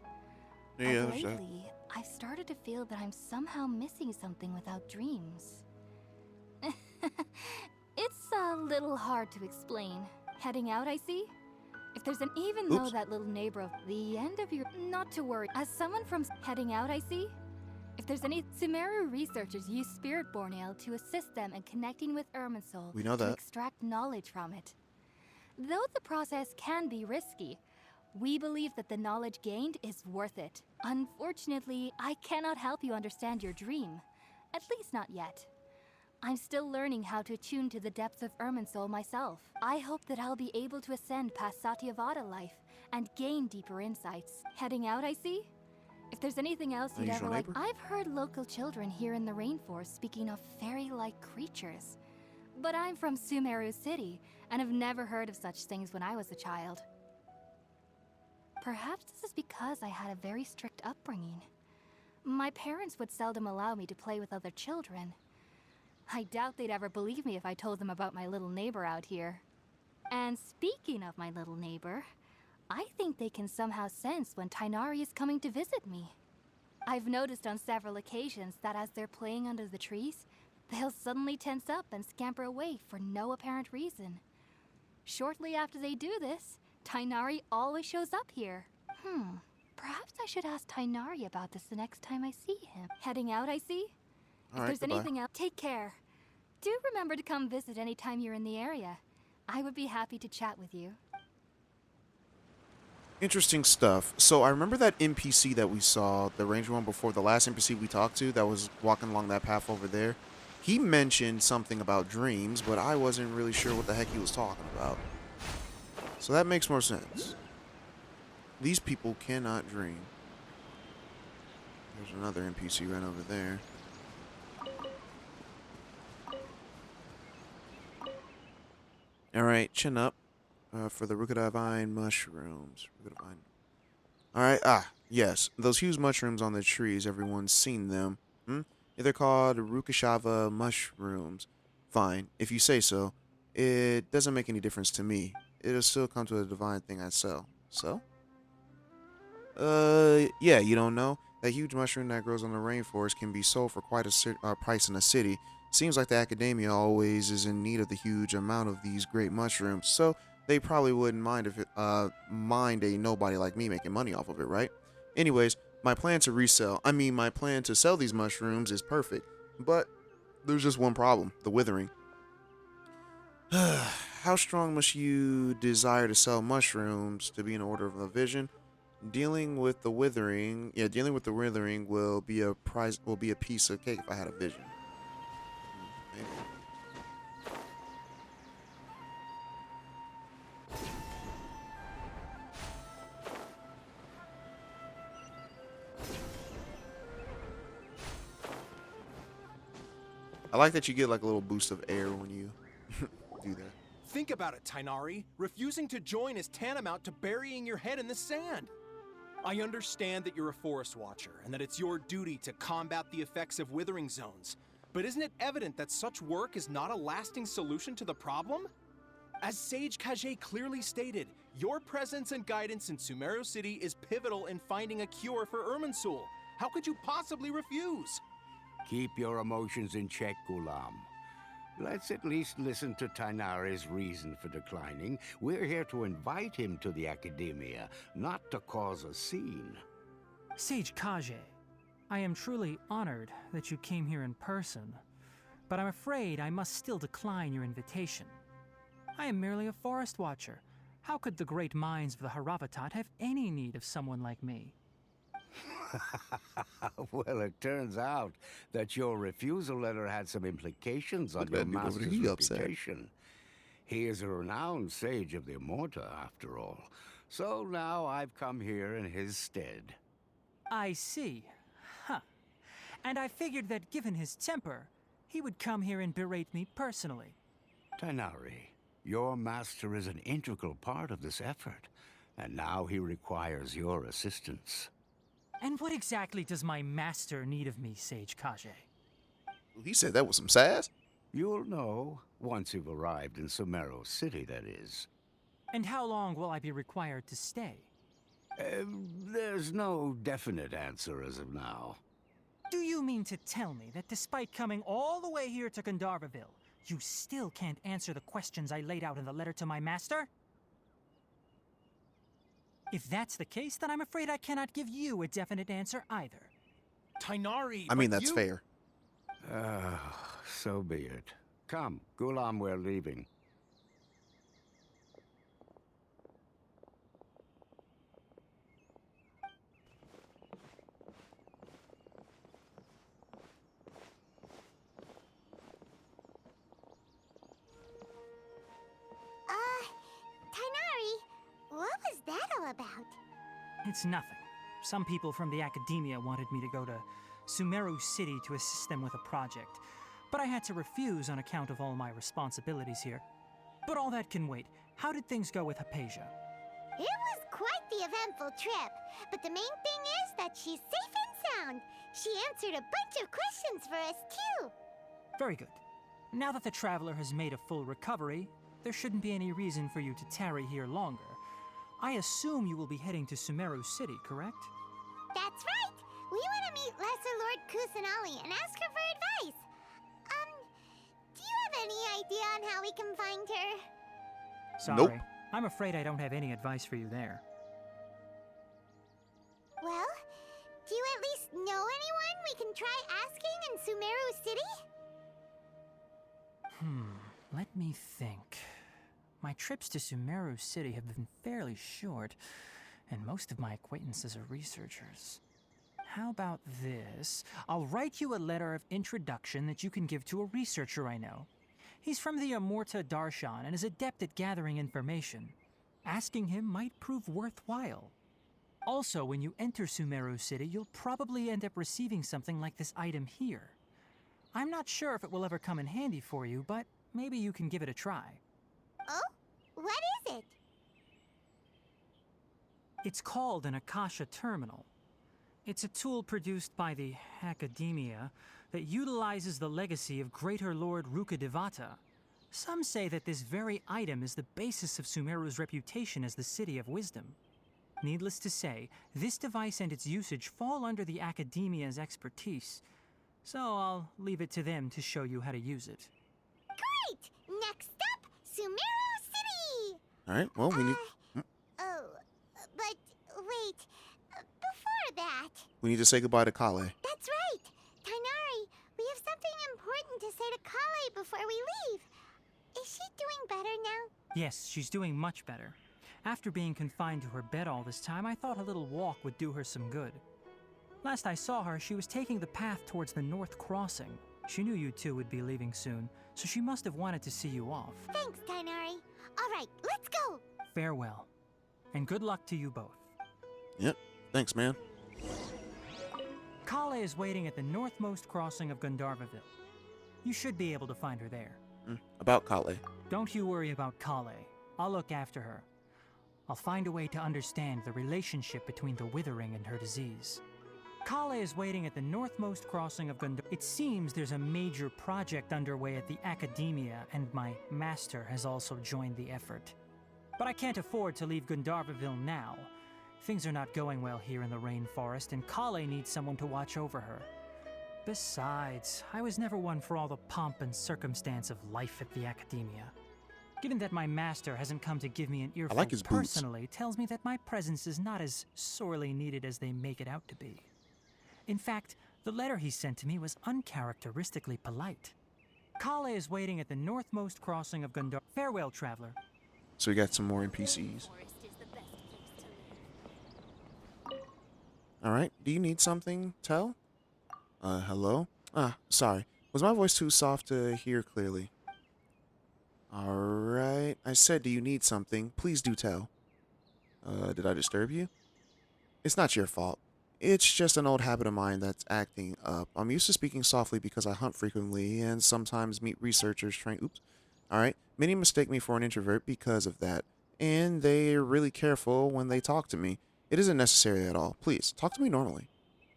Speaker 1: Yeah,
Speaker 9: But lately, I've started to feel that I'm somehow missing something without dreams. It's a little hard to explain. Heading out, I see? If there's an even though that little neighbor of the end of your... Not to worry. As someone from heading out, I see? If there's any... Sumeru researchers use Spiritborn Ale to assist them in connecting with Irminsul
Speaker 1: We know
Speaker 9: to
Speaker 1: that.
Speaker 9: extract knowledge from it. Though the process can be risky, we believe that the knowledge gained is worth it. Unfortunately, I cannot help you understand your dream. At least not yet. I'm still learning how to attune to the depths of Irminsul myself. I hope that I'll be able to ascend past Satyavada life and gain deeper insights. Heading out, I see? If there's anything else you'd ever like... I've heard local children here in the rainforest speaking of fairy-like creatures. But I'm from Sumeru City, and have never heard of such things when I was a child. Perhaps this is because I had a very strict upbringing. My parents would seldom allow me to play with other children. I doubt they'd ever believe me if I told them about my little neighbor out here. And speaking of my little neighbor, I think they can somehow sense when Tighnari is coming to visit me. I've noticed on several occasions that as they're playing under the trees, they'll suddenly tense up and scamper away for no apparent reason. Shortly after they do this, Tighnari always shows up here. Perhaps I should ask Tighnari about this the next time I see him. Heading out, I see? If there's anything else, take care. Do remember to come visit anytime you're in the area. I would be happy to chat with you.
Speaker 1: Interesting stuff. So I remember that NPC that we saw, the ranger one before, the last NPC we talked to that was walking along that path over there. He mentioned something about dreams, but I wasn't really sure what the heck he was talking about. So that makes more sense. These people cannot dream. There's another NPC right over there. Alright, chin up for the Rukadavine mushrooms. Alright, yes. Those huge mushrooms on the trees, everyone's seen them. They're called Rukashava mushrooms. Fine, if you say so. It doesn't make any difference to me. It'll still come to a divine thing I sell. So? Yeah, you don't know? That huge mushroom that grows on the rainforest can be sold for quite a price in a city. Seems like the academia always is in need of the huge amount of these great mushrooms, so they probably wouldn't mind if mind a nobody like me making money off of it, right? Anyways, my plan to sell these mushrooms is perfect, but there's just one problem: the withering. How strong must you desire to sell mushrooms to be in order of a vision? Dealing with the withering will be a piece of cake if I had a vision. Maybe. I like that you get like a little boost of air when you do that.
Speaker 5: Think about it, Tighnari. Refusing to join is tantamount to burying your head in the sand. I understand that you're a forest watcher and that it's your duty to combat the effects of withering zones. But isn't it evident that such work is not a lasting solution to the problem? As Sage Kage clearly stated, your presence and guidance in Sumeru City is pivotal in finding a cure for Irminsul. How could you possibly refuse?
Speaker 10: Keep your emotions in check, Ghulam. Let's at least listen to Tighnari's reason for declining. We're here to invite him to the Academia, not to cause a scene.
Speaker 3: Sage Kage, I am truly honored that you came here in person, but I'm afraid I must still decline your invitation. I am merely a forest watcher. How could the great minds of the Haravatat have any need of someone like me?
Speaker 10: Well, it turns out that your refusal letter had some implications on your master's reputation. He is a renowned sage of the Immorta, after all. So now I've come here in his stead.
Speaker 3: I see. Huh. And I figured that given his temper, he would come here and berate me personally.
Speaker 10: Tighnari, your master is an integral part of this effort, and now he requires your assistance.
Speaker 3: And what exactly does my master need of me, Sage Kalei?
Speaker 1: He said that was some sass.
Speaker 10: You'll know once you've arrived in Sumeru City, that is.
Speaker 3: And how long will I be required to stay?
Speaker 10: There's no definite answer as of now.
Speaker 3: Do you mean to tell me that despite coming all the way here to Gandhave, you still can't answer the questions I laid out in the letter to my master? If that's the case, then I'm afraid I cannot give you a definite answer either.
Speaker 5: Tighnari,
Speaker 1: I mean,
Speaker 5: but
Speaker 1: that's
Speaker 5: you...
Speaker 1: fair.
Speaker 10: So be it. Come, Gulam, we're leaving.
Speaker 2: Tighnari, what was that all about?
Speaker 3: It's nothing. Some people from the academia wanted me to go to Sumeru City to assist them with a project, but I had to refuse on account of all my responsibilities here. But all that can wait. How did things go with Hypatia?
Speaker 2: It was quite the eventful trip, but the main thing is that she's safe and sound. She answered a bunch of questions for us, too.
Speaker 3: Very good. Now that the traveler has made a full recovery, there shouldn't be any reason for you to tarry here longer. I assume you will be heading to Sumeru City, correct?
Speaker 2: That's right. We want to meet Lesser Lord Kusanali and ask her for advice. Do you have any idea on how we can find her?
Speaker 3: Sorry.
Speaker 1: Nope.
Speaker 3: I'm afraid I don't have any advice for you there.
Speaker 2: Well, do you at least know anyone we can try asking in Sumeru City?
Speaker 3: Let me think. My trips to Sumeru City have been fairly short, and most of my acquaintances are researchers. How about this? I'll write you a letter of introduction that you can give to a researcher I know. He's from the Amorta Darshan and is adept at gathering information. Asking him might prove worthwhile. Also, when you enter Sumeru City, you'll probably end up receiving something like this item here. I'm not sure if it will ever come in handy for you, but maybe you can give it a try.
Speaker 2: Oh? What is it?
Speaker 3: It's called an Akasha Terminal. It's a tool produced by the Academia that utilizes the legacy of Greater Lord Rukkhadevata. Some say that this very item is the basis of Sumeru's reputation as the City of Wisdom. Needless to say, this device and its usage fall under the Academia's expertise, so I'll leave it to them to show you how to use it.
Speaker 2: Great! Next up, Sumeru City!
Speaker 1: All right, well, we need...
Speaker 2: But wait, before that...
Speaker 1: We need to say goodbye to Kalei.
Speaker 2: That's right! Tighnari, we have something important to say to Kalei before we leave. Is she doing better now?
Speaker 3: Yes, she's doing much better. After being confined to her bed all this time, I thought a little walk would do her some good. Last I saw her, she was taking the path towards the North Crossing. She knew you two would be leaving soon, so she must have wanted to see you off.
Speaker 2: Thanks, Tighnari. All right, let's go!
Speaker 3: Farewell. And good luck to you both.
Speaker 1: Yep, thanks, man.
Speaker 3: Kalei is waiting at the northmost crossing of Gandhave. You should be able to find her there.
Speaker 1: About Kalei.
Speaker 3: Don't you worry about Kalei. I'll look after her. I'll find a way to understand the relationship between the Withering and her disease. Kalei is waiting at the northmost crossing of Gandhave. It seems there's a major project underway at the Academia, and my master has also joined the effort. But I can't afford to leave Gandharville now. Things are not going well here in the rainforest, and Kalei needs someone to watch over her. Besides, I was never one for all the pomp and circumstance of life at the Academia. Given that my master hasn't come to give me an earful
Speaker 1: his boots.
Speaker 3: personally, tells me that my presence is not as sorely needed as they make it out to be. In fact, the letter he sent to me was uncharacteristically polite. Kalei is waiting at the northmost crossing of Gandhar. Farewell, traveler.
Speaker 1: So we got some more NPCs. All right, do you need something, Tell? Hello? Sorry. Was my voice too soft to hear clearly? All right. I said, do you need something? Please do tell. Did I disturb you? It's not your fault. It's just an old habit of mine that's acting up. I'm used to speaking softly because I hunt frequently and sometimes meet researchers trying... Oops. Alright. Many mistake me for an introvert because of that. And they're really careful when they talk to me. It isn't necessary at all. Please, talk to me normally.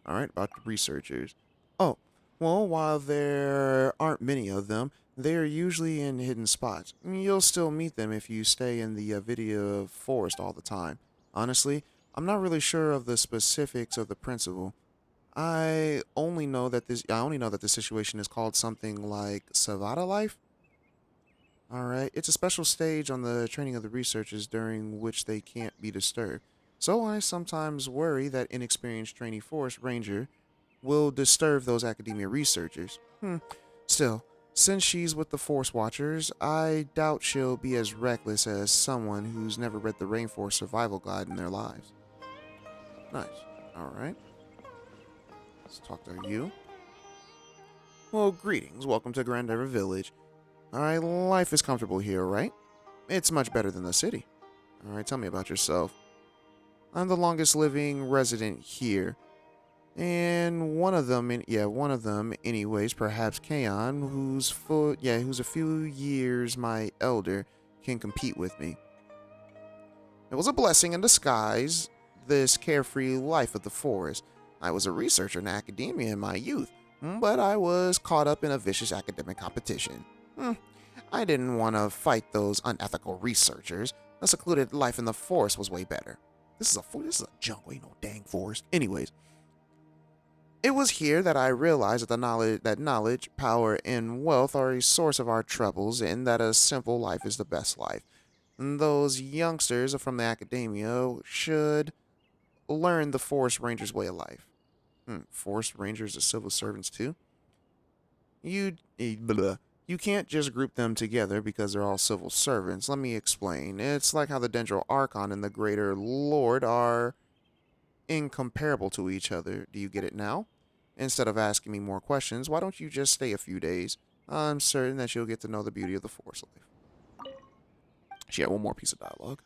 Speaker 1: All right, about the researchers. Oh, well, while there aren't many of them, they're usually in hidden spots. You'll still meet them if you stay in the video forest all the time. Honestly, I'm not really sure of the specifics of the principle. I only know that this situation is called something like Savata life. All right, it's a special stage on the training of the researchers during which they can't be disturbed. So I sometimes worry that inexperienced trainee forest ranger will disturb those academia researchers. Still, since she's with the Force Watchers, I doubt she'll be as reckless as someone who's never read the Rainforest Survival Guide in their lives. Nice. Alright. Let's talk to you. Well, greetings. Welcome to Gandhave Village. Alright, life is comfortable here, right? It's much better than the city. Alright, tell me about yourself. I'm the longest living resident here. And one of them, anyways, perhaps Kaon, who's a few years my elder, can compete with me. It was a blessing in disguise, this carefree life of the forest. I was a researcher in academia in my youth, but I was caught up in a vicious academic competition. I didn't want to fight those unethical researchers. A secluded life in the forest was way better. This is a jungle, ain't no dang forest. Anyways. It was here that I realized that knowledge, power, and wealth are a source of our troubles, and that a simple life is the best life. And those youngsters from the academia should learn the Forest Rangers' way of life. Forest Rangers are civil servants too? You can't just group them together because they're all civil servants. Let me explain. It's like how the Dendro Archon and the Greater Lord are incomparable to each other. Do you get it now? Instead of asking me more questions, why don't you just stay a few days? I'm certain that you'll get to know the beauty of the forest life. She had one more piece of dialogue.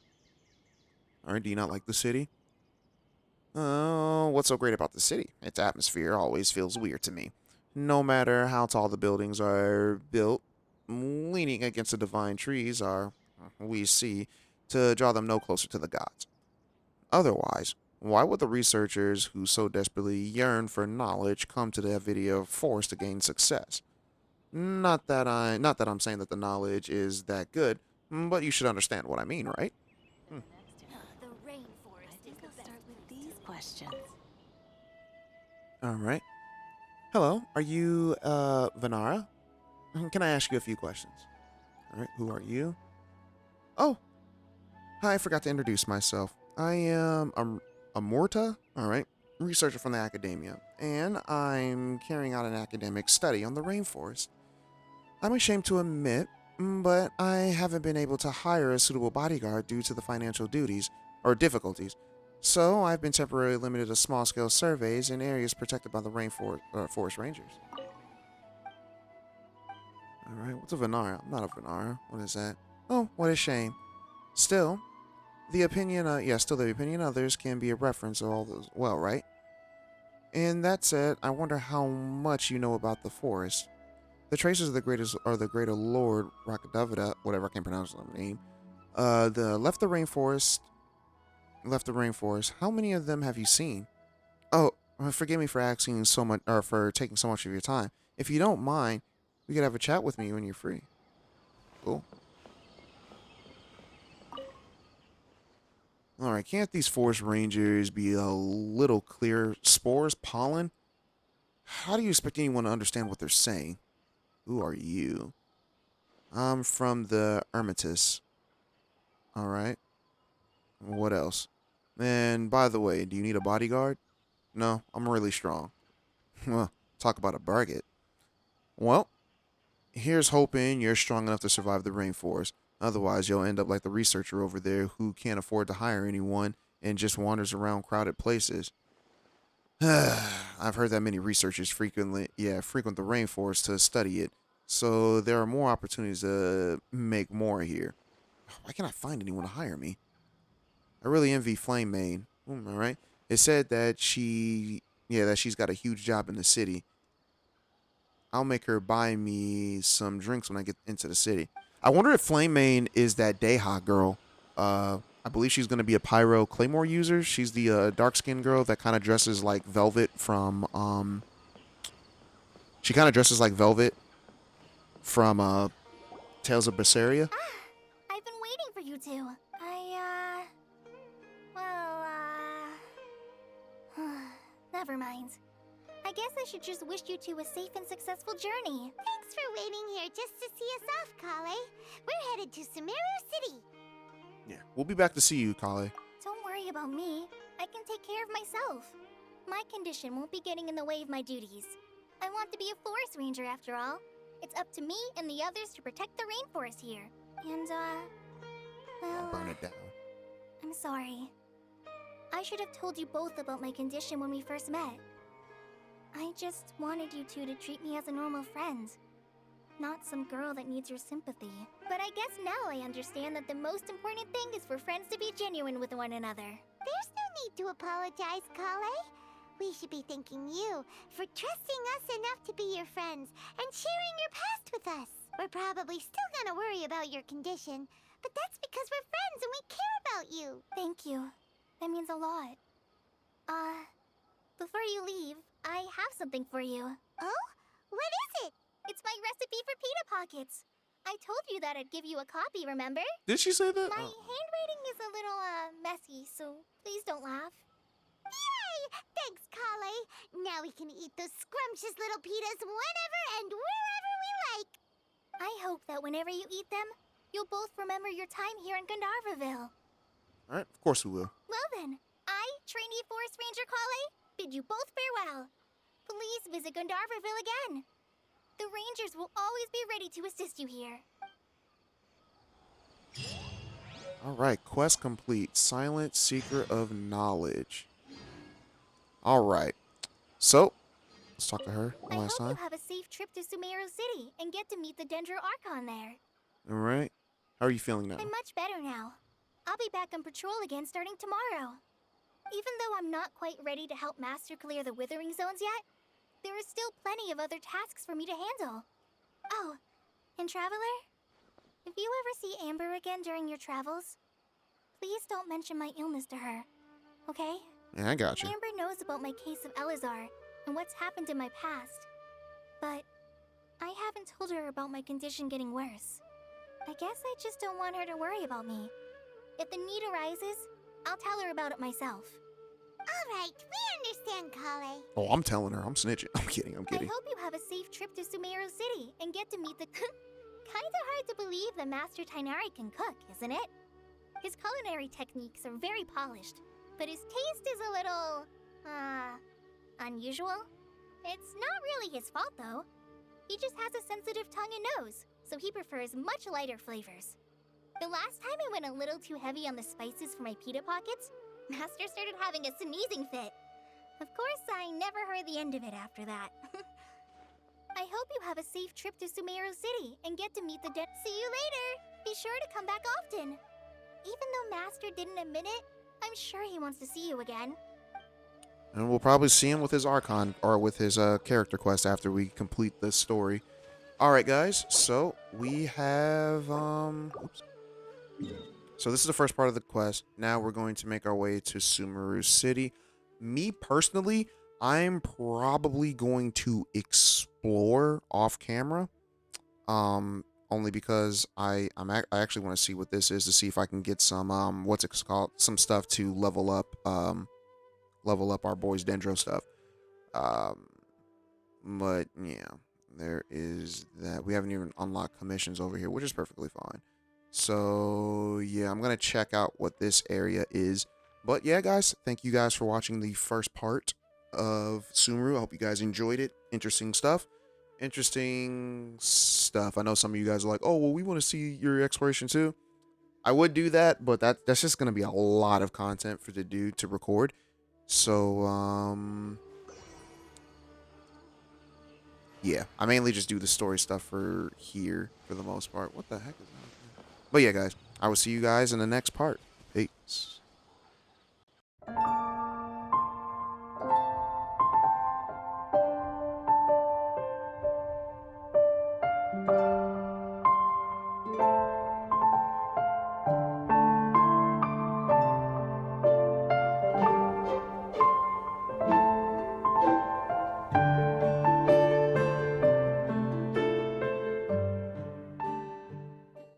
Speaker 1: Alright, do you not like the city? Oh, what's so great about the city? Its atmosphere always feels weird to me. No matter how tall the buildings are built, leaning against the divine trees we see, to draw them no closer to the gods. Otherwise, why would the researchers who so desperately yearn for knowledge come to the video forest to gain success? Not that I'm saying that the knowledge is that good, but you should understand what I mean, right?
Speaker 2: The rainforest is the best.
Speaker 8: Start with these questions.
Speaker 1: All right. Hello, are you Vanara? Can I ask you a few questions? All right, who are you? Oh, hi, I forgot to introduce myself. I am Amorta, alright, researcher from the academia, and I'm carrying out an academic study on the rainforest. I'm ashamed to admit, but I haven't been able to hire a suitable bodyguard due to the financial difficulties. So I've been temporarily limited to small-scale surveys in areas protected by the forest rangers. Alright, what's a Vanara? I'm not a Vanara. What is that? Oh, what a shame. Still, the opinion of others can be a reference to all those, well, right? And that said, I wonder how much you know about the forest. The traces of the greater Lord Rakadavada, whatever, I can't pronounce the name. Left the rainforest. How many of them have you seen? Oh, forgive me for asking so much, or for taking so much of your time. If you don't mind, we could have a chat with me when you're free. Cool. Alright, can't these forest rangers be a little clear? Spores, pollen? How do you expect anyone to understand what they're saying? Who are you? I'm from the Ermitus. Alright. What else? And by the way, do you need a bodyguard? No, I'm really strong. Well, talk about a bargain. Well, here's hoping you're strong enough to survive the rainforest. Otherwise, you'll end up like the researcher over there who can't afford to hire anyone and just wanders around crowded places. I've heard that many researchers frequent the rainforest to study it, so there are more opportunities to make more here. Why can't I find anyone to hire me? I really envy Flame Mane. All right. It said that she's got a huge job in the city. I'll make her buy me some drinks when I get into the city. I wonder if Flame Mane is that Deha girl. I I believe she's going to be a Pyro Claymore user. She's the dark-skinned girl that kind of dresses like Velvet from, she kind of dresses like Velvet from, Tales of Berseria.
Speaker 2: I've been waiting for you two. Never mind. I guess I should just wish you two a safe and successful journey. Thanks for waiting here just to see us off, Kalei. We're headed to Sumeru City.
Speaker 1: Yeah, we'll be back to see you, Kalei.
Speaker 2: Don't worry about me. I can take care of myself. My condition won't be getting in the way of my duties. I want to be a forest ranger after all. It's up to me and the others to protect the rainforest here. And,
Speaker 1: I'll burn it down.
Speaker 2: I'm sorry. I should have told you both about my condition when we first met. I just wanted you two to treat me as a normal friend. Not some girl that needs your sympathy. But I guess now I understand that the most important thing is for friends to be genuine with one another. There's no need to apologize, Kalei. We should be thanking you for trusting us enough to be your friends and sharing your past with us. We're probably still gonna worry about your condition, but that's because we're friends and we care about you. Thank you. That means a lot. Before you leave, I have something for you. Oh? What is it? It's my recipe for pita pockets. I told you that I'd give you a copy, remember?
Speaker 1: Did she say that?
Speaker 2: My handwriting is a little, messy, so please don't laugh. Yay! Thanks, Kalei. Now we can eat those scrumptious little pitas whenever and wherever we like. I hope that whenever you eat them, you'll both remember your time here in Gandharville.
Speaker 1: All right, of course we will.
Speaker 2: Well then, I, trainee Forest Ranger Kalei, bid you both farewell. Please visit Gandharville again. The Rangers will always be ready to assist you here.
Speaker 1: All right, quest complete. Silent Seeker of Knowledge. All right. So, let's talk to her one last
Speaker 2: I hope
Speaker 1: time.
Speaker 2: you have a safe trip to Sumeru City and get to meet the Dendro Archon there.
Speaker 1: All right. How are you feeling now?
Speaker 2: I'm much better now. I'll be back on patrol again starting tomorrow. Even though I'm not quite ready to help Master clear the Withering Zones yet, there is still plenty of other tasks for me to handle. Oh, and Traveler, if you ever see Amber again during your travels, please don't mention my illness to her, okay?
Speaker 1: Yeah, I got you.
Speaker 2: Amber knows about my case of Elazar and what's happened in my past, but I haven't told her about my condition getting worse. I guess I just don't want her to worry about me. If the need arises, I'll tell her about it myself. All right, we understand, Kalei.
Speaker 1: Oh, I'm telling her. I'm snitching. I'm kidding. I'm kidding.
Speaker 2: I hope you have a safe trip to Sumeru City and get to meet the... Kinda hard to believe that Master Tighnari can cook, isn't it? His culinary techniques are very polished, but his taste is a little... unusual. It's not really his fault, though. He just has a sensitive tongue and nose, so he prefers much lighter flavors. The last time I went a little too heavy on the spices for my pita pockets, Master started having a sneezing fit. Of course, I never heard the end of it after that. I hope you have a safe trip to Sumeru City and get to meet the dead. See you later! Be sure to come back often. Even though Master didn't admit it, I'm sure he wants to see you again.
Speaker 1: And we'll probably see him with his Archon, or with his character quest after we complete this story. Alright, guys. So, we have, oops. So this is the first part of the quest. Now we're going to make our way to Sumeru City. Me, personally, I'm probably going to explore off camera. Only because I actually want to see what this is, to see if I can get some, what's it called? Some stuff to level up our boys Dendro stuff. But yeah, there is that. We haven't even unlocked commissions over here, which is perfectly fine. So yeah, I'm gonna check out what this area is. But yeah, guys, thank you guys for watching the first part of Sumeru. I hope you guys enjoyed it. Interesting stuff. I know some of you guys are like, oh, well, we want to see your exploration too. I would do that, but that's just gonna be a lot of content to record. So yeah, I mainly just do the story stuff for here for the most part. What the heck is that? But yeah, guys, I will see you guys in the next part. Peace.